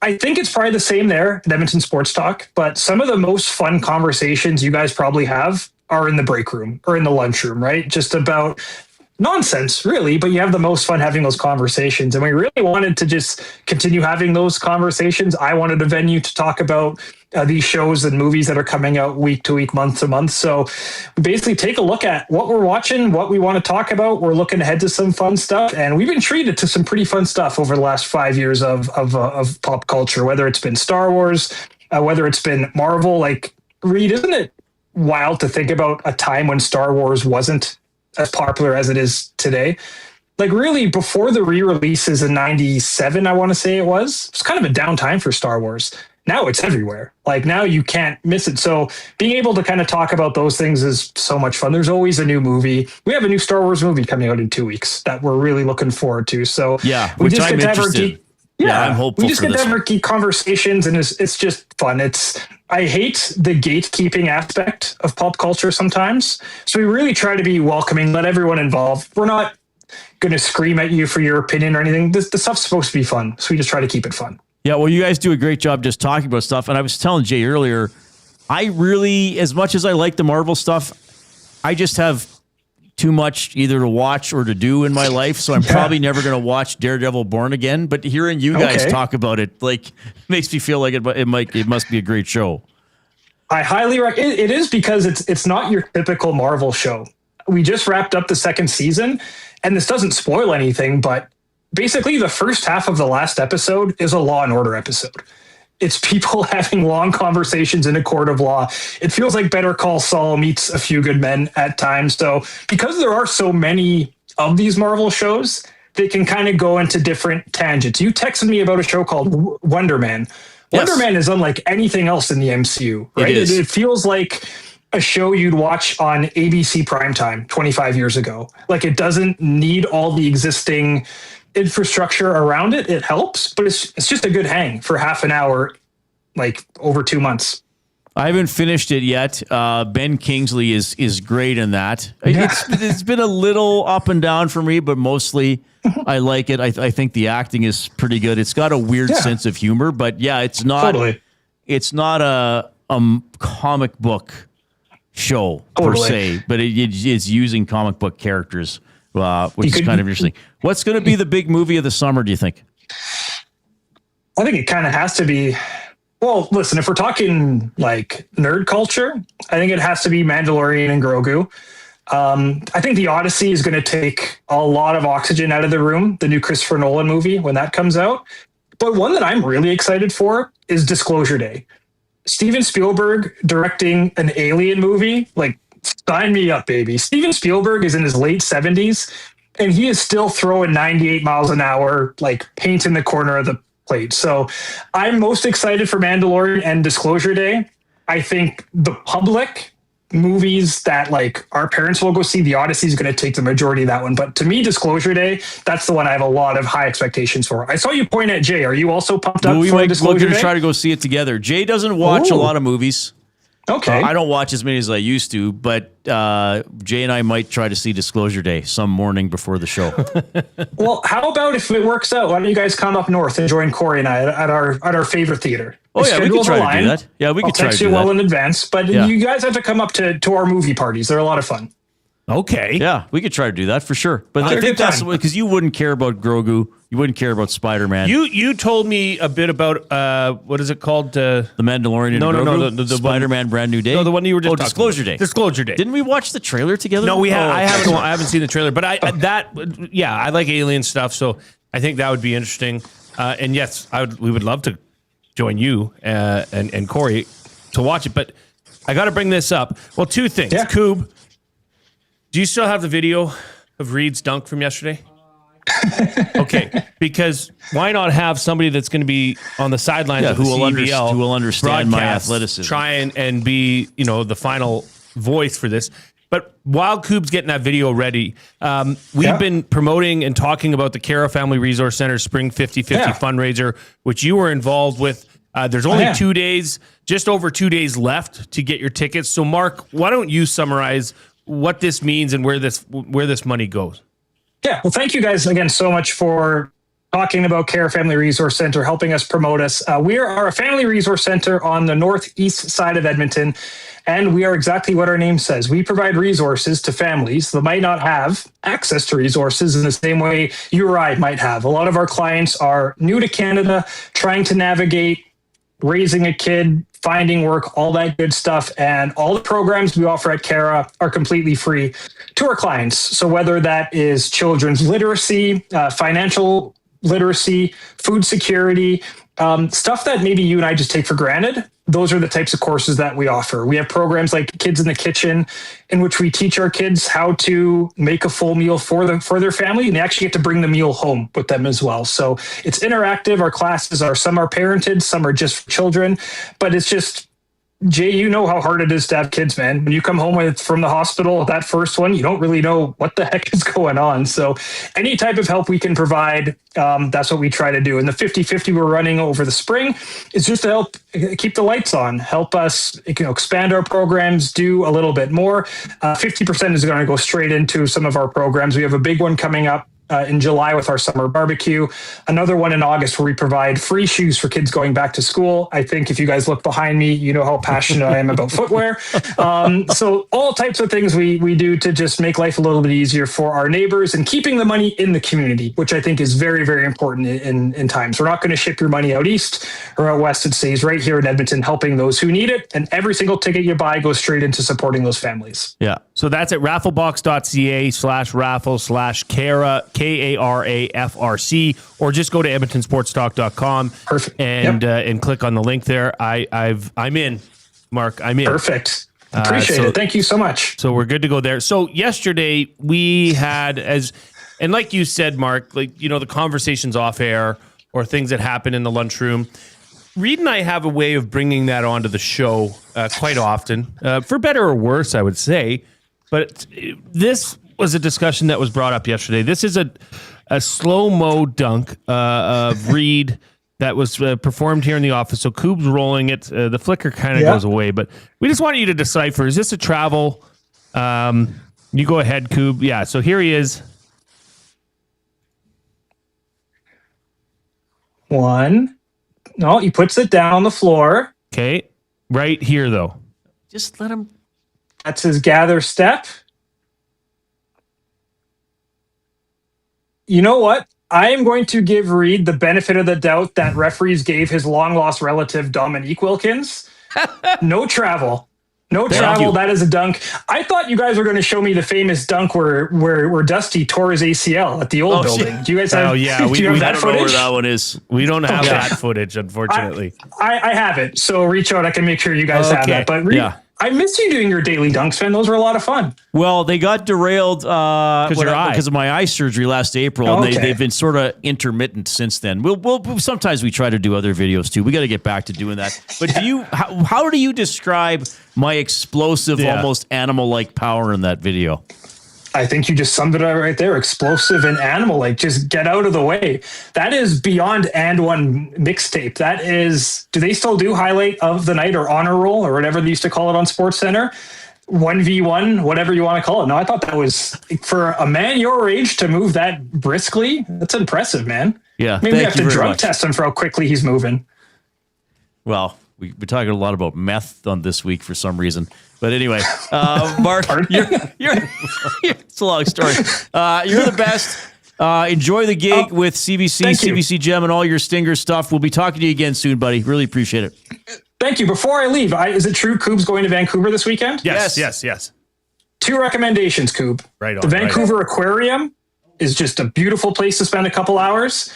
I think it's probably the same there at Edmonton Sports Talk, but some of the most fun conversations you guys probably have are in the break room or in the lunchroom, right? Just about nonsense, really, but you have the most fun having those conversations. And we really wanted to just continue having those conversations. I wanted a venue to talk about these shows and movies that are coming out week to week, month to month. So we basically take a look at what we're watching, what we want to talk about. We're looking ahead to some fun stuff, and we've been treated to some pretty fun stuff over the last 5 years of pop culture, whether it's been Star Wars, whether it's been Marvel. Like, Reid, isn't it wild to think about a time when Star Wars wasn't as popular as it is today? Like, really, before the re-releases in 97, I want to say it was kind of a down time for Star Wars. Now it's everywhere. Like, now you can't miss it. So being able to kind of talk about those things is so much fun. There's always a new movie. We have a new Star Wars movie coming out in 2 weeks that we're really looking forward to. So we which just I'm get to have our interested. I'm hopeful we just for get to this have our geek conversations, and it's just fun. I hate the gatekeeping aspect of pop culture sometimes. So we really try to be welcoming, let everyone involved. We're not going to scream at you for your opinion or anything. The stuff's supposed to be fun, so we just try to keep it fun. Yeah, well, you guys do a great job just talking about stuff. And I was telling Jay earlier, I really, as much as I like the Marvel stuff, I just have too much either to watch or to do in my life. So I'm probably never going to watch Daredevil Born Again. But hearing you guys talk about it, like, makes me feel like it must be a great show. I highly recommend it. Is because it's not your typical Marvel show. We just wrapped up the second season, and this doesn't spoil anything, but basically the first half of the last episode is a Law and Order episode. It's people having long conversations in a court of law. It feels like Better Call Saul meets A Few Good Men at times. So because there are so many of these Marvel shows, they can kind of go into different tangents. You texted me about a show called Wonder Man. Yes. Wonder Man is unlike anything else in the MCU, right? It feels like a show you'd watch on ABC primetime 25 years ago. Like, it doesn't need all the existing infrastructure around it. It helps, but it's just a good hang for half an hour, like over 2 months. I haven't finished it yet. Ben Kingsley is great in that. It's been a little up and down for me, but mostly I like it. I think the acting is pretty good. It's got a weird sense of humor, but it's not a comic book show per se, but it's using comic book characters, which is kind of interesting. What's going to be the big movie of the summer, do you think? I think it kind of has to be, well, listen, if we're talking like nerd culture, I think it has to be Mandalorian and Grogu. I think The Odyssey is going to take a lot of oxygen out of the room, the new Christopher Nolan movie, when that comes out. But one that I'm really excited for is Disclosure Day. Steven Spielberg directing an alien movie, like, sign me up, baby. Steven Spielberg is in his late 70s, and he is still throwing 98 miles an hour, like, paint in the corner of the plate. So I'm most excited for Mandalorian and Disclosure Day. I think the public movies that, like, our parents will go see, The Odyssey is going to take the majority of that one. But to me, Disclosure Day, that's the one I have a lot of high expectations for. I saw you point at Jay. Are you also pumped up for Disclosure Day? We're going to try to go see it together. Jay doesn't watch a lot of movies. Okay. I don't watch as many as I used to, but Jay and I might try to see Disclosure Day some morning before the show. Well, how about if it works out? Why don't you guys come up north and join Corey and I at our favorite theater? Oh, yeah, we could try to do that. Yeah, we could try to do that. I'll text you well in advance, but Yeah. you guys have to come up to our movie parties. They're a lot of fun. Okay. Yeah, we could try to do that for sure. But Have I a think good that's time. because you wouldn't care about Grogu. You wouldn't care about Spider-Man. You told me a bit about what is it called? The Mandalorian. No, and no, no, Grogu? the Spider-Man Brand New Day. No, the one you were just talking Disclosure about. Day. Disclosure Day. Didn't we watch the trailer together? No, we have. Oh, okay. I haven't seen the trailer, but I like alien stuff, so I think that would be interesting. And yes, we would love to join you and Corey to watch it. But I got to bring this up. Well, two things. Yeah. Coob, do you still have the video of Reid's dunk from yesterday? Okay, because why not have somebody that's going to be on the sidelines of the CEBL who will understand my broadcast, athleticism. try and be the final voice for this. But while Coob's getting that video ready, we've been promoting and talking about the Cara Family Resource Center Spring 50/50 fundraiser, which you were involved with. There's only 2 days, just over 2 days left to get your tickets. So, Mark, why don't you summarize what this means and where this money goes? Yeah, well, thank you guys again so much for talking about Cara Family Resource Center, helping us promote us. We are a family resource center on the northeast side of Edmonton, and we are exactly what our name says. We provide resources to families that might not have access to resources in the same way you or I might have. A lot of our clients are new to Canada, trying to navigate raising a kid, finding work, all that good stuff. And all the programs we offer at Cara are completely free to our clients. So whether that is children's literacy, financial literacy, food security, stuff that maybe you and I just take for granted, those are the types of courses that we offer. We have programs like Kids in the Kitchen, in which we teach our kids how to make a full meal for their family, and they actually get to bring the meal home with them as well. So it's interactive. Our classes some are parented, some are just for children, but it's just, Jay, you know how hard it is to have kids, man. When you come home from the hospital, that first one, you don't really know what the heck is going on. So any type of help we can provide, that's what we try to do. And the 50/50 we're running over the spring is just to help keep the lights on, help us expand our programs, do a little bit more. 50% is going to go straight into some of our programs. We have a big one coming up in July with our summer barbecue, another one in August where we provide free shoes for kids going back to school. I think if you guys look behind me, you know how passionate I am about footwear. So all types of things we do to just make life a little bit easier for our neighbors and keeping the money in the community, which I think is very, very important in times. We're not going to ship your money out east or out west. It stays right here in Edmonton, helping those who need it. And every single ticket you buy goes straight into supporting those families. Yeah. So that's at rafflebox.ca/raffle/Cara, KARAFRC, or just go to edmontonsportstalk.com and click on the link there. I'm in, Mark. I'm in. Perfect. Appreciate it. Thank you so much. So we're good to go there. So yesterday we had, and like you said, Mark, the conversations off air or things that happen in the lunchroom. Reid and I have a way of bringing that onto the show quite often, for better or worse, I would say. But this was a discussion that was brought up yesterday. This is a slow-mo dunk of Reid that was performed here in the office. So Coob's rolling it. The flicker kind of goes away. But we just wanted you to decipher, is this a travel? You go ahead, Coob. Yeah, so here he is. One. No, he puts it down on the floor. Okay. Right here, though. Just let him. That's his gather step. You know what? I am going to give Reid the benefit of the doubt that referees gave his long-lost relative Dominique Wilkins. No travel. No travel. That is a dunk. I thought you guys were going to show me the famous dunk where Dusty tore his ACL at the old building. Shit. Do you guys have? Oh yeah, do you have that I don't know footage? where that one is. We don't have that footage, unfortunately. I have it. So reach out. I can make sure you guys have that. But Reid, I miss you doing your daily dunks, man. Those were a lot of fun. Well, they got derailed because of my eye surgery last April, and they've been sort of intermittent since then. We'll sometimes we try to do other videos too. We got to get back to doing that. But how do you describe my explosive, almost animal-like power in that video? I think you just summed it up right there. Explosive and animal, like just get out of the way. That is beyond and one mixtape. That is, do they still do highlight of the night or honor roll or whatever they used to call it on SportsCenter? 1v1, whatever you want to call it. No, I thought that was, for a man your age to move that briskly, that's impressive, man. Yeah. Maybe you have to very drug much. test him for how quickly he's moving. Well, we're talking a lot about meth on this week for some reason. But anyway, Mark, it's a long story. You're the best. Enjoy the gig with CBC, CBC Gem, and all your Stinger stuff. We'll be talking to you again soon, buddy. Really appreciate it. Thank you. Before I leave, is it true Coob's going to Vancouver this weekend? Yes. 2 recommendations, Coob. Right on. The Vancouver Aquarium is just a beautiful place to spend a couple hours.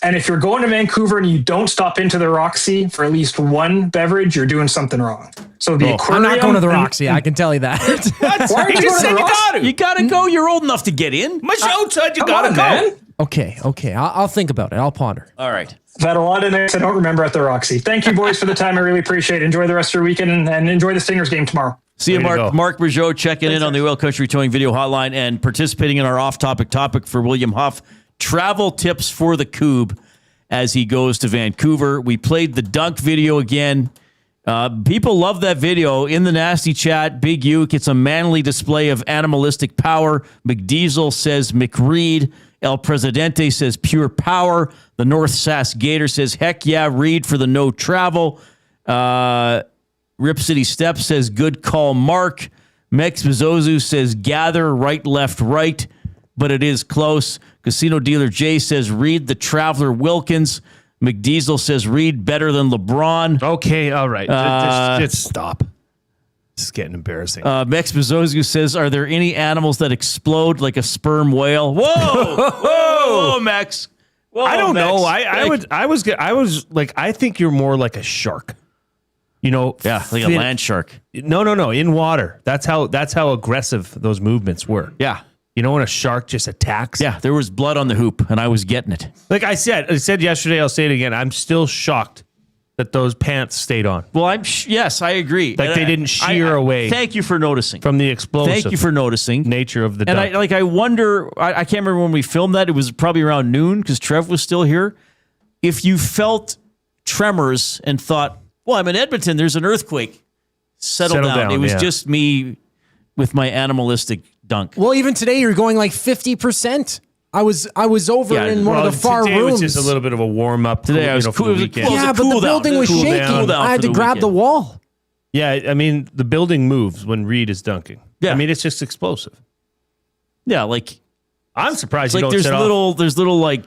And if you're going to Vancouver and you don't stop into the Roxy for at least one beverage, you're doing something wrong. So the aquarium. I'm not going to the Roxy. I can tell you that. Why aren't you going to the Roxy? You gotta go. You're old enough to get in. Majou said you Come gotta on, go. man. Okay. I'll think about it. I'll ponder. All right. I've had a lot of nights I don't remember at the Roxy. Thank you, boys, for the time. I really appreciate it. Enjoy the rest of your weekend and enjoy the Stingers game tomorrow. See you, Mark. Marc Majeau checking in on the Oil Country Towing video hotline and participating in our off-topic topic for William Huff. Travel tips for the Coob as he goes to Vancouver. We played the dunk video again. People love that video. In the nasty chat, Big Uke, it's a manly display of animalistic power. McDiesel says McReed. El Presidente says pure power. The North Sass Gator says, heck yeah, Reid for the no travel. Rip City Step says, good call, Mark. Mex Bezozu says, gather, right, left, right. But it is close. Casino Dealer Jay says, Reid the Traveler Wilkins. McDiesel says, Reid better than LeBron. Okay, all right. Just stop. This is getting embarrassing. Mex Bezozu says, are there any animals that explode like a sperm whale? Whoa, Mex. Whoa, I don't Mex. know. I was like, I think you're more like a shark. You know, yeah, like a land shark. No, in water. That's how aggressive those movements were. Yeah. You know when a shark just attacks? Yeah, there was blood on the hoop, and I was getting it. Like I said yesterday, I'll say it again. I'm still shocked that those pants stayed on. Well, yes, I agree. Like they didn't shear away. Thank you for noticing. From the explosive. Thank you for noticing. Nature of the dunk. And I wonder, I can't remember when we filmed that. It was probably around noon because Trev was still here. If you felt tremors and thought, well, I'm in Edmonton, there's an earthquake. Settle down. It was just me with my animalistic dunk. Well, even today you're going like 50%. I was over in one of the far today rooms. was just a little bit of a warm up. Today I was cool. For the weekend. Yeah, but the building was shaking. I had to grab the wall. Yeah, I mean the building moves when Reid is dunking. Yeah, I mean it's just explosive. Yeah, like I'm surprised. It's You like don't there's little like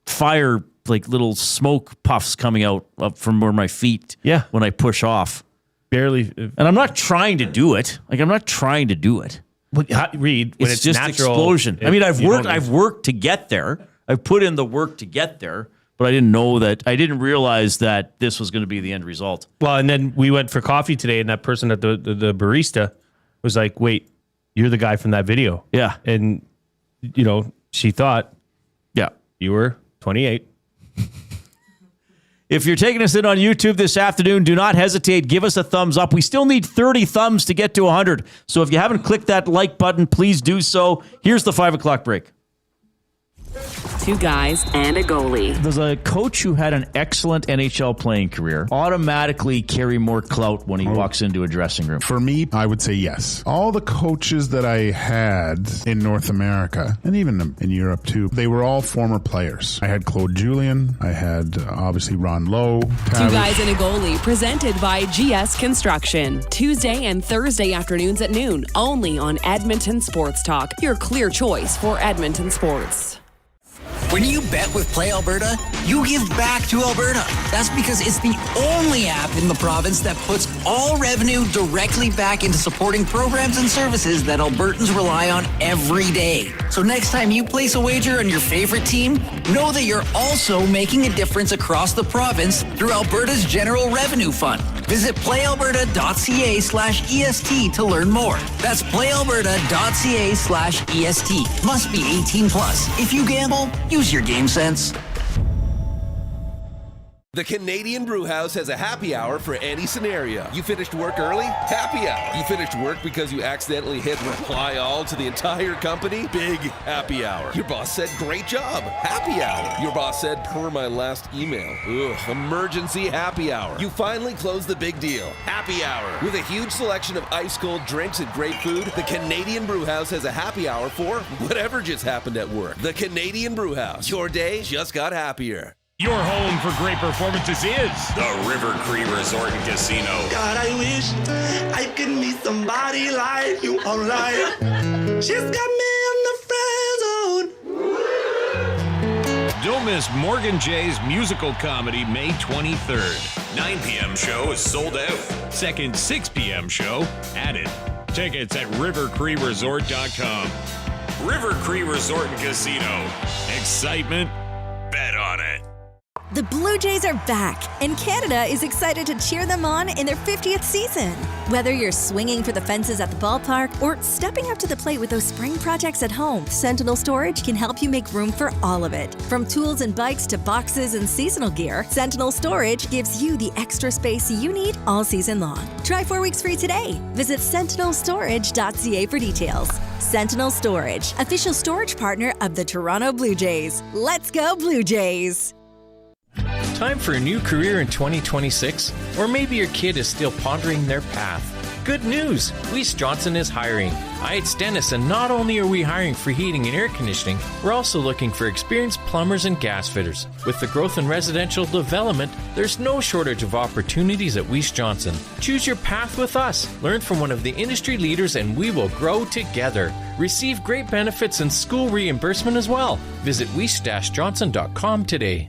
fire, like little smoke puffs coming out up from where my feet. Yeah, when I push off, barely. And I'm not trying to do it. Like I'm not trying to do it. Reid, when it's just natural, explosion. I mean, I've worked to get there. I've put in the work to get there, but I didn't realize that this was going to be the end result. Well, and then we went for coffee today, and that person at the barista was like, "Wait, you're the guy from that video?" Yeah, and she thought, "Yeah, you were 28." If you're taking us in on YouTube this afternoon, do not hesitate. Give us a thumbs up. We still need 30 thumbs to get to 100. So if you haven't clicked that like button, please do so. Here's the 5 o'clock break. 2 guys and a goalie. Does a coach who had an excellent NHL playing career automatically carry more clout when he walks into a dressing room? For me, I would say yes. All the coaches that I had in North America, and even in Europe too, they were all former players. I had Claude Julien. I had, obviously, Ron Lowe. 2 guys and a goalie, presented by GS Construction. Tuesday and Thursday afternoons at noon, only on Edmonton Sports Talk, your clear choice for Edmonton sports. When you bet with Play Alberta, you give back to Alberta. That's because it's the only app in the province that puts all revenue directly back into supporting programs and services that Albertans rely on every day. So next time you place a wager on your favorite team, know that you're also making a difference across the province through Alberta's General Revenue Fund. Visit playalberta.ca/EST to learn more. That's playalberta.ca/EST. Must be 18 plus. If you gamble, use your game sense. The Canadian Brewhouse has a happy hour for any scenario. You finished work early? Happy hour. You finished work because you accidentally hit reply all to the entire company? Big happy hour. Your boss said great job? Happy hour. Your boss said per my last email. Ugh, emergency happy hour. You finally closed the big deal. Happy hour. With a huge selection of ice cold drinks and great food, the Canadian Brewhouse has a happy hour for whatever just happened at work. The Canadian Brewhouse. Your day just got happier. Your home for great performances is the River Cree Resort and Casino. God, I wish I could meet somebody like you online. She's got me in the friend zone. Don't miss Morgan Jay's musical comedy May 23rd. 9 p.m. show is sold out. Second 6 p.m. show added. Tickets at rivercreeresort.com. River Cree Resort and Casino. Excitement? Bet on it. The Blue Jays are back, and Canada is excited to cheer them on in their 50th season. Whether you're swinging for the fences at the ballpark or stepping up to the plate with those spring projects at home, Sentinel Storage can help you make room for all of it. From tools and bikes to boxes and seasonal gear, Sentinel Storage gives you the extra space you need all season long. Try 4 weeks free today. Visit sentinelstorage.ca for details. Sentinel Storage, official storage partner of the Toronto Blue Jays. Let's go Blue Jays! Time for a new career in 2026? Or maybe your kid is still pondering their path. Good news! Weiss Johnson is hiring. It's Dennis, and not only are we hiring for heating and air conditioning, we're also looking for experienced plumbers and gas fitters. With the growth in residential development, there's no shortage of opportunities at Weiss Johnson. Choose your path with us. Learn from one of the industry leaders, and we will grow together. Receive great benefits and school reimbursement as well. Visit weiss-johnson.com today.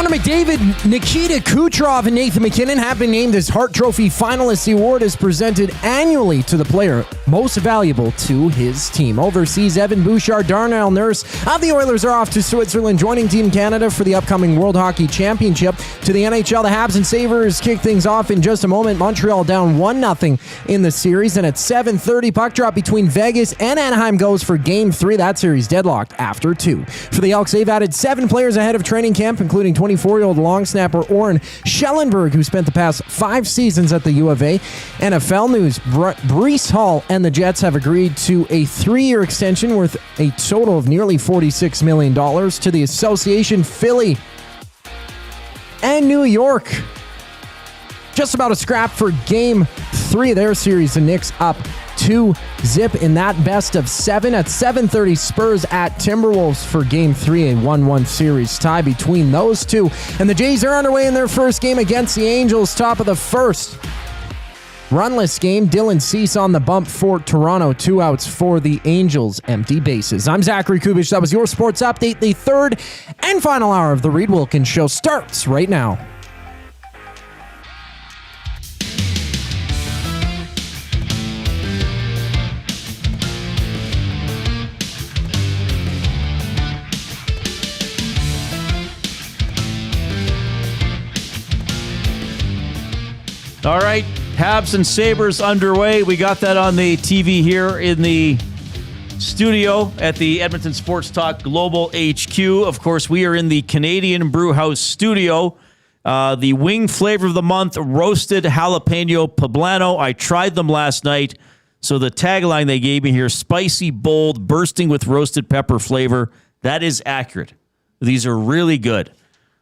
McDavid, Nikita, Kucherov, and Nathan MacKinnon have been named as Hart Trophy finalists. The award is presented annually to the player most valuable to his team. Overseas, Evan Bouchard, Darnell Nurse of the Oilers are off to Switzerland, joining Team Canada for the upcoming World Hockey Championship. To the NHL, the Habs and Sabres kick things off in just a moment. Montreal down 1-0 in the series, and at 7:30, puck drop between Vegas and Anaheim goes for Game 3. That series deadlocked after 2. For the Elks, they've added 7 players ahead of training camp, including 24-year-old long snapper Oren Schellenberg, who spent the past 5 seasons at the U of A. NFL news, Breece Hall and the Jets have agreed to a 3-year extension worth a total of nearly $46 million. To the association, Philly and New York just about a scrap for Game 3 of their series. The Knicks up 2-0 in that best of 7. At 7:30, Spurs at Timberwolves for Game 3, a 1-1 series tie between those two. And the Jays are underway in their first game against the Angels, top of the first. Runless game. Dylan Cease on the bump for Toronto. 2 outs for the Angels. Empty bases. I'm Zachary Kubich. That was your sports update. The third and final hour of the Reid Wilkins Show starts right now. All right, Habs and Sabres underway. We got that on the TV here in the studio at the Edmonton Sports Talk Global HQ. Of course, we are in the Canadian Brewhouse studio. The wing flavor of the month, roasted jalapeno poblano. I tried them last night. So the tagline they gave me here, spicy, bold, bursting with roasted pepper flavor. That is accurate. These are really good.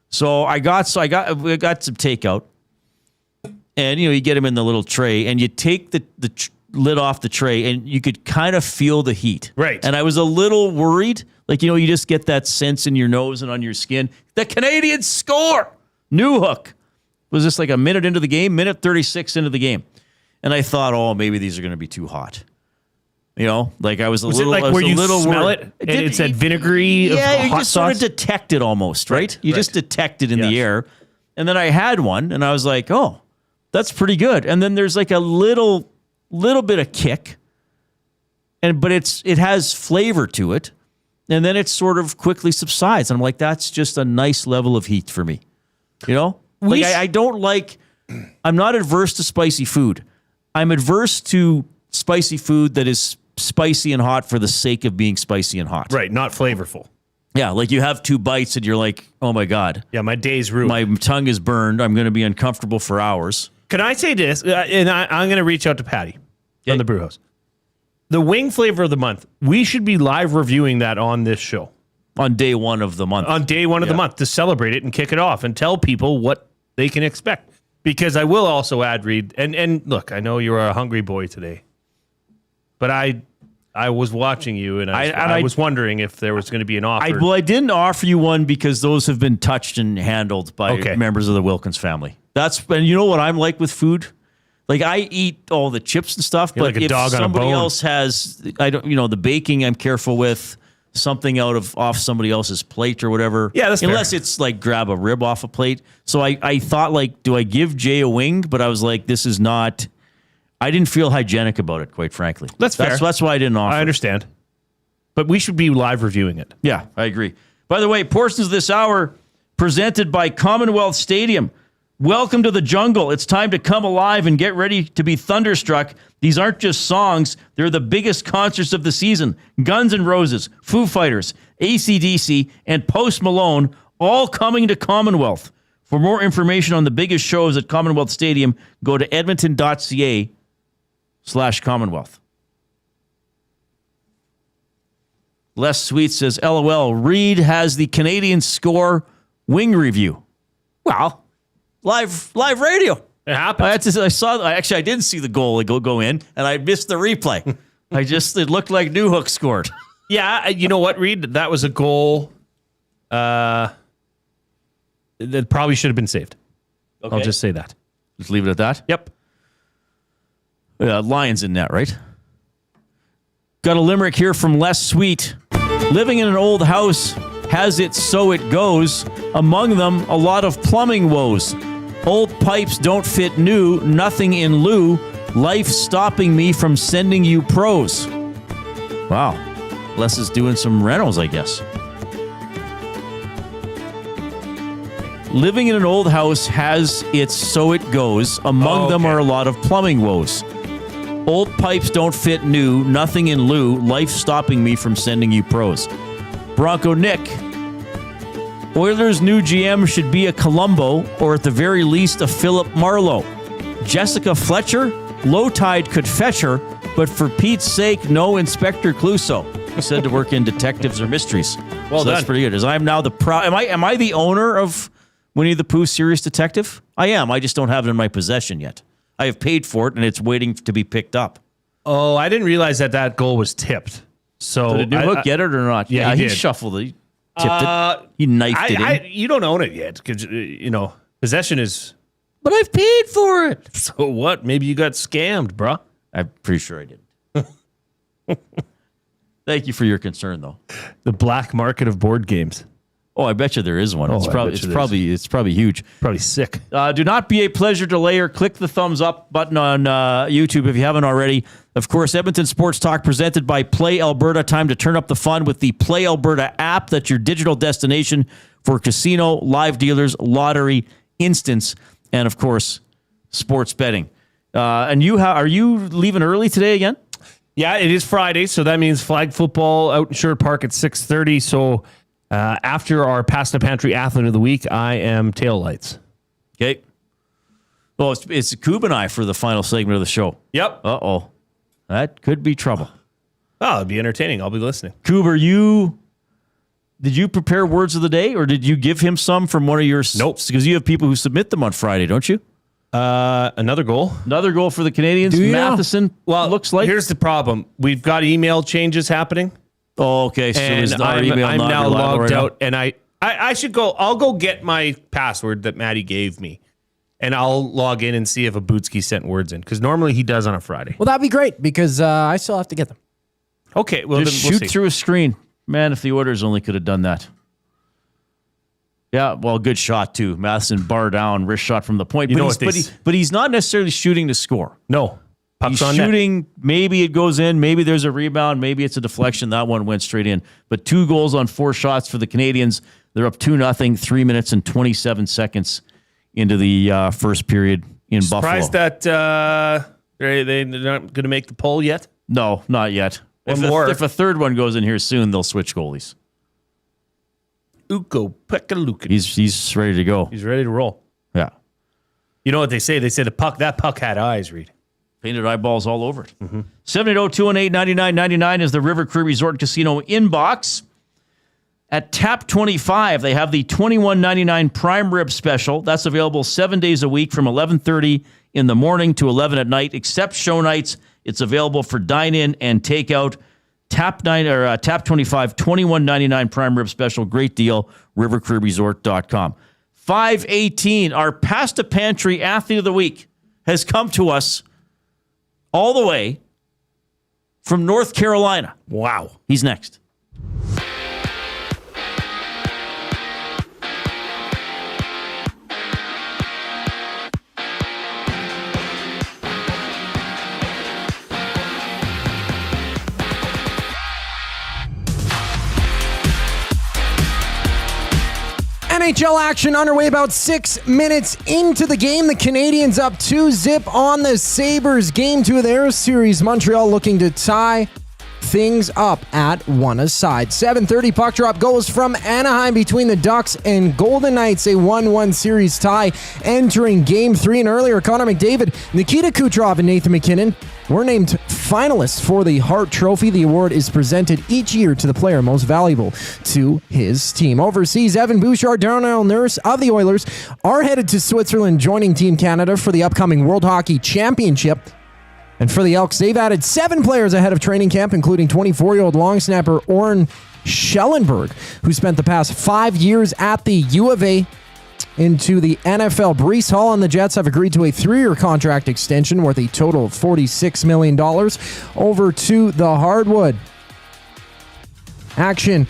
So we got some takeout. And, you get them in the little tray, and you take the lid off the tray, and you could kind of feel the heat. Right. And I was a little worried. Like, you just get that sense in your nose and on your skin. The Canadians score! New hook. Was this like a minute into the game? Minute 36 into the game. And I thought, maybe these are going to be too hot. Like I was a little. It like where you smell it and it's that vinegary of hot you just sauce? sort of detect it almost, right? You just detect it in the air. And then I had one, and I was like, That's pretty good. And then there's like a little bit of kick, but it has flavor to it. And then it sort of quickly subsides. And I'm like, that's just a nice level of heat for me. You know? Like I don't like, I'm not adverse to spicy food. I'm adverse to spicy food that is spicy and hot for the sake of being spicy and hot. Right, not flavorful. Yeah, like you have 2 bites and you're like, oh my God. Yeah, my day's ruined. My tongue is burned. I'm going to be uncomfortable for hours. Can I say this? And I'm going to reach out to Patty from the Brew House. The wing flavor of the month, we should be live reviewing that on this show. On day 1 of the month. On day 1 of the month to celebrate it and kick it off and tell people what they can expect. Because I will also add, Reid, and look, I know you're a hungry boy today, but I was watching you and I was wondering if there was going to be an offer. I didn't offer you one because those have been touched and handled by members of the Wilkins family. And you know what I'm like with food? Like I eat all the chips and stuff, You're but like a if dog on a somebody bone. else has, the baking I'm careful with, something off somebody else's plate or whatever. Yeah, that's unless fair. it's like grab a rib off a plate. So I thought like, do I give Jay a wing? But I was like, this is not. I didn't feel hygienic about it, quite frankly. That's fair. That's why I didn't offer. I understand. But we should be live reviewing it. Yeah, I agree. By the way, portions of this hour presented by Commonwealth Stadium. Welcome to the jungle. It's time to come alive and get ready to be thunderstruck. These aren't just songs. They're the biggest concerts of the season. Guns N' Roses, Foo Fighters, AC/DC, and Post Malone all coming to Commonwealth. For more information on the biggest shows at Commonwealth Stadium, go to edmonton.ca/Commonwealth. Les Sweet says, LOL, Reid has the Canadian score wing review. Well, live radio. It happens. I didn't see the goal go in, and I missed the replay. It looked like Newhook scored. Yeah, you know what, Reid? That was a goal that probably should have been saved. Okay. I'll just say that. Just leave it at that? Yep. Lions in net, right? Got a limerick here from Les Sweet. Living in an old house has it so it goes. Among them, a lot of plumbing woes. Old pipes don't fit new, nothing in lieu. Life stopping me from sending you pros. Wow. Les is doing some renos, I guess. Living in an old house has its so it goes. Among them are a lot of plumbing woes. Old pipes don't fit new, nothing in lieu. Life stopping me from sending you pros. Bronco Nick. Oilers' new GM should be a Columbo, or at the very least, a Philip Marlowe. Jessica Fletcher? Low tide could fetch her, but for Pete's sake, no Inspector Clouseau. He said to work in detectives or mysteries. Well That's done. pretty good. As I'm now the am I the owner of Winnie the Pooh Serious Detective? I am. I just don't have it in my possession yet. I have paid for it, and it's waiting to be picked up. Oh, I didn't realize that goal was tipped. So Did Newhook get it or not? Yeah, he did. Shuffled it. He tipped it. He knifed it in. You don't own it yet because possession is. But I've paid for it. So what? Maybe you got scammed, bruh. I'm pretty sure I didn't. Thank you for your concern, though. The black market of board games. Oh, I bet you there is one. It's probably huge. Probably sick. Do not be a pleasure delayer. Click the thumbs up button on YouTube if you haven't already. Of course, Edmonton Sports Talk presented by Play Alberta. Time to turn up the fun with the Play Alberta app. That's your digital destination for casino, live dealers, lottery, instants, and of course, sports betting. And are you leaving early today again? Yeah, it is Friday, so that means flag football out in Sherwood Park at 6:30. So after our Pass the Pantry Athlete of the Week, I am tail lights. Okay. Well, it's Coob and I for the final segment of the show. Yep. Uh-oh. That could be trouble. Oh, it'll be entertaining. I'll be listening. Coob, did you prepare words of the day, or did you give him some from one of your... Nope. Because you have people who submit them on Friday, don't you? Another goal. Another goal for the Canadians. Do you? Matheson, looks like. Here's the problem. We've got email changes happening. Oh, okay. So And is our I'm email not now reliable logged right now? out, and I should go. I'll go get my password that Maddie gave me, and I'll log in and see if Abutsky sent words in, because normally he does on a Friday. Well, that'd be great because I still have to get them. Okay, well Just then we'll shoot see. through a screen. Man, if the Oilers only could have done that. Yeah, well, good shot too. Matheson bar down, wrist shot from the point. You know But, what but he's not necessarily shooting to score. No. He's Puck's on net. shooting, maybe it goes in, maybe there's a rebound, maybe it's a deflection. That one went straight in. But 2 goals on 4 shots for the Canadians. They're up 2-0, 3 minutes and 27 seconds into the first period in Surprised Buffalo. that they're not going to make the poll yet? No, not yet. If a third one goes in here soon, they'll switch goalies. Ukko Pekkalukin. He's ready to go. He's ready to roll. Yeah. You know what they say? They say that puck had eyes, Reid. Painted eyeballs all over it. 780-218-9999 is the River Cree Resort Casino inbox. At Tap 25, they have the $21.99 prime rib special. That's available 7 days a week from 11:30 in the morning to 11 at night, except show nights. It's available for dine-in and takeout. Tap 25, $21.99 prime rib special. Great deal. RiverCreeResort.com. 518, our Pasta Pantry Athlete of the Week has come to us all the way from North Carolina. Wow. He's next. NHL action underway about 6 minutes into the game. The Canadians up 2-0 on the Sabres. Game 2 of their series. Montreal looking to tie things up at 1-1. 7:30 puck drop goes from Anaheim between the Ducks and Golden Knights. A 1-1 series tie entering Game 3. And earlier, Connor McDavid, Nikita Kucherov, and Nathan MacKinnon were named finalists for the Hart Trophy. The award is presented each year to the player most valuable to his team. Overseas, Evan Bouchard, Darnell Nurse of the Oilers are headed to Switzerland, joining Team Canada for the upcoming World Hockey Championship. And for the Elks, they've added 7 players ahead of training camp, including 24-year-old long snapper Oren Schellenberg, who spent the past 5 years at the U of A. Into the NFL, Breece Hall and the Jets have agreed to a 3-year contract extension worth a total of $46 million over to the hardwood. Action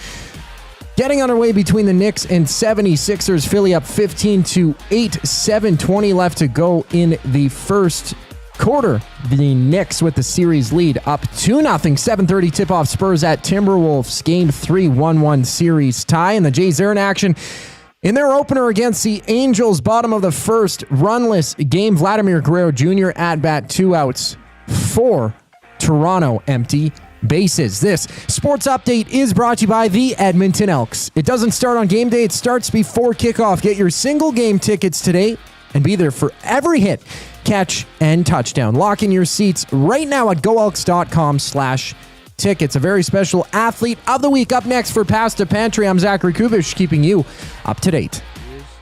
getting underway between the Knicks and 76ers. Philly up 15-8, 7:20 left to go in the first quarter. The Knicks with the series lead up 2-0. 7:30 tip-off Spurs at Timberwolves. Game 3, 1-1 series tie. And the Jays are in action in their opener against the Angels, bottom of the first, runless game. Vladimir Guerrero Jr. at bat, 2 outs for Toronto, empty bases. This sports update is brought to you by the Edmonton Elks. It doesn't start on game day, it starts before kickoff. Get your single game tickets today and be there for every hit, catch, and touchdown. Lock in your seats right now at goelks.com/tickets. A very special Athlete of the Week up next for Pasta Pantry. I'm Zachary Kubish, keeping you up to date.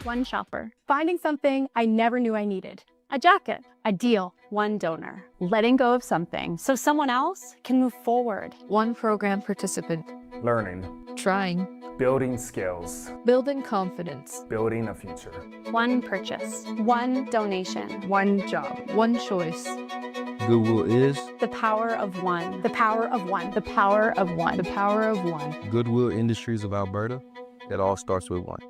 One shopper. Finding something I never knew I needed. A jacket. A deal. One donor. Letting go of something so someone else can move forward. One program participant. Learning. Trying. Building skills. Building confidence. Building a future. One purchase. One donation. One job. One choice. Goodwill is The power of one. The power of one. The power of one. The power of one. Goodwill Industries of Alberta. It all starts with one.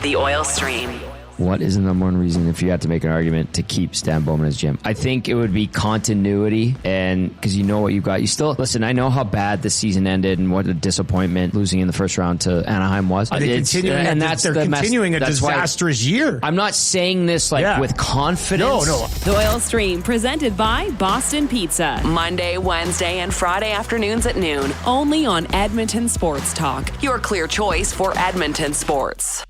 The Oil Stream. What is the number one reason, if you had to make an argument, to keep Stan Bowman as GM? I think it would be continuity, and because you know what you got. You still, listen, I know how bad the season ended and what a disappointment losing in the first round to Anaheim was. They're continuing a disastrous year. I'm not saying this with confidence. No. The Oil Stream, presented by Boston Pizza. Monday, Wednesday, and Friday afternoons at noon. Only on Edmonton Sports Talk. Your clear choice for Edmonton sports.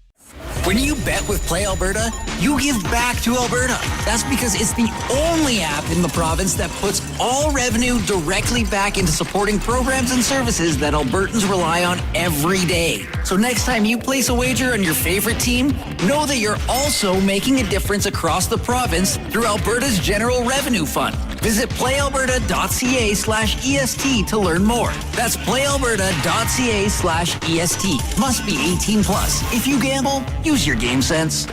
When you bet with Play Alberta, you give back to Alberta. That's because it's the only app in the province that puts all revenue directly back into supporting programs and services that Albertans rely on every day. So next time you place a wager on your favorite team, know that you're also making a difference across the province through Alberta's General Revenue Fund. Visit playalberta.ca/EST to learn more. That's playalberta.ca/EST. Must be 18 plus. If you gamble, use your game sense.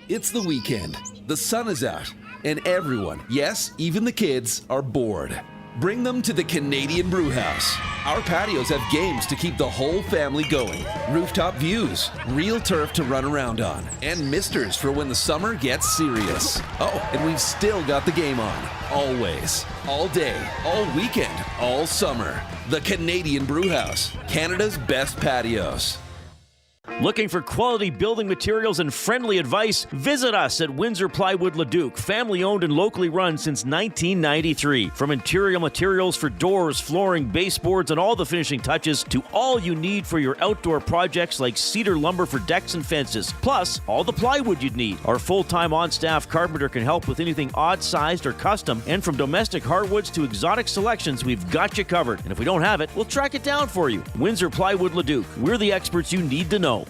It's the weekend. The sun is out, and everyone, yes, even the kids, are bored. Bring them to the Canadian Brewhouse. Our patios have games to keep the whole family going, rooftop views, real turf to run around on, and misters for when the summer gets serious. Oh, and we've still got the game on. Always. All day, all weekend, all summer. The Canadian Brewhouse, Canada's best patios. Looking for quality building materials and friendly advice? Visit us at Windsor Plywood Leduc, family owned and locally run since 1993. From interior materials for doors, flooring, baseboards, and all the finishing touches to all you need for your outdoor projects like cedar lumber for decks and fences, plus all the plywood you'd need. Our full-time on-staff carpenter can help with anything odd-sized or custom, and from domestic hardwoods to exotic selections, we've got you covered. And if we don't have it, we'll track it down for you. Windsor Plywood Leduc. We're the experts you need to know.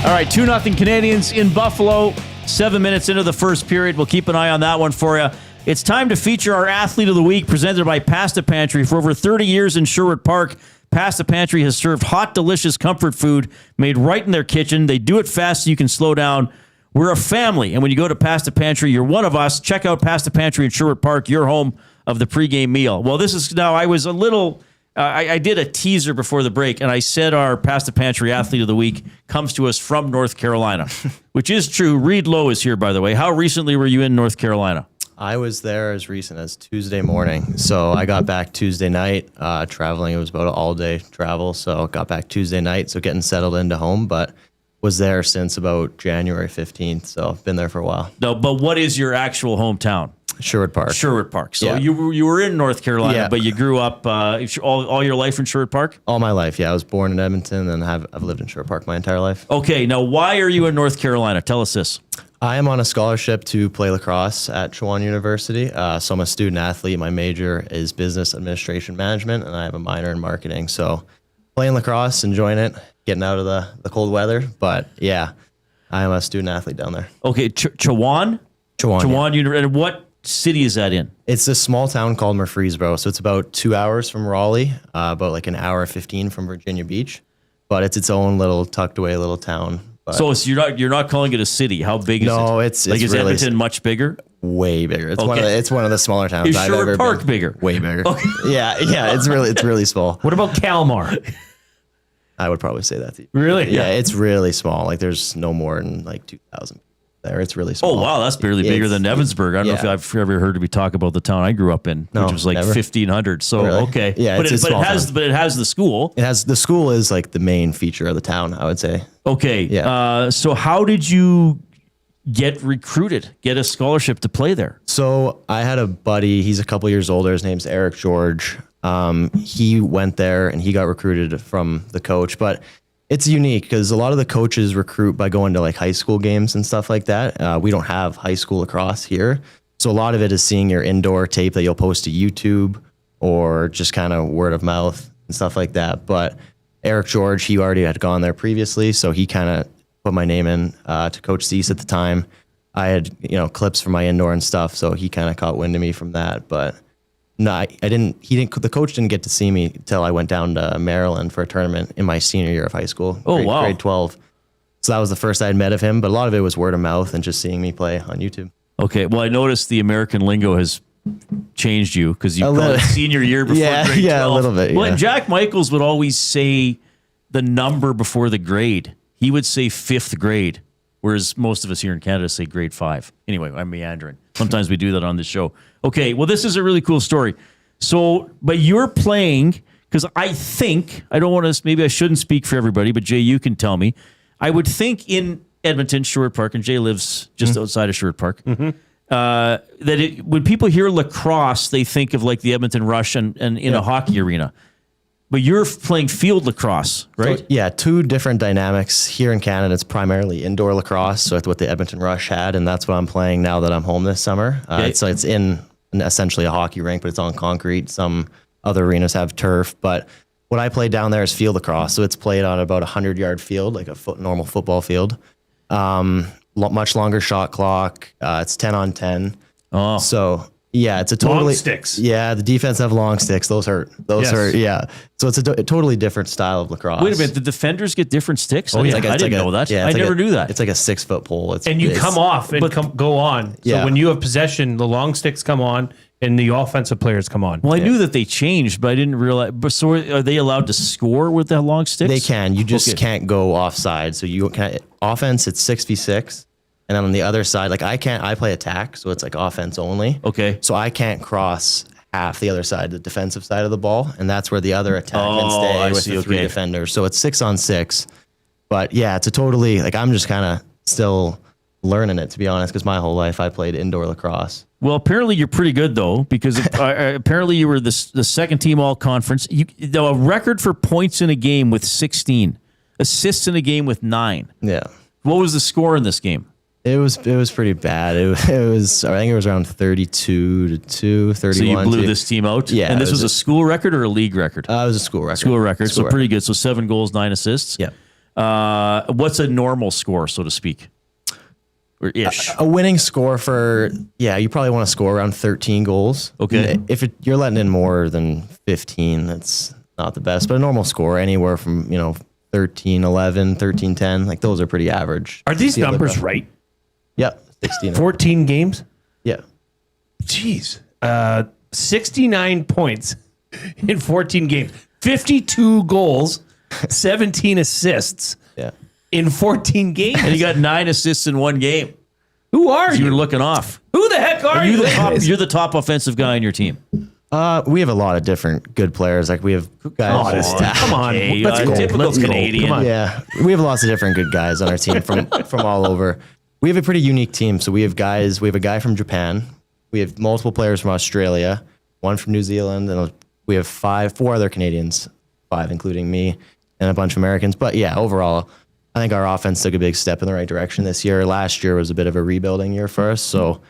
All right, 2-0 Canadians in Buffalo. 7 minutes into the first period. We'll keep an eye on that one for you. It's time to feature our Athlete of the Week, presented by Pasta Pantry. For over 30 years in Sherwood Park, Pasta Pantry has served hot, delicious comfort food made right in their kitchen. They do it fast so you can slow down. We're a family, and when you go to Pasta Pantry, you're one of us. Check out Pasta Pantry in Sherwood Park, your home of the pregame meal. Well, this is now, I was a little... I did a teaser before the break, and I said our Pasta Pantry Athlete of the Week comes to us from North Carolina, which is true. Reid Lowe is here, by the way. How recently were you in North Carolina? I was there as recent as Tuesday morning. So I got back Tuesday night, traveling. It was about an all-day travel, so got back Tuesday night, so getting settled into home, but was there since about January 15th, so I've been there for a while. No, but what is your actual hometown? Sherwood Park. Sherwood Park. So yeah. you were in North Carolina, but you grew up all your life in Sherwood Park? All my life, yeah. I was born in Edmonton, and I've lived in Sherwood Park my entire life. Okay, now why are you in North Carolina? Tell us this. I am on a scholarship to play lacrosse at Chowan University. So I'm a student athlete. My major is business administration management, and I have a minor in marketing. So playing lacrosse, enjoying it, getting out of the cold weather. But yeah, I am a student athlete down there. Okay, Chowan? Chowan, yeah. And what city is that in? It's a small town called Murfreesboro. So it's about 2 hours from Raleigh, about like an hour 15 from Virginia Beach. But it's its own little tucked away little town. But so you're not calling it a city. How big is it? No, it's is really Edmonton much bigger? Way bigger. It's one of the smaller towns Is I've Sherwood ever Park been. bigger? Way bigger. Okay. Yeah, it's really small. What about Kalmar? I would probably say that to you. Really? Yeah, it's really small. Like there's no more than like 2,000 there. It's really small. Oh wow, that's barely bigger than Evansburg. I don't know if I've ever heard me talk about the town I grew up in, which was like 1,500. So really? Okay, yeah, but it has the school. The school is like the main feature of the town, I would say. Okay, yeah. So how did you get a scholarship to play there? So I had a buddy. He's a couple years older. His name's Eric George. He went there and he got recruited from the coach, but it's unique because a lot of the coaches recruit by going to like high school games and stuff like that. We don't have high school lacrosse here. So a lot of it is seeing your indoor tape that you'll post to YouTube or just kind of word of mouth and stuff like that. But Eric George, he already had gone there previously. So he kind of put my name in to Coach Cease at the time. I had, clips from my indoor and stuff. So he kind of caught wind of me from that. But no, I didn't. The coach didn't get to see me until I went down to Maryland for a tournament in my senior year of high school. Wow. Grade 12. So that was the first I'd met of him, but a lot of it was word of mouth and just seeing me play on YouTube. Okay. Well, I noticed the American lingo has changed you because you called it senior year before grade 12. Yeah, a little bit. Well, and Jack Michaels would always say the number before the grade. He would say 5th grade, whereas most of us here in Canada say grade 5. Anyway, I'm meandering. Sometimes we do that on this show. Okay, well, this is a really cool story. So, but you're playing, because I think, maybe I shouldn't speak for everybody, but Jay, you can tell me. I would think in Edmonton, Sherwood Park, and Jay lives just outside of Sherwood Park, that when people hear lacrosse, they think of like the Edmonton Rush and in a hockey arena. But you're playing field lacrosse, right? So, yeah, two different dynamics. Here in Canada, it's primarily indoor lacrosse, so it's what the Edmonton Rush had, and that's what I'm playing now that I'm home this summer. So it's in essentially a hockey rink, but it's on concrete. Some other arenas have turf, but what I play down there is field lacrosse. So it's played on about 100-yard field, like a normal football field. Much longer shot clock. It's 10 on 10. Oh. So yeah, it's a totally long sticks. Yeah, the defense have long sticks. Those hurt. Those hurt. Yeah. So it's a totally different style of lacrosse. Wait a minute. The defenders get different sticks? Oh, yeah. I didn't know that. Yeah, I never knew that. It's like a 6-foot pole. And you come off and go on. So Yeah. when you have possession, the long sticks come on and the offensive players come on. Well, I knew that they changed, but I didn't realize. But so are they allowed to score with that long sticks? They can. You just can't go offside. So you can't. Offense, it's 6v6. And then on the other side, like I play attack, so it's like offense only. Okay. So I can't cross half the other side, the defensive side of the ball, and that's where the other attack can stay with the 3 defenders. So it's 6 on 6. But yeah, it's a totally, like I'm just kind of still learning it, to be honest, because my whole life I played indoor lacrosse. Well, apparently you're pretty good, though, because apparently you were the second team all-conference. A record for points in a game with 16. Assists in a game with 9. Yeah. What was the score in this game? It was pretty bad. It was I think it was around 32-2, 31. So you blew this team out? Yeah. And this was a school record or a league record? It was a school record. School record. So pretty good. So 7 goals, 9 assists. Yeah. What's a normal score, so to speak? Or ish. A winning score for, you probably want to score around 13 goals. Okay. If you're letting in more than 15, that's not the best. But a normal score, anywhere from, 13, 11, 13, 10, like those are pretty average. Are these numbers right? Yep. 16. 14 games? Yeah. Jeez. 69 points in 14 games. 52 goals, 17 assists. Yeah. In 14 games. And you got 9 assists in 1 game. Who are you? You were looking off. Who the heck are you? You're the top offensive guy on your team. We have a lot of different good players. Like we have guys. Come on. Okay, Let's go. typical Let's go. Canadian. Come on. Yeah, we have lots of different good guys on our team from all over. We have a pretty unique team. So we have guys. We have a guy from Japan. We have multiple players from Australia, 1 from New Zealand, and we have 4 other Canadians, 5 including me, and a bunch of Americans. But yeah, overall, I think our offense took a big step in the right direction this year. Last year was a bit of a rebuilding year for us, so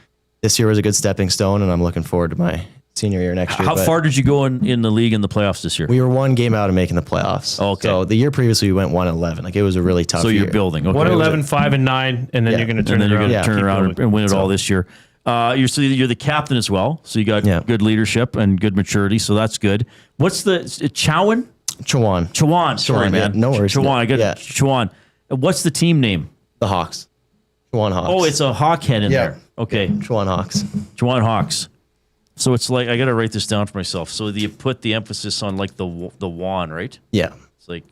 this year was a good stepping stone, and I'm looking forward to my senior year next year. How far did you go in the league in the playoffs this year? We were 1 game out of making the playoffs. Okay. So the year previously we went 1-11. Like it was a really tough year. So you're building. Okay. 1-11, 5-9, and then you're going to turn it around and win it all this year. You're the captain as well, so you got good leadership and good maturity, so that's good. What's the Chowan? Chowan. Sorry, man. Yeah, no worries. Chowan. I got Chowan. What's the team name? The Hawks. Chowan Hawks. Oh, it's a hawk head in there. Okay. Chowan Hawks. Chowan Hawks. So it's like, I got to write this down for myself. So you put the emphasis on like the Wan, right? Yeah. It's like,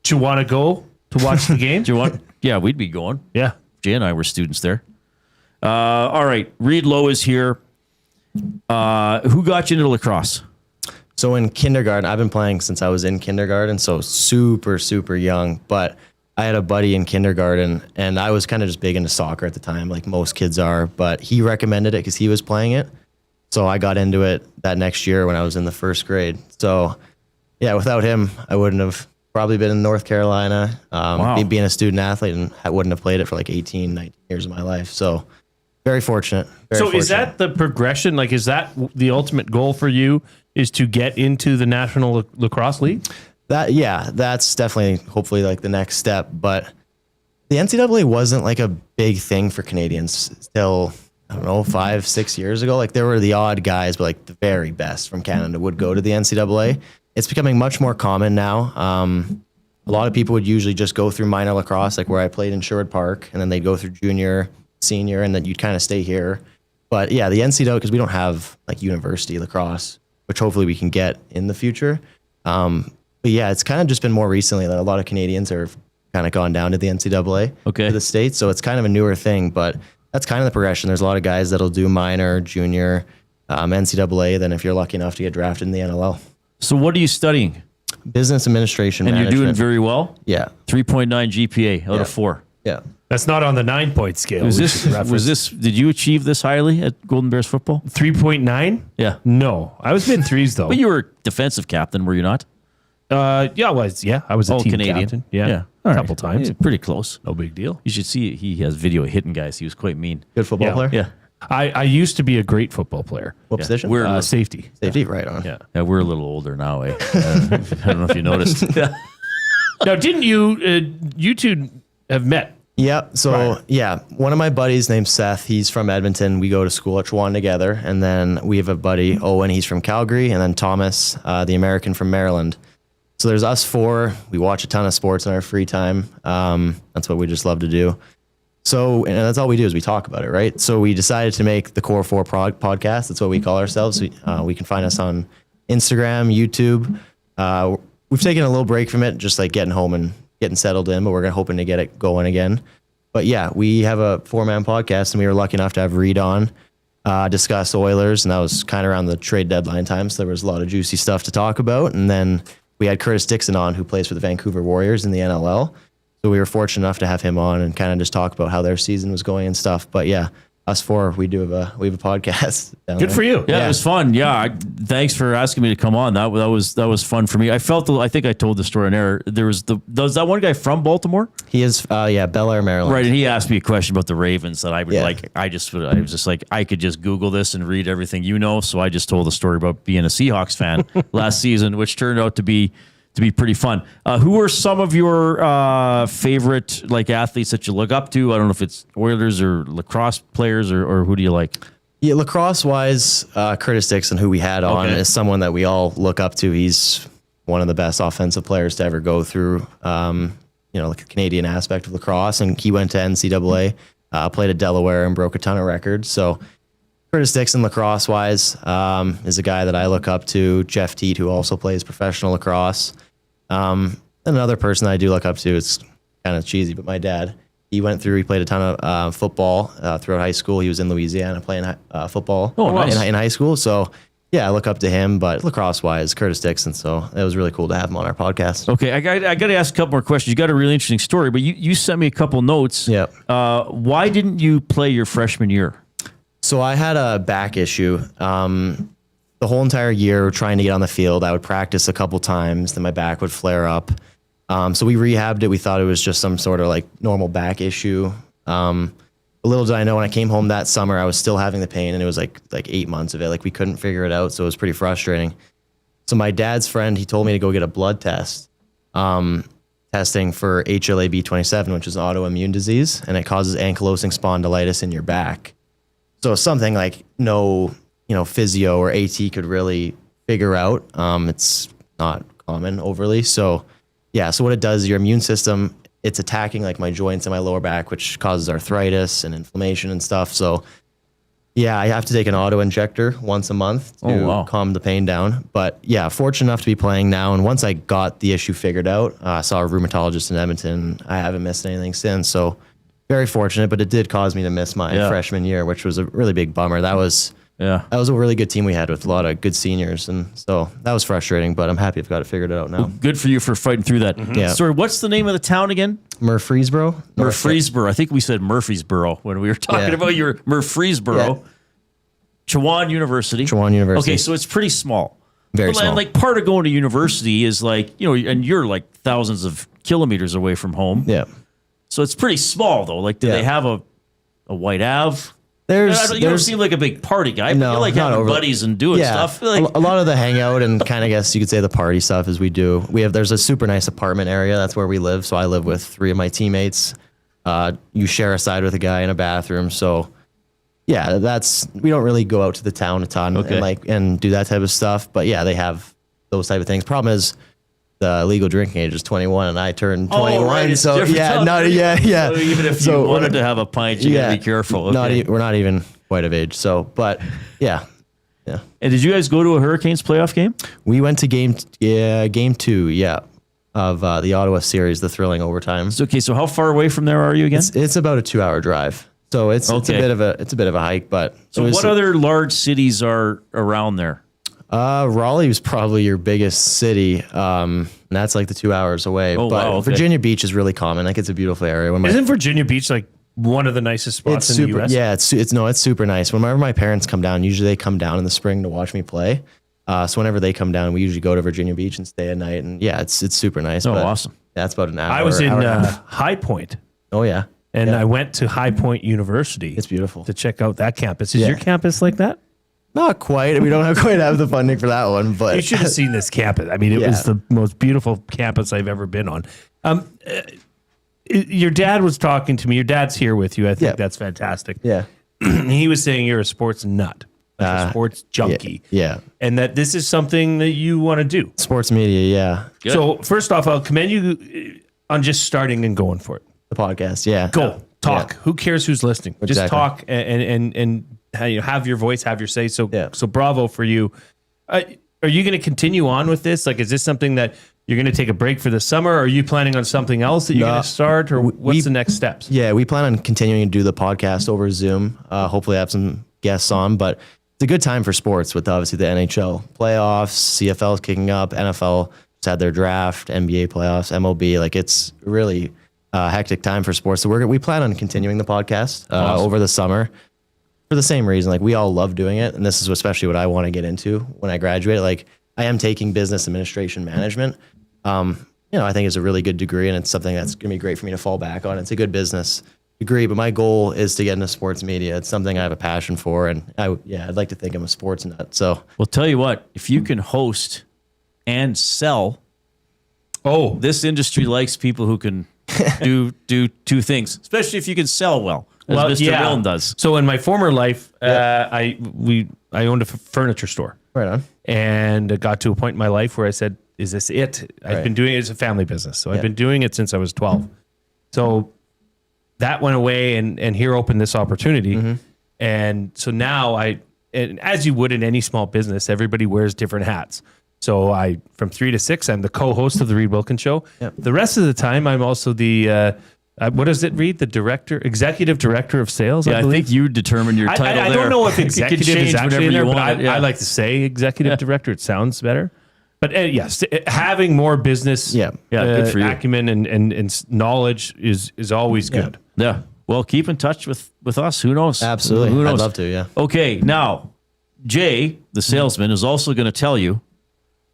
do you want to go to watch the game? Do you want? Yeah, we'd be going. Yeah. Jay and I were students there. All right. Reid Lowe is here. Who got you into lacrosse? So in kindergarten, I've been playing since I was in kindergarten, so super, super young. But I had a buddy in kindergarten, and I was kind of just big into soccer at the time, like most kids are. But he recommended it because he was playing it. So I got into it that next year when I was in the 1st grade. So yeah, without him, I wouldn't have probably been in North Carolina, being a student athlete, and I wouldn't have played it for like 18, 19 years of my life. So very fortunate. Is that the progression? Like, is that the ultimate goal for you, is to get into the National Lacrosse League? That's definitely hopefully like the next step. But the NCAA wasn't like a big thing for Canadians till, I don't know, 5-6 years ago. Like there were the odd guys, but like the very best from Canada would go to the NCAA. It's becoming much more common now. A lot of people would usually just go through minor lacrosse, like where I played in Sherwood Park, and then they'd go through junior, senior, and then you'd kind of stay here. But yeah, the NCAA, because we don't have like university lacrosse, which hopefully we can get in the future. But yeah, it's kind of just been more recently that a lot of Canadians have kind of gone down to the NCAA, to the States. So it's kind of a newer thing, but that's kind of the progression. There's a lot of guys that'll do minor, junior, NCAA, then if you're lucky enough to get drafted in the NLL. So what are you studying? Business administration. And management. you're doing very well? Yeah. 3.9 GPA out of 4. Yeah. That's not on the 9-point scale. Was this, did you achieve this highly at Golden Bears football? 3.9? Yeah. No. I was mid-3s though. But you were defensive captain, were you not? I was. Yeah, I was a team Canadian captain. Yeah. All A couple right. times. Yeah, pretty close. No big deal. You should see, he has video of hitting guys. He was quite mean. Good football player? Yeah. I used to be a great football player. What position? We're safety. Safety, right on. Yeah. we're a little older now. I don't know if you noticed. Now, didn't you two have met? Yeah. So, one of my buddies named Seth, he's from Edmonton. We go to school at Chouan together. And then we have a buddy, Owen, he's from Calgary. And then Thomas, the American from Maryland. So there's us four. We watch a ton of sports in our free time. That's what we just love to do. So, and that's all we do is we talk about it, right? So we decided to make the Core 4 podcast. That's what we call ourselves. We can find us on Instagram, YouTube. We've taken a little break from it, just like getting home and getting settled in, but we're hoping to get it going again. But yeah, we have a 4-man podcast, and we were lucky enough to have Reid on, discuss Oilers, and that was kind of around the trade deadline time, so there was a lot of juicy stuff to talk about. And then we had Curtis Dixon on, who plays for the Vancouver Warriors in the NLL. So we were fortunate enough to have him on and kind of just talk about how their season was going and stuff. But yeah, us four, we have a podcast. Good for you. Yeah, it was fun. Yeah, thanks for asking me to come on. That was fun for me. I think I told the story on air. There was that one guy from Baltimore. He is, Bel Air, Maryland. Right, and he asked me a question about the Ravens that I would like. I was just like, I could just Google this and read everything so I just told the story about being a Seahawks fan last season, which turned out to be pretty fun. Who are some of your favorite athletes that you look up to? I don't know if it's Oilers or lacrosse players or who do you like? Yeah, lacrosse-wise, Curtis Dixon, who we had on, is someone that we all look up to. He's one of the best offensive players to ever go through, the Canadian aspect of lacrosse. And he went to NCAA, played at Delaware, and broke a ton of records. So Curtis Dixon, lacrosse-wise, is a guy that I look up to. Jeff Teat, who also plays professional lacrosse. Another person I do look up to, it's kind of cheesy, but my dad. He played a ton of football throughout high school. He was in Louisiana playing football in high school. So, yeah, I look up to him. But lacrosse-wise, Curtis Dixon. So it was really cool to have him on our podcast. Okay, I got to ask a couple more questions. You got a really interesting story, but you sent me a couple notes. Yeah. Why didn't you play your freshman year? So I had a back issue. The whole entire year trying to get on the field, I would practice a couple times, then my back would flare up. So we rehabbed it. We thought it was just some sort of normal back issue. Little did I know, when I came home that summer, I was still having the pain, and it was like 8 months of it. We couldn't figure it out, so it was pretty frustrating. So my dad's friend, he told me to go get a blood test, testing for HLA-B27, which is an autoimmune disease, and it causes ankylosing spondylitis in your back. So something no physio or AT could really figure out. It's not common overly. So what it does is your immune system, it's attacking my joints in my lower back, which causes arthritis and inflammation and stuff. So I have to take an auto injector once a month to calm the pain down. But fortunate enough to be playing now. And once I got the issue figured out, I saw a rheumatologist in Edmonton. I haven't missed anything since. So very fortunate, but it did cause me to miss my freshman year, which was a really big bummer. That was a really good team we had with a lot of good seniors, and so that was frustrating, but I'm happy I've got it figured out now. Well, good for you for fighting through that. Mm-hmm. Yeah. Sorry, what's the name of the town again? Murfreesboro. Murfreesboro. I think we said Murfreesboro when we were talking about your Murfreesboro. Chouan University. Okay, so it's pretty small. Very small. Part of going to university is and you're thousands of kilometers away from home. Yeah. So it's pretty small though. Do they have a White Ave? You don't seem like a big party guy, but you having buddies and doing stuff. A lot of the hangout and kind of guess you could say the party stuff is we do. There's a super nice apartment area. That's where we live. So I live with 3 of my teammates. You share a side with a guy in a bathroom. So we don't really go out to the town a ton and do that type of stuff. But they have those type of things. Problem is, the legal drinking age is 21, and I turned 21. Right. So So even if you wanted to have a pint, you gotta be careful. Okay. We're not even quite of age. So, but yeah. And did you guys go to a Hurricanes playoff game? We went to game 2, of the Ottawa series, the thrilling overtime. So how far away from there are you again? It's about a 2-hour drive. So it's a bit of a hike, but so what other large cities are around there? Raleigh was probably your biggest city. And that's the 2 hours away. Virginia Beach is really common. It's a beautiful area. Isn't Virginia Beach one of the nicest spots in the US? Yeah, it's super nice. Whenever my parents come down, usually they come down in the spring to watch me play. So whenever they come down, we usually go to Virginia Beach and stay a night. And it's super nice. Awesome. That's about an hour. I was in High Point. Oh yeah. And I went to High Point University. It's beautiful. To check out that campus. Is your campus like that? Not quite. We don't quite have the funding for that one, but you should have seen this campus. I mean, it was the most beautiful campus I've ever been on. Your dad was talking to me. Your dad's here with you. I think that's fantastic. Yeah. He was saying you're a sports nut, like a sports junkie. Yeah. And that this is something that you want to do. Sports media, yeah. Good. So first off, I'll commend you on just starting and going for it. The podcast, yeah. Go. Talk. Yeah. Who cares who's listening? Exactly. Just talk and have your voice, have your say. So bravo for you. Are you going to continue on with this? Like, is this something that you're going to take a break for the summer? Or are you planning on something else that you're going to start? Or what's the next steps? Yeah, we plan on continuing to do the podcast over Zoom. Hopefully have some guests on, but it's a good time for sports with obviously the NHL playoffs, CFL is kicking up, NFL just had their draft, NBA playoffs, MLB. Like, it's really a hectic time for sports. So we plan on continuing the podcast over the summer for the same reason. Like, we all love doing it. And this is especially what I want to get into when I graduate. Like, I am taking business administration management. I think it's a really good degree, and it's something that's going to be great for me to fall back on. It's a good business degree, but my goal is to get into sports media. It's something I have a passion for, and I'd like to think I'm a sports nut. So, well, tell you what, if you can host and sell, this industry likes people who can do two things, especially if you can sell well, as Mr. Milne does. So in my former life, I owned a furniture store. Right on. And it got to a point in my life where I said, is this it? I've been doing it as a family business. So I've been doing it since I was 12. So that went away, and here opened this opportunity. Mm-hmm. And so now and as you would in any small business, everybody wears different hats. So from 3 to 6, I'm the co-host of the Reid Wilkins Show. Yep. The rest of the time, I'm also the, what does it read? The executive director of sales. Yeah, I think you determine your title. I don't know if executive is actually in there, but I like to say executive director. It sounds better. But yes, having more business good for you. acumen and knowledge is always good. Yeah. Well, keep in touch with us. Who knows? Absolutely. Who knows? I'd love to, yeah. Okay, now, Jay, the salesman, is also going to tell you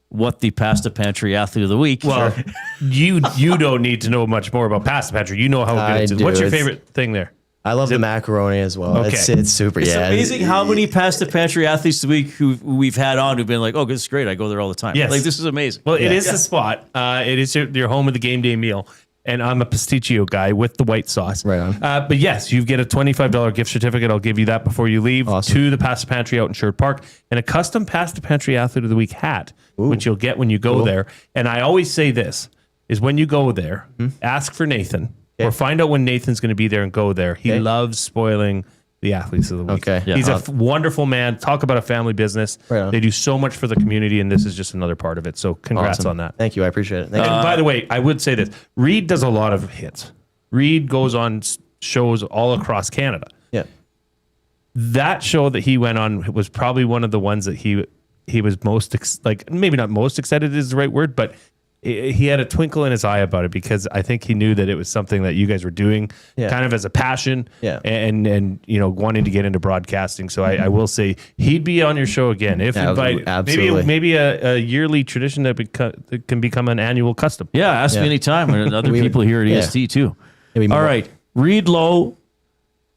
what the Pasta Pantry Athlete of the Week. Well, you don't need to know much more about Pasta Pantry. You know how good it is. What's your favorite thing there? I love the macaroni as well. Okay. It's super. It's amazing how many Pasta Pantry Athletes of the Week who we've had on who've been like, oh, this is great. I go there all the time. Yes. Like, this is amazing. Well, it is the spot. It is your home of the game day meal. And I'm a pasticcio guy with the white sauce. Right on. But yes, you get a $25 gift certificate. I'll give you that before you leave to the Pasta Pantry out in Sherwood Park, and a custom Pasta Pantry Athlete of the Week hat, which you'll get when you go there. And I always say this, is when you go there, ask for Nathan or find out when Nathan's going to be there and go there. He loves spoiling the athletes of the week. Okay. He's a wonderful man. Talk about a family business. Right on. They do so much for the community, and this is just another part of it. So congrats on that. Thank you. I appreciate it. And by the way, I would say this. Reid does a lot of hits. Reid goes on shows all across Canada. Yeah. That show that he went on was probably one of the ones that he was most, maybe not most excited is the right word, but he had a twinkle in his eye about it, because I think he knew that it was something that you guys were doing kind of as a passion and wanting to get into broadcasting. So I will say he'd be on your show again if invited. Maybe a yearly tradition that can become an annual custom. Yeah, ask me anytime. And other people here at EST too. All right. Reid Lowe,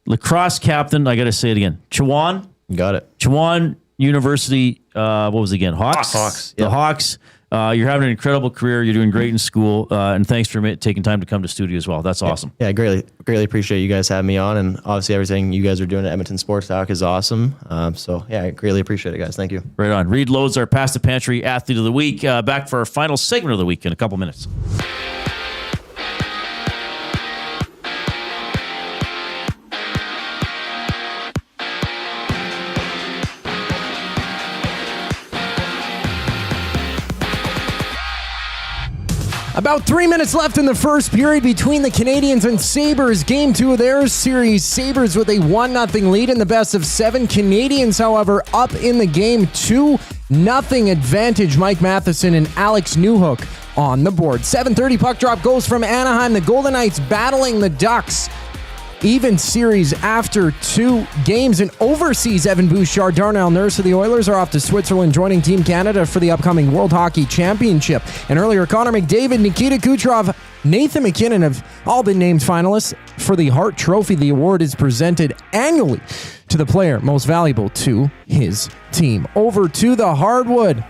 lacrosse captain. I got to say it again. Chowan. Got it. Chowan University. What was it again? Hawks. Hawks. The Hawks. You're having an incredible career. You're doing great in school, and thanks for taking time to come to studio as well. That's awesome. Yeah, greatly appreciate you guys having me on, and obviously everything you guys are doing at Edmonton Sports Talk is awesome. I greatly appreciate it, guys. Thank you. Right on. Reid Lowe's our Pasta Pantry Athlete of the Week. Back for our final segment of the week in a couple minutes. About 3 minutes left in the first period between the Canadiens and Sabres. Game 2 of their series. Sabres with a 1-0 lead in the best of 7. Canadiens, however, up in the game. 2-0 advantage. Mike Matheson and Alex Newhook on the board. 7:30 puck drop goes from Anaheim. The Golden Knights battling the Ducks. even series after 2 games. And overseas, Evan Bouchard, Darnell Nurse of the Oilers are off to Switzerland, joining Team Canada for the upcoming World Hockey Championship. And earlier, Connor McDavid, Nikita Kucherov, Nathan MacKinnon have all been named finalists for the Hart Trophy. The award is presented annually to the player most valuable to his team. Over to the hardwood.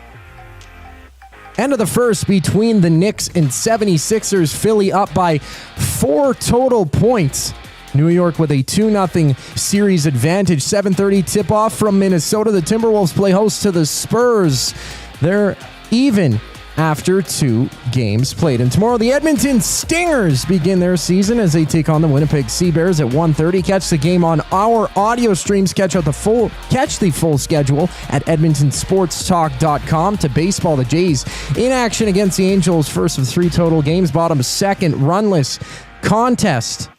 End of the first between the Knicks and 76ers. Philly up by 4 total points. New York with a 2-0 series advantage. 7:30 tip-off from Minnesota. The Timberwolves play host to the Spurs. They're even after 2 games played. And tomorrow, the Edmonton Stingers begin their season as they take on the Winnipeg Sea Bears at 1:30. Catch the game on our audio streams. Catch the full schedule at edmontonsportstalk.com. To baseball, the Jays in action against the Angels. First of 3 total games. Bottom second, runless contest.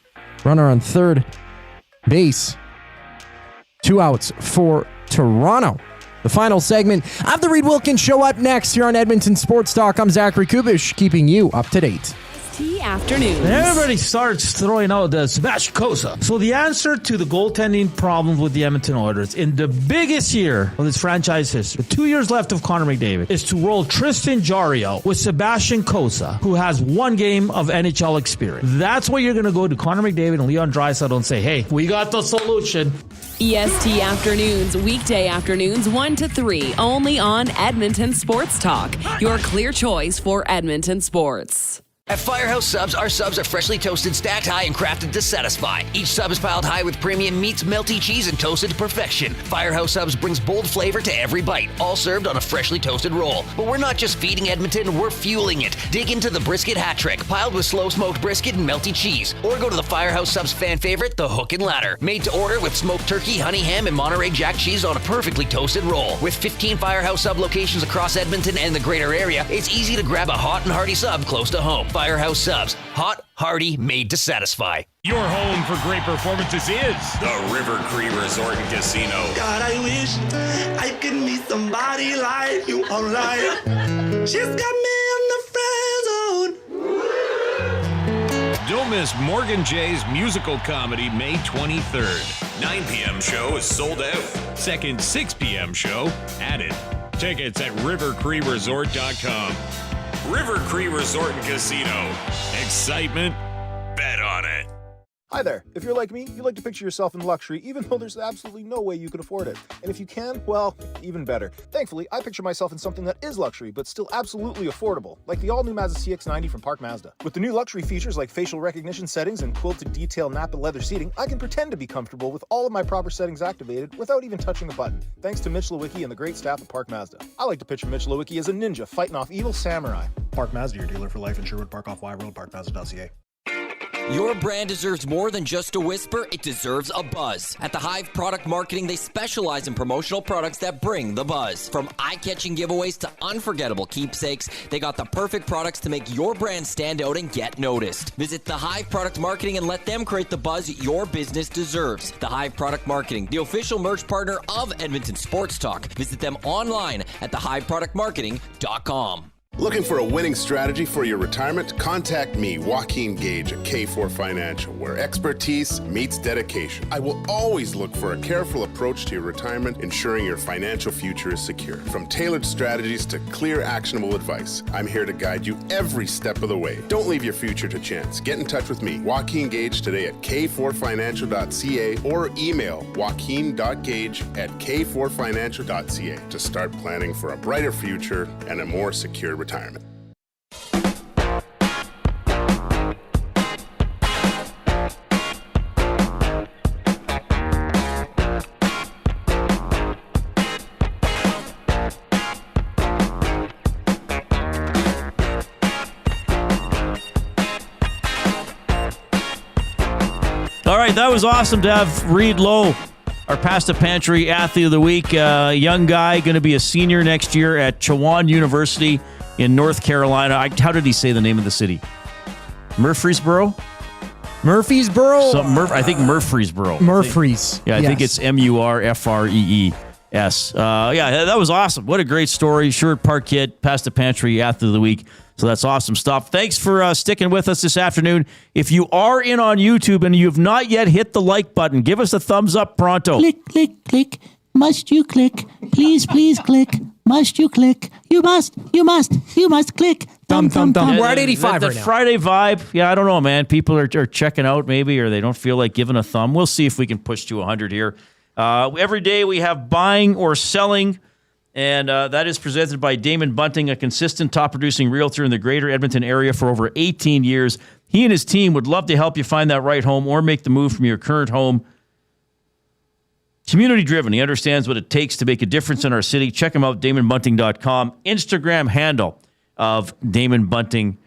Runner on third base. 2 outs for Toronto. The final segment of the Reid Wilkins Show up next here on Edmonton Sports Talk. I'm Zachary Kubish, keeping you up to date. Afternoons. Everybody starts throwing out the Sebastian Cossa. So the answer to the goaltending problems with the Edmonton Oilers in the biggest year of this franchise history, the 2 years left of Connor McDavid, is to roll Tristan Jarry with Sebastian Cossa, who has 1 game of NHL experience. That's where you're going to go to Connor McDavid and Leon Draisaitl and say, hey, we got the solution. EST Afternoons, weekday afternoons 1 to 3, only on Edmonton Sports Talk. Your clear choice for Edmonton sports. At Firehouse Subs, our subs are freshly toasted, stacked high, and crafted to satisfy. Each sub is piled high with premium meats, melty cheese, and toasted to perfection. Firehouse Subs brings bold flavor to every bite, all served on a freshly toasted roll. But we're not just feeding Edmonton, we're fueling it. Dig into the brisket hat trick, piled with slow-smoked brisket and melty cheese. Or go to the Firehouse Subs fan favorite, the Hook and Ladder. Made to order with smoked turkey, honey ham, and Monterey Jack cheese on a perfectly toasted roll. With 15 Firehouse Sub locations across Edmonton and the greater area, it's easy to grab a hot and hearty sub close to home. Firehouse Subs. Hot, hearty, made to satisfy. Your home for great performances is the River Cree Resort and Casino. God, I wish I could meet somebody like you online. She's got me in the friend zone. Don't miss Morgan Jay's musical comedy May 23rd. 9 p.m. show is sold out. Second 6 p.m. show added. Tickets at rivercreeresort.com. River Cree Resort and Casino. Excitement, bet on it. Hi there. If you're like me, you like to picture yourself in luxury, even though there's absolutely no way you could afford it. And if you can, well, even better. Thankfully, I picture myself in something that is luxury, but still absolutely affordable, like the all-new Mazda CX-90 from Park Mazda. With the new luxury features like facial recognition settings and quilted detail Napa leather seating, I can pretend to be comfortable with all of my proper settings activated without even touching the button, thanks to Mitch Lewicki and the great staff at Park Mazda. I like to picture Mitch Lewicki as a ninja fighting off evil samurai. Park Mazda, your dealer for life in Sherwood Park off Y Road, parkmazda.ca. Your brand deserves more than just a whisper, it deserves a buzz. At the Hive Product Marketing, they specialize in promotional products that bring the buzz. From eye-catching giveaways to unforgettable keepsakes, they got the perfect products to make your brand stand out and get noticed. Visit the Hive Product Marketing and let them create the buzz your business deserves. The Hive Product Marketing, the official merch partner of Edmonton Sports Talk. Visit them online at thehiveproductmarketing.com. Looking for a winning strategy for your retirement? Contact me, Joaquin Gage at K4 Financial, where expertise meets dedication. I will always look for a careful approach to your retirement, ensuring your financial future is secure. From tailored strategies to clear, actionable advice, I'm here to guide you every step of the way. Don't leave your future to chance. Get in touch with me, Joaquin Gage, today at k4financial.ca or email joaquin.gage@k4financial.ca to start planning for a brighter future and a more secure retirement. All right, that was awesome to have Reid Lowe, our Past the Pantry Athlete of the Week. Young guy, going to be a senior next year at Chowan University in North Carolina. How did he say the name of the city? Murfreesboro? Murfreesboro? I think Murfreesboro. Murfrees. I think it's Murfrees. Yeah, that was awesome. What a great story. Sherwood Park kid, Past the Pantry Athlete of the Week. So that's awesome stuff. Thanks for sticking with us this afternoon. If you are in on YouTube and you've not yet hit the like button, give us a thumbs up pronto. Click, click, click. Must you click? Please, please click. Must you click? You must click. Thumb. We're at 85 the right now. Friday vibe. Yeah, I don't know, man. People are checking out maybe, or they don't feel like giving a thumb. We'll see if we can push to 100 here. Every day we have buying or selling, and that is presented by Damon Bunting, a consistent top-producing realtor in the greater Edmonton area for over 18 years. He and his team would love to help you find that right home or make the move from your current home. Community-driven. He understands what it takes to make a difference in our city. Check him out, DamonBunting.com. Instagram handle of Damon Bunting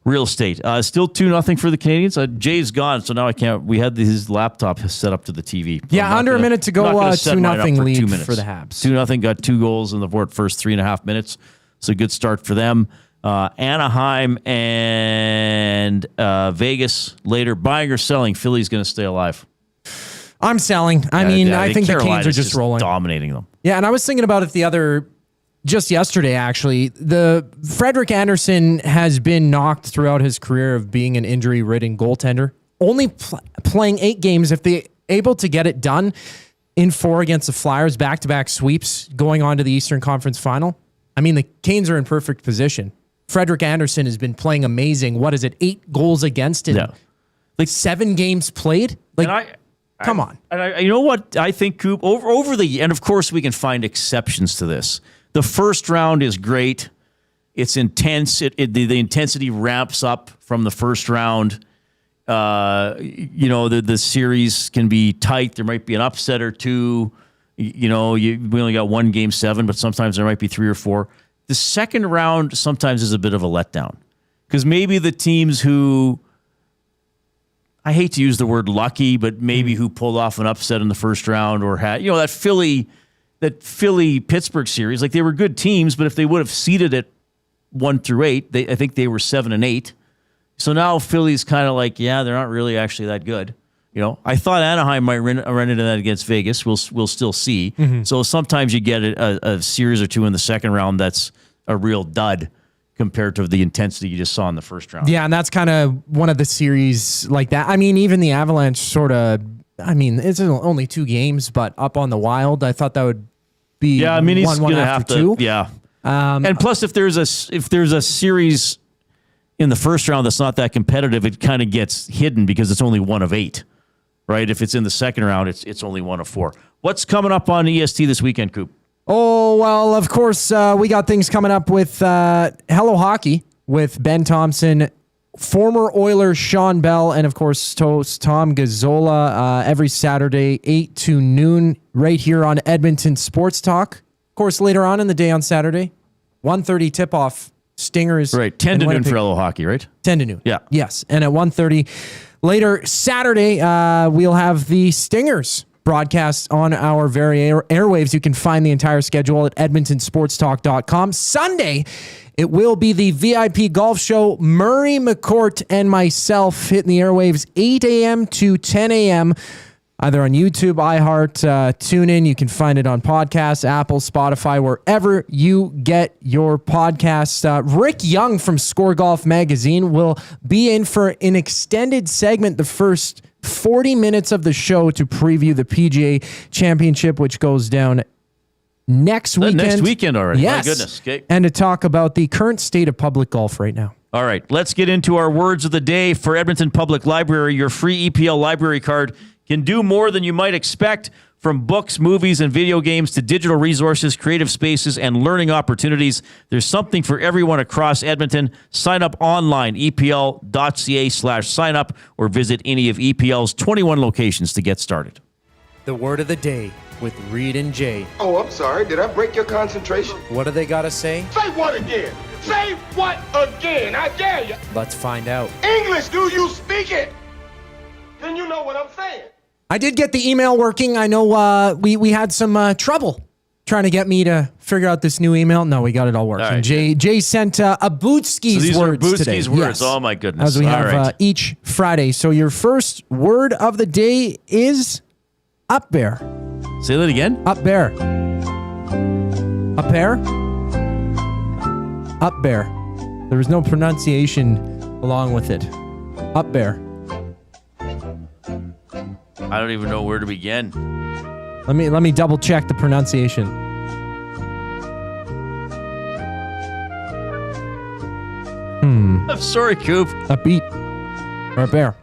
Real Estate. Still 2-0 for the Canadians. Jay's gone, so now I can't. We had his laptop set up to the TV. So Yeah, under a minute to go, 2-0 lead 2 minutes. for the Habs. 2-0, got 2 goals in the first 3.5 minutes. So a good start for them. Anaheim and Vegas later. Buying or selling, Philly's going to stay alive. I'm selling. I think the Canes are just rolling. Dominating them. Yeah, and I was thinking about it just yesterday, actually. The Frederik Andersen has been knocked throughout his career of being an injury-ridden goaltender. Only playing 8 games. If they're able to get it done in 4 against the Flyers, back-to-back sweeps, going on to the Eastern Conference Final, I mean, the Canes are in perfect position. Frederik Andersen has been playing amazing. What is it? 8 goals against in 7 games played? Come on. And you know what I think, Coop? And of course we can find exceptions to this. The first round is great. It's intense. The intensity ramps up from the first round. The series can be tight. There might be an upset or two. We only got 1 Game 7, but sometimes there might be 3 or 4. The second round sometimes is a bit of a letdown because maybe the teams who, I hate to use the word lucky, but maybe who pulled off an upset in the first round or had, that Philly-Pittsburgh series, like they were good teams, but if they would have seeded it 1 through 8, I think they were 7 and 8. So now Philly's kind of like, they're not really actually that good. I thought Anaheim might run into that against Vegas. We'll still see. Mm-hmm. So sometimes you get a series or 2 in the second round that's a real dud compared to the intensity you just saw in the first round. Yeah, and that's kind of one of the series like that. I mean, even the Avalanche it's only 2 games, but up on the Wild, I thought that would be he's going to have to 2. Yeah. And plus, if there's a series in the first round that's not that competitive, it kind of gets hidden because it's only 1 of 8, right? If it's in the second round, it's only 1 of 4. What's coming up on EST this weekend, Coop? Oh, well, of course, we got things coming up with Hello Hockey with Ben Thompson, former Oiler Sean Bell, and, of course, host Tom Gazzola every Saturday, 8 to noon, right here on Edmonton Sports Talk. Of course, later on in the day on Saturday, 1:30 tip-off, Stingers. Right, 10 to noon for Hello Hockey, right? 10 to noon. Yeah. Yes, and at 1:30 later Saturday, we'll have the Stingers broadcast on our very airwaves. You can find the entire schedule at edmontonsportstalk.com. Sunday, it will be the VIP golf show. Murray McCourt and myself hitting the airwaves 8 a.m. to 10 a.m. either on YouTube, iHeart, TuneIn. You can find it on podcasts, Apple, Spotify, wherever you get your podcasts. Rick Young from Score Golf Magazine will be in for an extended segment, the first 40 minutes of the show, to preview the PGA Championship, which goes down next weekend. Next weekend already. Yes. My goodness. Okay. And to talk about the current state of public golf right now. All right. Let's get into our words of the day for Edmonton Public Library. Your free EPL library card can do more than you might expect. From books, movies, and video games to digital resources, creative spaces, and learning opportunities, there's something for everyone across Edmonton. Sign up online, epl.ca/sign up, or visit any of EPL's 21 locations to get started. The word of the day with Reid and Jay. Oh, I'm sorry. Did I break your concentration? What do they got to say? Say what again? Say what again? I dare you. Let's find out. English, do you speak it? Then you know what I'm saying. I did get the email working. I know we had some trouble trying to get me to figure out this new email. No, we got it all working. All right. Jay sent Abutski's words today. These are Abutski's words. Yes. Oh, my goodness. As we all have right. Each Friday. So your first word of the day is up bear. Say that again. Up bear. Up bear. Up bear. There was no pronunciation along with it. Up bear. I don't even know where to begin. Let me double check the pronunciation. I'm sorry, Coop. A beat. Or a bear.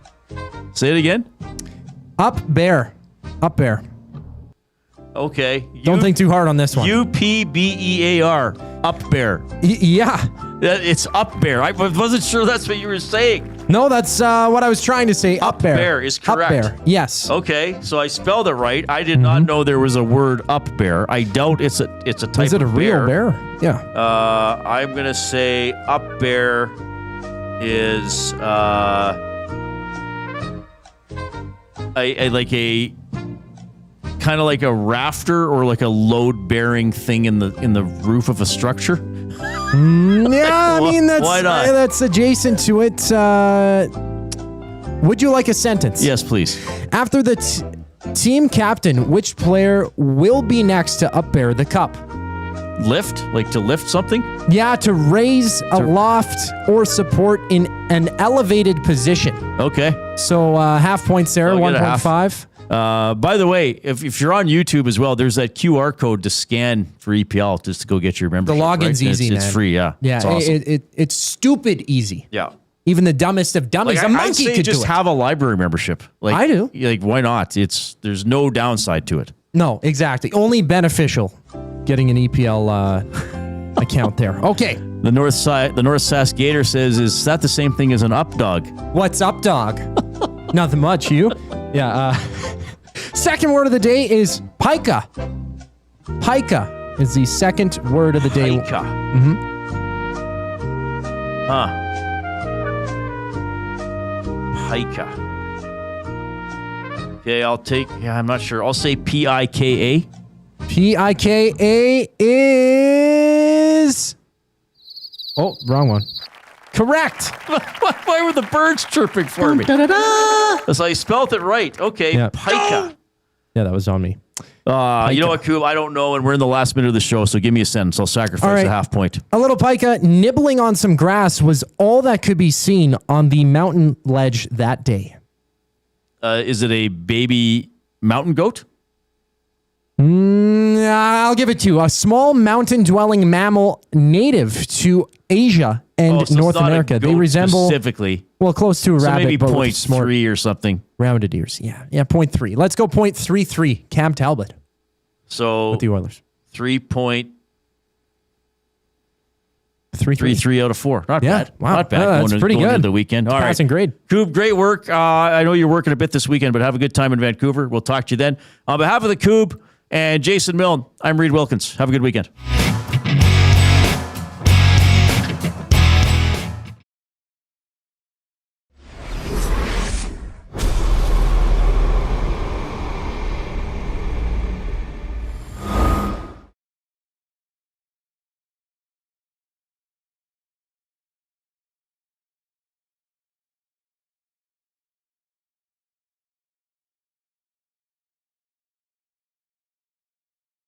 Say it again. Up bear. Up bear. Okay. Don't think too hard on this one. UPBEAR. Up bear. Yeah. It's up bear. I wasn't sure that's what you were saying. No, that's what I was trying to say. Up bear. Bear is correct. Up bear. Yes. Okay, so I spelled it right. I did not know there was a word up bear. I doubt it's a type of bear. Is it a real bear? Yeah. I'm gonna say up bear is a kind of like a rafter or like a load bearing thing in the roof of a structure. Yeah, I mean Why not? that's adjacent to it. Would you like a sentence? Yes, please. After the team captain, which player will be next to up bear the cup? Lift? Like to lift something? Yeah, to raise, aloft, or support in an elevated position. Okay. So half point, Sarah, 1.5. By the way, if you're on YouTube as well, there's that QR code to scan for EPL just to go get your membership. The login's right? easy, man. It's free, yeah. Yeah, it's awesome. it's stupid easy. Yeah. Even the dumbest of dummies, Like, a I'd monkey say could just do it. have a library membership. Like, I do. Like, why not? There's no downside to it. No, exactly. Only beneficial getting an EPL account there. Okay. The North Sask Gator says, is that the same thing as an up dog? What's up, dog? Nothing much, you? Yeah. Second word of the day is pica. Pica is the second word of the day. Pica. Mm-hmm. Huh. Pica. Okay, I'm not sure. I'll say P-I-K-A. P-I-K-A is... Oh, wrong one. Correct. Why were the birds chirping for me? So I spelled it right. Okay, Yeah. pica. Yeah, that was on me. You know what, Coop? I don't know, and we're in the last minute of the show, so give me a sentence. I'll sacrifice All right. a half point. A little pica nibbling on some grass was all that could be seen on the mountain ledge that day. Is it a baby mountain goat? I'll give it to you. A small mountain-dwelling mammal native to Asia and so North it's not America. a They goat resemble specifically. Well, close to a So rabbit, maybe but with smart 0.3 or something. rounded ears. Yeah, 0.3. Let's go 0.33. Cam Talbot So with the Oilers. 3.33 out of 4. Not bad. Wow. Not bad. That's pretty going good. into the weekend. All right. Passing grade. Coop, great work. I know you're working a bit this weekend, but have a good time in Vancouver. We'll talk to you then. On behalf of the Coop and Jason Milne, I'm Reid Wilkins. Have a good weekend.